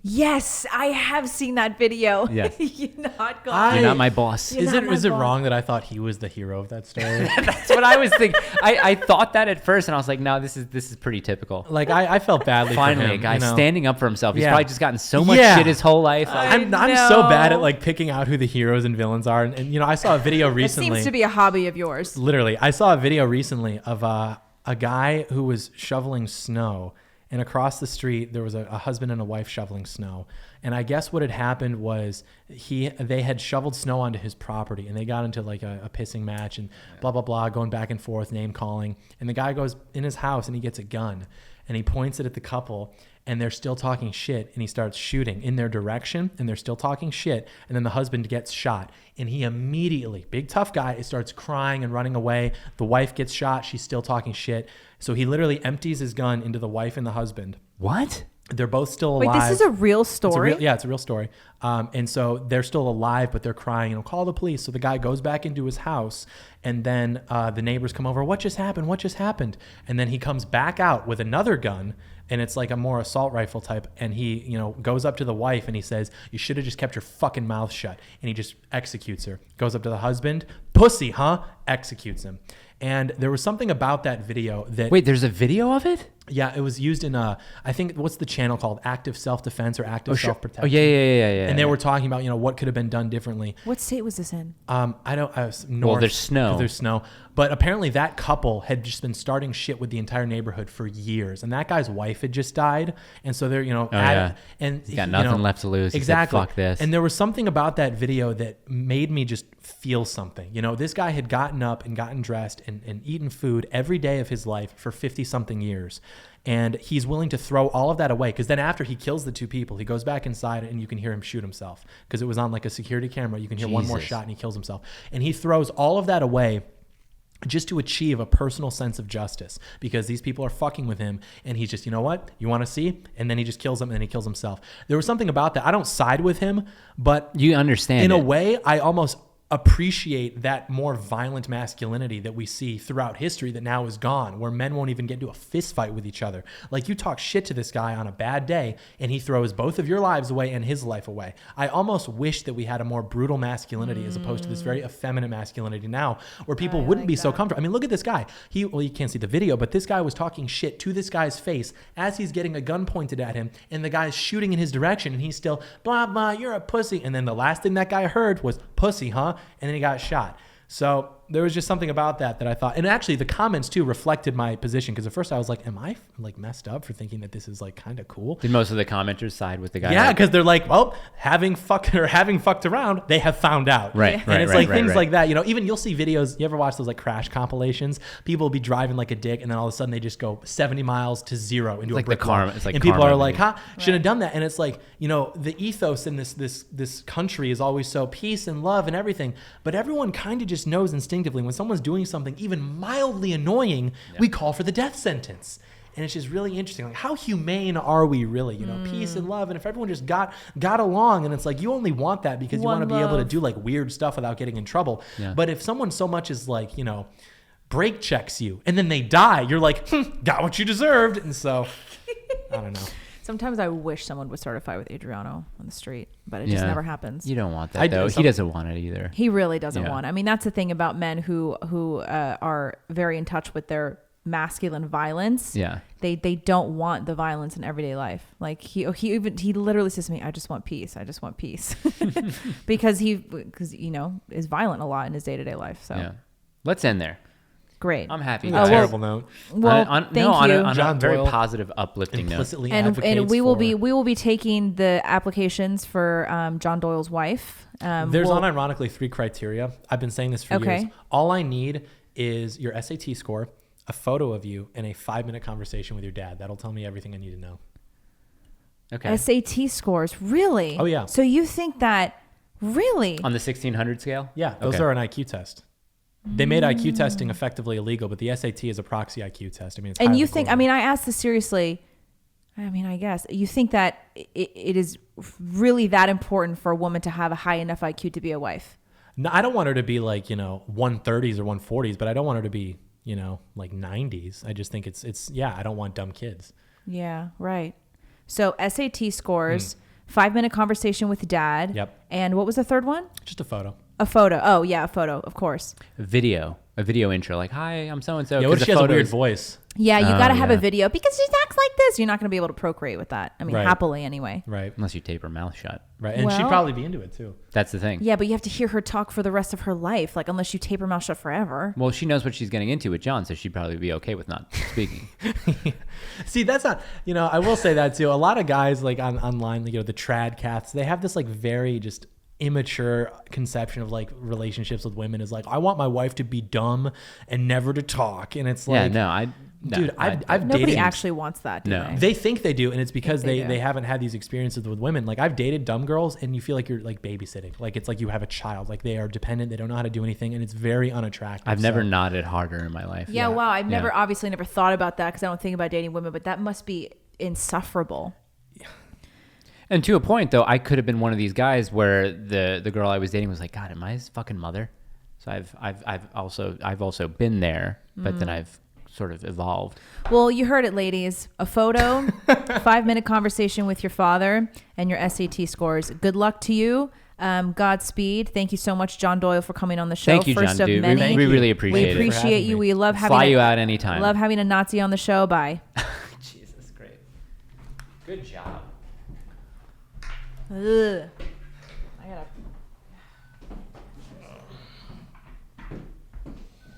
Yes, I have seen that video. Yeah. You're not God. You're not my boss. Is it wrong that I thought he was the hero of that story? That's what I was thinking. I thought that at first, and I was like, no, this is pretty typical. Like I felt badly. Finally, for him, a guy standing up for himself. He's probably just gotten so much Yeah. shit his whole life. I'm so bad at like picking out who the heroes and villains are, and I saw a video recently. It seems to be a hobby of yours. Literally, I saw a video recently of a guy who was shoveling snow, and across the street there was a husband and a wife shoveling snow. And I guess what had happened was they had shoveled snow onto his property, and they got into like a pissing match and blah blah blah, going back and forth, name calling. And the guy goes in his house and he gets a gun and he points it at the couple, and they're still talking shit, and he starts shooting in their direction, and they're still talking shit, and then the husband gets shot, and he immediately, big tough guy, starts crying and running away. The wife gets shot. She's still talking shit. So he literally empties his gun into the wife and the husband. What? They're both still alive. Wait, this is a real story? It's a real story. And so they're still alive, but they're crying, call the police. So the guy goes back into his house, and then the neighbors come over. What just happened? What just happened? And then he comes back out with another gun, and it's like a more assault rifle type. And he, goes up to the wife and he says, you should have just kept your fucking mouth shut. And he just executes her. Goes up to the husband, pussy, huh? Executes him. And there was something about that video that... Wait, there's a video of it? Yeah, it was used in I think, what's the channel called? Active Self-Defense or Active Self-Protection. Oh, yeah. And they were talking about, what could have been done differently. What state was this in? North. Well, there's snow. There's snow. But apparently that couple had just been starting shit with the entire neighborhood for years. And that guy's wife had just died. And so they're, and he's got nothing left to lose. Exactly. He said, fuck this. And there was something about that video that made me just feel something. This guy had gotten up and gotten dressed and eaten food every day of his life for 50 something years. And he's willing to throw all of that away, because then after he kills the two people, he goes back inside and you can hear him shoot himself, because it was on like a security camera. You can hear one more shot and he kills himself. And he throws all of that away just to achieve a personal sense of justice, because these people are fucking with him, and he's just, you know what, you want to see? And then he just kills them, and then he kills himself. There was something about that. I don't side with him, but you understand in a way, I almost appreciate that more violent masculinity that we see throughout history that now is gone, where men won't even get into a fist fight with each other. Like, you talk shit to this guy on a bad day and he throws both of your lives away and his life away. I almost wish that we had a more brutal masculinity as opposed to this very effeminate masculinity now, where people wouldn't be so comfortable. I mean, look at this guy. You can't see the video, but this guy was talking shit to this guy's face as he's getting a gun pointed at him, and the guy's shooting in his direction, and he's still blah blah, you're a pussy. And then the last thing that guy heard was pussy, huh? And then he got shot. So there was just something about that I thought, and actually the comments too reflected my position, because at first I was like, am I like messed up for thinking that this is like kind of cool? Did most of the commenters side with the guy? Yeah, because they're like, well, having fucked around, they have found out. Right. And it's like things like that, even you'll see videos, you ever watch those like crash compilations? People will be driving like a dick, and then all of a sudden they just go 70 miles to zero into a brick wall. It's like, and people are like, shouldn't have done that. And it's like, the ethos in this country is always so peace and love and everything, but everyone kind of just knows instinctively when someone's doing something even mildly annoying, we call for the death sentence. And it's just really interesting. Like, how humane are we really? Peace and love. And if everyone just got along, and it's like, you only want that because you want to be able to do like weird stuff without getting in trouble. Yeah. But if someone so much as like, brake checks you and then they die, you're like, got what you deserved. And so, I don't know. Sometimes I wish someone would start a fight with Adriano on the street, but it just never happens. You don't want that, though. He doesn't want it either. He really doesn't want it. I mean, that's the thing about men who are very in touch with their masculine violence. Yeah. They don't want the violence in everyday life. Like he literally says to me, I just want peace. I just want peace. because is violent a lot in his day-to-day life. So yeah. Let's end there. Great. I'm happy. Terrible note. Well, thank you. On John a very Doyle positive, uplifting note. And we will be taking the applications for John Doyle's wife. There's unironically 3 criteria. I've been saying this for years. All I need is your SAT score, a photo of you, and a 5-minute conversation with your dad. That'll tell me everything I need to know. Okay. SAT scores, really? Oh yeah. So you think that really on the 1600 scale? Yeah, those are an IQ test. They made IQ testing effectively illegal, but the SAT is a proxy IQ test. I mean, it's and you think? I mean, I asked this seriously. I mean, I guess you think that it is really that important for a woman to have a high enough IQ to be a wife? No, I don't want her to be like 130s or 140s, but I don't want her to be like 90s. I just think it's I don't want dumb kids. Yeah, right. So SAT scores, 5-minute conversation with dad. Yep. And what was the third one? Just a photo. A photo. Oh yeah, a photo, of course. A video intro, like, hi, I'm so and so. Yeah, what if she has a weird voice? Yeah, you got to have a video because she talks like this. You're not going to be able to procreate with that. I mean, Right. happily anyway. Right. Unless you tape her mouth shut. Right. And she'd probably be into it too. That's the thing. Yeah, but you have to hear her talk for the rest of her life, like unless you tape her mouth shut forever. Well, she knows what she's getting into with John, so she'd probably be okay with not speaking. See, that's not, I will say that too. A lot of guys like online, the trad cats, they have this like very just immature conception of like relationships with women is like, I want my wife to be dumb and never to talk. And it's like, Dude, I've Nobody dated. actually wants that, do No. they? They think they do, and it's because Think they do. they haven't had these experiences with women. Like I've dated dumb girls, and you feel like you're like babysitting. Like it's like you have a child. Like they are dependent. They don't know how to do anything, and it's very unattractive. I've never nodded harder in my life. Yeah, wow. I've Yeah. obviously never thought about that because I don't think about dating women, but that must be insufferable. And to a point, though, I could have been one of these guys where the girl I was dating was like, God, am I his fucking mother? So I've also been there, but then I've sort of evolved. Well, you heard it, ladies. A photo, 5-minute conversation with your father, and your SAT scores. Good luck to you. Godspeed. Thank you so much, John Doyle, for coming on the show. Thank you, First John, of dude. many. We really appreciate We it. appreciate you. We love having Fly you out anytime. Love having a Nazi on the show. Bye. Jesus, great. Good job. Ugh.